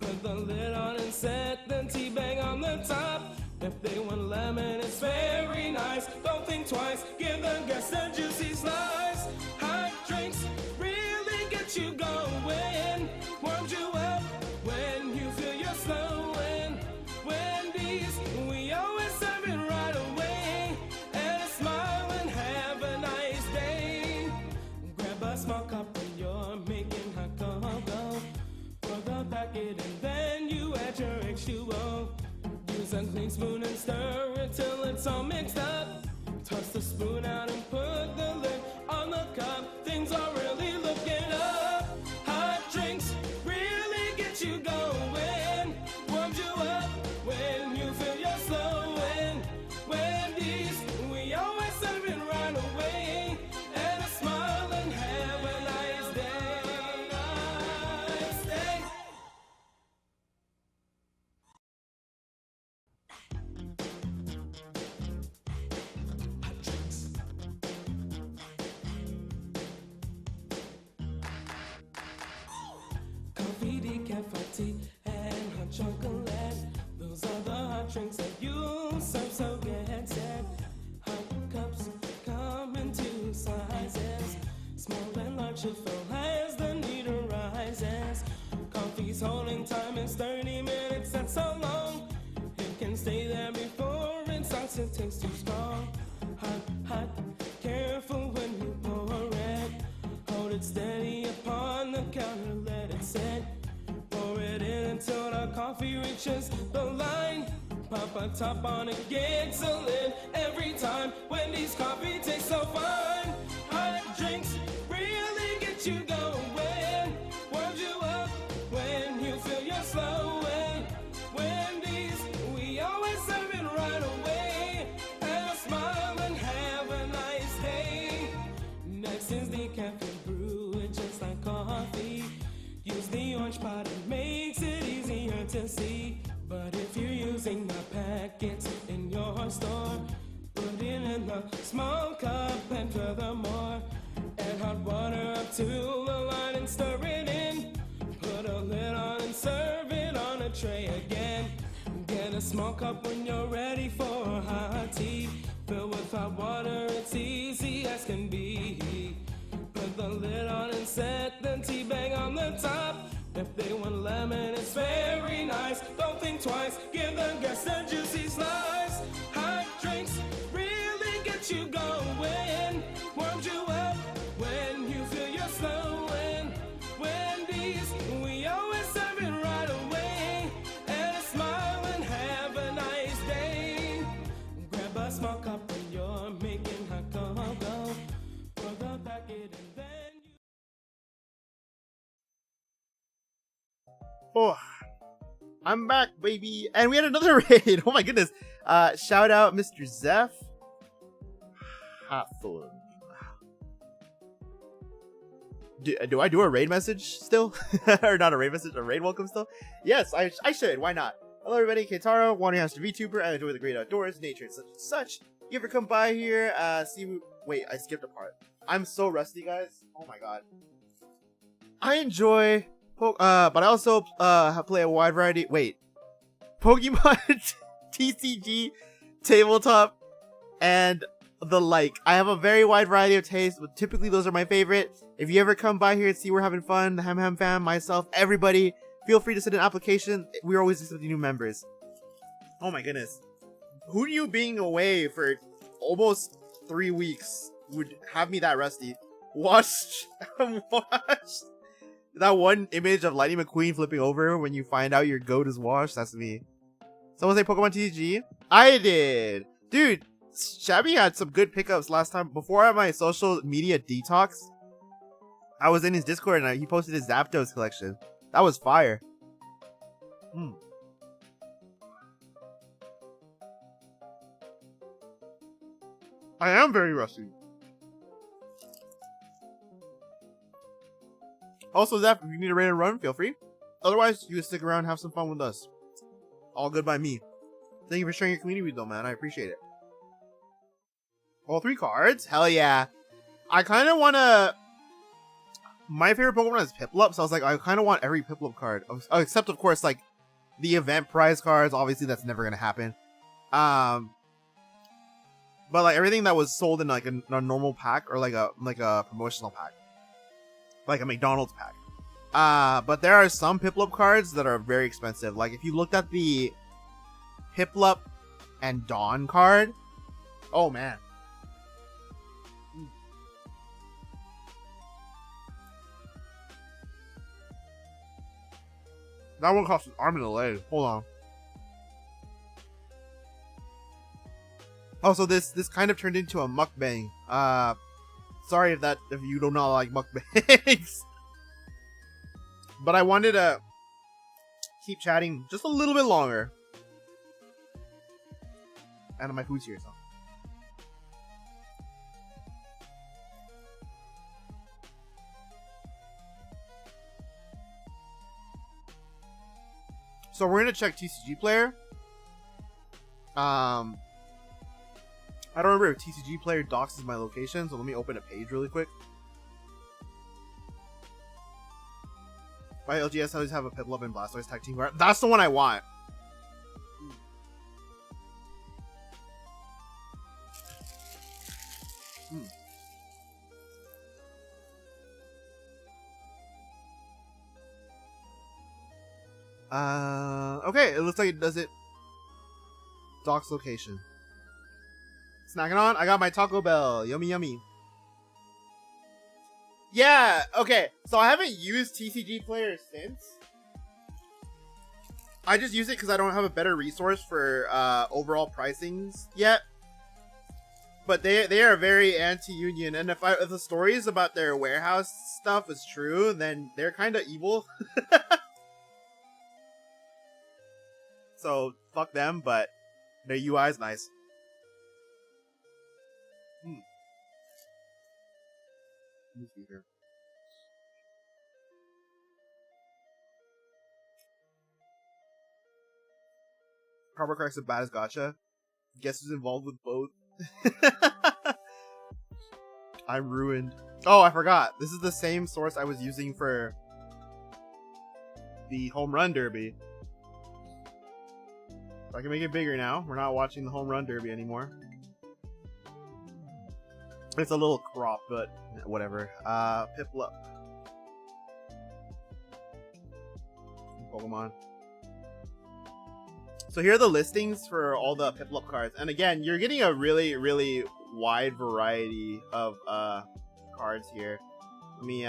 Put the lid on and set the tea bag on the top. If they want lemon, it's very nice. Don't think twice, give the guests a juicy slice. Hot drinks really get you going. Warms you up when you feel you're slowing. Wendy's, we always serve it right away. And a smile and have a nice day. Grab a small cup when you're making hot cocoa. Pour the packet and then you add your H2O. Use a clean spoon and stir it till it's all mixed up. Toss the spoon out and put the lid on the cup. Things are really looking up. Hot drinks really get you going. Warms you up when you feel you're slowing. Wendy's, we always serve it right away. And a smile and have a nice day. Nice day. Coffee, decaf, hot tea, and hot chocolate. Those are the hot drinks that you serve, so get set. Hot cups come in two sizes. Small and large you fill as the need arises. Coffee's holding time is 30 minutes, that's so long. It can stay there before it starts to taste too strong. Hot, hot, careful when you pour it. Hold it steady upon the counter, let it set. Pour it in until the coffee reaches the line. Pop a top on it, gets a lid every time. Wendy's coffee tastes so fine. Hot drinks really get you going. Warms you up when you feel you're slowing. Wendy's, we always serve it right away. Have a smile and have a nice day. Next is the caffeine brew, it's just like coffee. Use the orange pot, it makes it easier to see. But if you're using the packets in your store, put it in the small cup and furthermore, add hot water up to the line and stir it in. Put a lid on and serve it on a tray again. Get a small cup when you're ready for hot tea. Fill with hot water, it's easy as can be. Put the lid on and set the tea bag on the top. If they want lemon, it's very nice. Don't think twice, give the guests a juicy slice. Hot drinks really get you going. Warms you up when you feel you're slowing. Wendy's, we always serve it right away. And a smile and have a nice day. Grab a small cup when you're making hot cocoa. Pour the packet and then Oh, I'm back, baby. And we had another raid. Oh my goodness. Shout out Mr. Zeph. Hotful. Do I do a raid message still? Or not a raid message, a raid welcome still? Yes, I should. Why not? Hello everybody, Keitaro, Wandermaster VTuber. I enjoy the great outdoors, nature, and such and such. You ever come by here, wait, I skipped a part. I'm so rusty, guys. Oh my god. I enjoy But I also play a wide variety. Wait, Pokemon TCG, tabletop, and the like. I have a very wide variety of tastes, but typically those are my favorite. If you ever come by here and see we're having fun, the Ham Ham fam, myself, everybody, feel free to send an application. We're always accepting new members. Oh my goodness. Who knew being away for almost 3 weeks would have me that rusty? Watch that one image of Lightning McQueen flipping over when you find out your goat is washed. That's me. Someone say Pokemon TCG? I did. Dude, Shabby had some good pickups last time. Before my social media detox, I was in his Discord and he posted his Zapdos collection. That was fire. I am very rusty. Also, Zap, if you need a raid and run, feel free. Otherwise, you can stick around and have some fun with us. All good by me. Thank you for sharing your community though, man. I appreciate it. All 3 cards? Hell yeah. I kind of want to... My favorite Pokemon is Piplup, so I was like, I kind of want every Piplup card. Except, of course, like, the event prize cards. Obviously, that's never going to happen. But, like, everything that was sold in, like, a normal pack or, like a promotional pack. Like a McDonald's pack. But there are some Piplup cards that are very expensive. Like, if you looked at the Piplup and Dawn card, oh, man. That one costs an arm and a leg. Hold on. Also, this kind of turned into a mukbang. Sorry if you do not like mukbangs. But I wanted to keep chatting just a little bit longer. And my food's here, so. So we're gonna check TCG Player. I don't remember if TCG Player doxes my location, so let me open a page really quick. My LGS always have a Piplup and Blastoise tag team card. That's the one I want. Okay, it looks like it does it. Doc's location. Snacking on? I got my Taco Bell. Yummy, yummy. Yeah, okay. So I haven't used TCG Player since. I just use it because I don't have a better resource for overall pricings yet. But they are very anti-union, and if the stories about their warehouse stuff is true, then they're kind of evil. So fuck them, but their UI is nice. Let me see here. Carbon Crack's the baddest gacha. Guess who's involved with both? I'm ruined. Oh, I forgot. This is the same source I was using for the Home Run Derby. So I can make it bigger now. We're not watching the Home Run Derby anymore. It's a little crop, but whatever. Piplup. Pokemon. So here are the listings for all the Piplup cards. And again, you're getting a really, really wide variety of cards here. Let me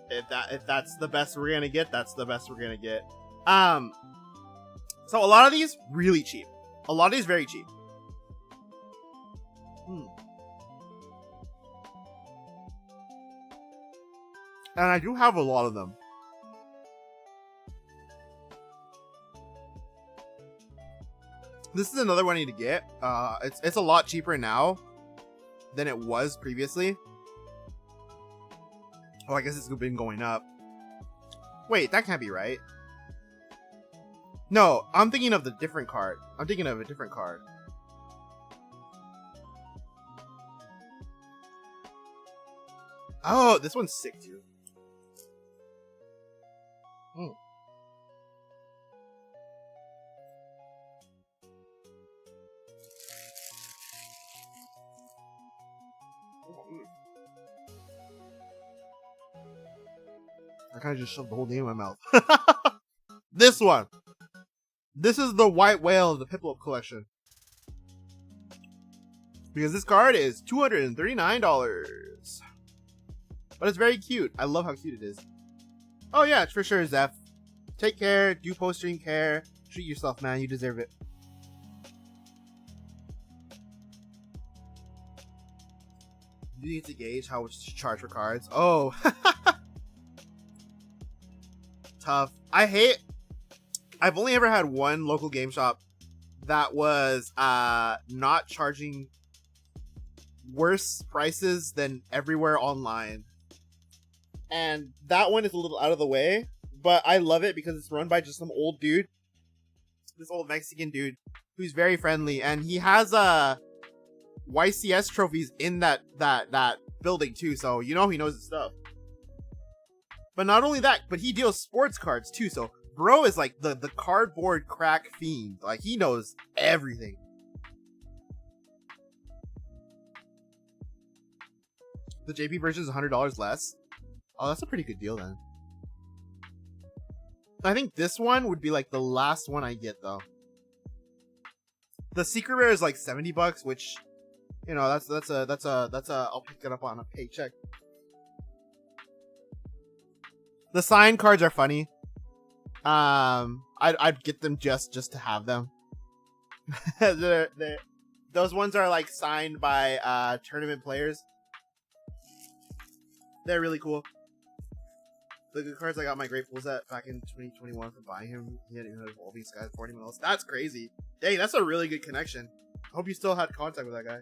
if that's the best we're gonna get, that's the best we're gonna get. So a lot of these really cheap. A lot of these very cheap. And I do have a lot of them. This is another one I need to get. It's a lot cheaper now than it was previously. Oh, I guess it's been going up. Wait, that can't be right. No, I'm thinking of the different card. I'm thinking of a different card. Oh, this one's sick too. Mm. I kind of just shoved the whole thing in my mouth. This one. This is the white whale of the Piplup collection. Because this card is $239. But it's very cute. I love how cute it is. Oh yeah, it's for sure, Zeph. Take care, do post-stream care. Treat yourself, man. You deserve it. You need to gauge how much to charge for cards. Oh. Tough. I've only ever had one local game shop that was not charging worse prices than everywhere online. And that one is a little out of the way, but I love it because it's run by just some old dude. This old Mexican dude who's very friendly, and he has YCS trophies in that building too, so you know he knows his stuff. But not only that, but he deals sports cards too, so bro is like the cardboard crack fiend. Like, he knows everything. The JP version is $100 less. Oh, that's a pretty good deal then. I think this one would be like the last one I get though. The secret rare is like $70, which, you know, that's a I'll pick it up on a paycheck. The signed cards are funny. I'd get them just to have them. Those ones are like signed by tournament players. They're really cool. The good cards I got my Grateful set back in 2021 for buying him. He had Evolving Skies 40 mils. That's crazy. Dang, that's a really good connection. I hope you still had contact with that guy.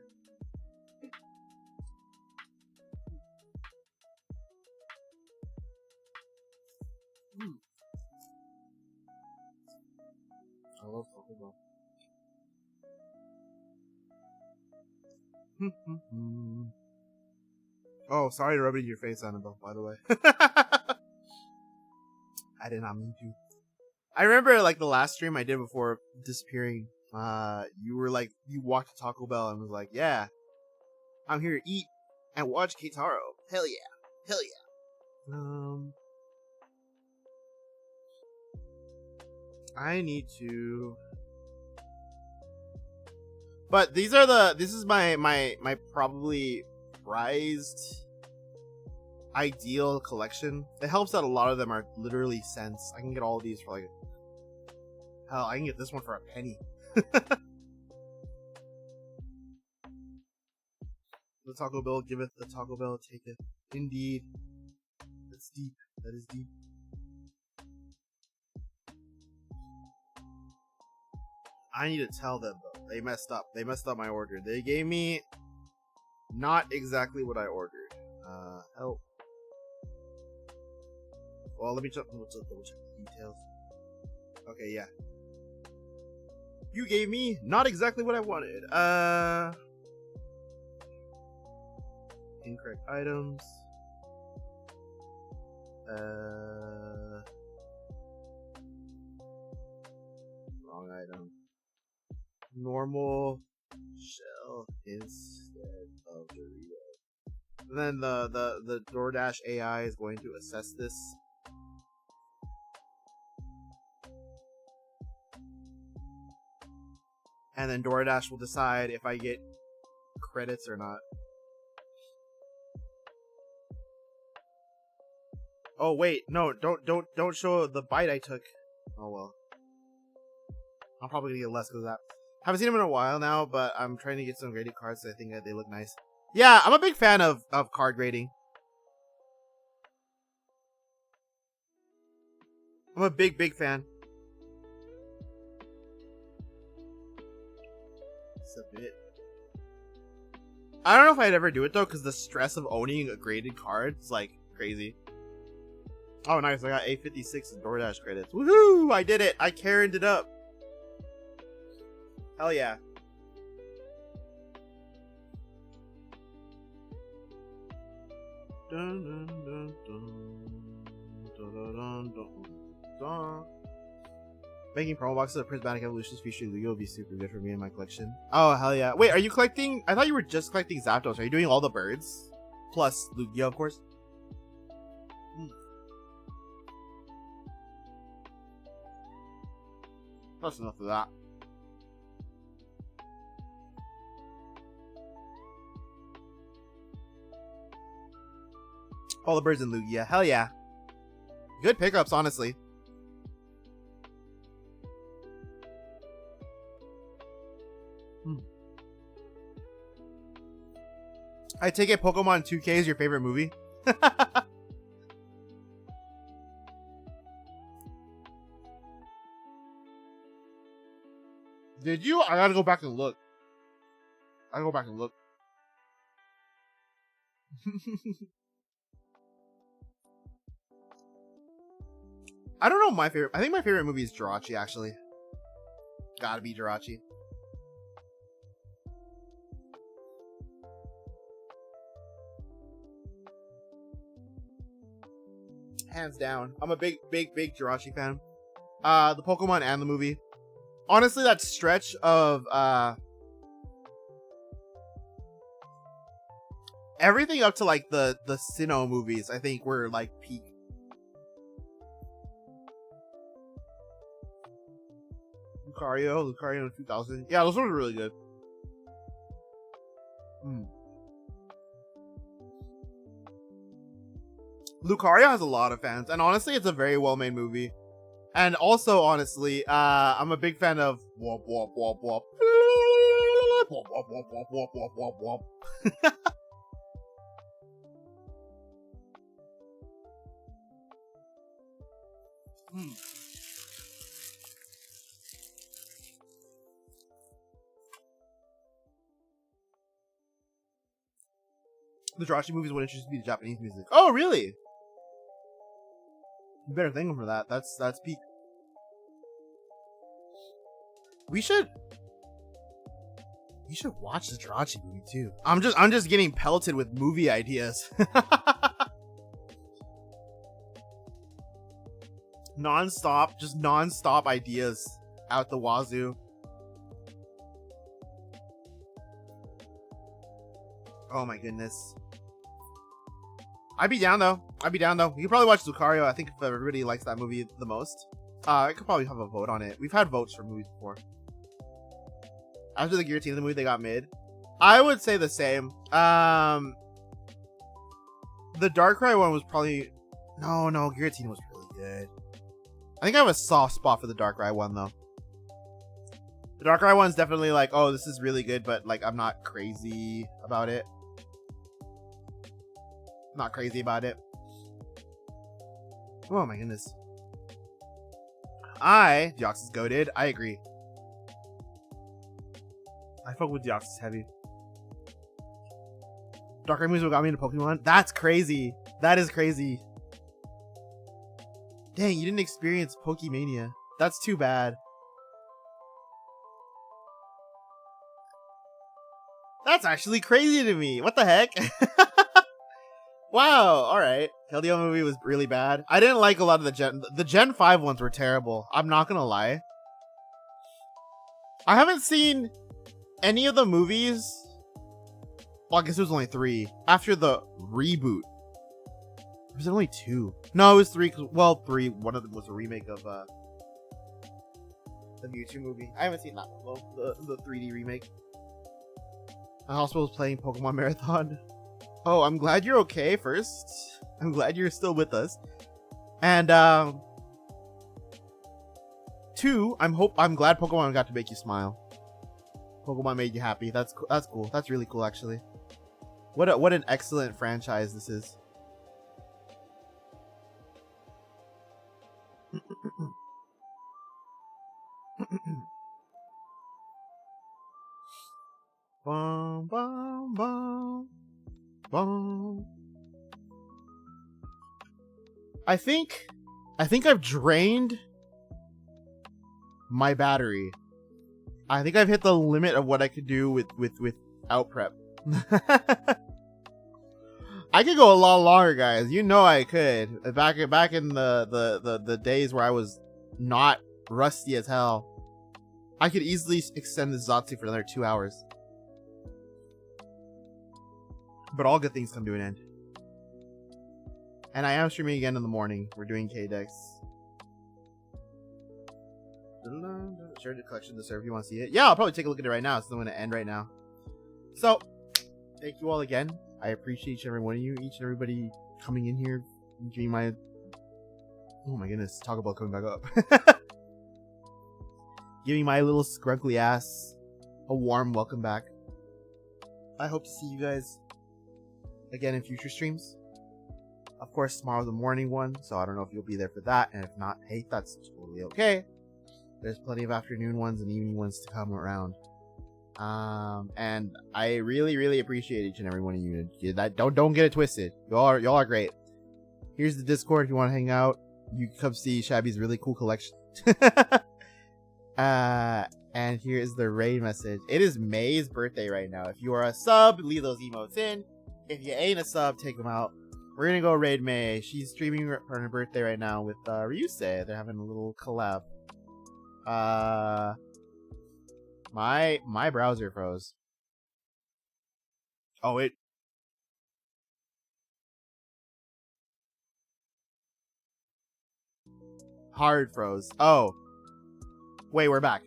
I love Pokeball. Oh, sorry to rub it in your face, Annabelle, by the way. I did not mean to. I remember, like, the last stream I did before disappearing, you were like, you walked to Taco Bell and was like, yeah, I'm here to eat and watch Keitaro. Hell yeah. Hell yeah. I need to... But this is my probably prized ideal collection. It helps that a lot of them are literally cents. I can get all of these for like, hell, I can get this one for a penny. The Taco Bell giveth, the Taco Bell taketh. Indeed. That's deep. That is deep. I need to tell them though. They messed up. They messed up my order. They gave me not exactly what I ordered. Help. Well, let me double check the details. Okay, yeah. You gave me not exactly what I wanted. Incorrect items. Wrong item. Normal shell instead of Dorito. And then the DoorDash AI is going to assess this. And then DoorDash will decide if I get credits or not. Oh wait, no, don't show the bite I took. Oh well. I'm probably gonna get less because of that. Haven't seen them in a while now, but I'm trying to get some graded cards. So I think that they look nice. Yeah, I'm a big fan of card grading. I'm a big fan. Submit. I don't know if I'd ever do it though, because the stress of owning a graded card is like crazy. Oh, nice. I got 856 in DoorDash credits. Woohoo! I did it. I Karen'd it up. Hell yeah. Making promo boxes of Prismatic Evolutions featuring Yu-Gi-Oh would be super good for me in my collection. Oh, hell yeah. Wait, are you collecting? I thought you were just collecting Zapdos. Are you doing all the birds? Plus Yu-Gi-Oh, of course. That's enough of that. All the birds in Lugia. Hell yeah. Good pickups, honestly. I take it Pokemon 2K is your favorite movie? Did you? I gotta go back and look. I don't know my favorite. I think my favorite movie is Jirachi, actually. Gotta be Jirachi. Hands down. I'm a big Jirachi fan. The Pokemon and the movie. Honestly, that stretch of everything up to like the Sinnoh movies, I think were like peak. Lucario in 2000. Yeah, those ones were really good. Lucario has a lot of fans, and honestly, it's a very well-made movie. And also, honestly, I'm a big fan of wop wop wop wop wop wop wop wop wop wop wop wop. The Jirachi movies would introduce me to Japanese music. Oh, really? You better thank him for that. That's peak. We should watch the Jirachi movie too. I'm just getting pelted with movie ideas. non-stop ideas out the wazoo. Oh my goodness. I'd be down though. You could probably watch Lucario. I think if everybody likes that movie the most. I could probably have a vote on it. We've had votes for movies before. After the Giratina movie, they got mid. I would say the same. The Darkrai one was probably... No, Giratina was really good. I think I have a soft spot for the Darkrai one, though. The Darkrai one's definitely like, oh, this is really good, but like, I'm not crazy about it. Not crazy about it. Oh my goodness. Deoxys is goated. I agree. I fuck with Deoxys heavy. Darkrai movies what got me into Pokemon? That's crazy. That is crazy. Dang, you didn't experience Pokemania. That's too bad. That's actually crazy to me. What the heck? Wow, alright. Keldeo movie was really bad. I didn't like a lot of the Gen 5 ones were terrible. I'm not gonna lie. I haven't seen any of the movies. Well, I guess it was only 3. After the reboot. Or was it only 2? No, it was 3. Well, 3. One of them was a remake of the Mewtwo movie. I haven't seen that one though. The 3D remake. I also was playing Pokemon Marathon. Oh, I'm glad you're okay first. I'm glad you're still with us. And 2, I'm glad Pokemon got to make you smile. Pokemon made you happy. That's cool. That's really cool actually. What an excellent franchise this is. Bum, bum, bum. Bum. I think I've drained my battery. I think I've hit the limit of what I could do without prep. I could go a lot longer, guys. You know I could. Back in the days where I was not rusty as hell, I could easily extend this ZATSU for another 2 hours. But all good things come to an end. And I am streaming again in the morning. We're doing KDEX. Share the collection to serve if you want to see it. Yeah, I'll probably take a look at it right now. It's going to end right now. So, thank you all again. I appreciate each and every one of you, each and everybody coming in here, giving my... Oh my goodness, talk about coming back up. Giving my little scrunkly ass a warm welcome back. I hope to see you guys again in future streams. Of course, tomorrow's the morning one, so I don't know if you'll be there for that, and if not, hey, that's totally okay. There's plenty of afternoon ones and evening ones to come around. And I really appreciate each and every one of you. That don't get it twisted. Y'all are great. Here's the Discord if you want to hang out. You can come see Shabby's really cool collection. And here is the raid message. It is May's birthday right now. If you are a sub, leave those emotes in. If you ain't a sub, take them out. We're gonna go raid May. She's streaming for her birthday right now with Ryuse. They're having a little collab. My browser froze. Oh, it... Hard froze. Oh. Wait, we're back.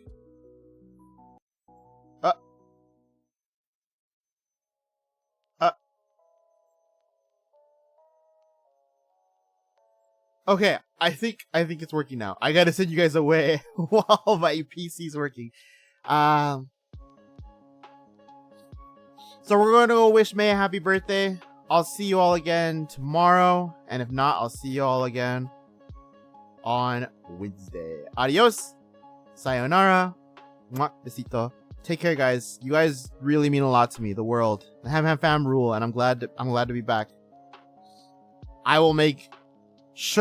Okay, I think it's working now. I gotta send you guys away while my PC's working. So we're gonna go wish May a happy birthday. I'll see you all again tomorrow, and if not, I'll see you all again on Wednesday. Adios, sayonara, mwah, besito. Take care, guys. You guys really mean a lot to me. The world, the Ham Ham Fam rule, and I'm glad to be back. I will make sure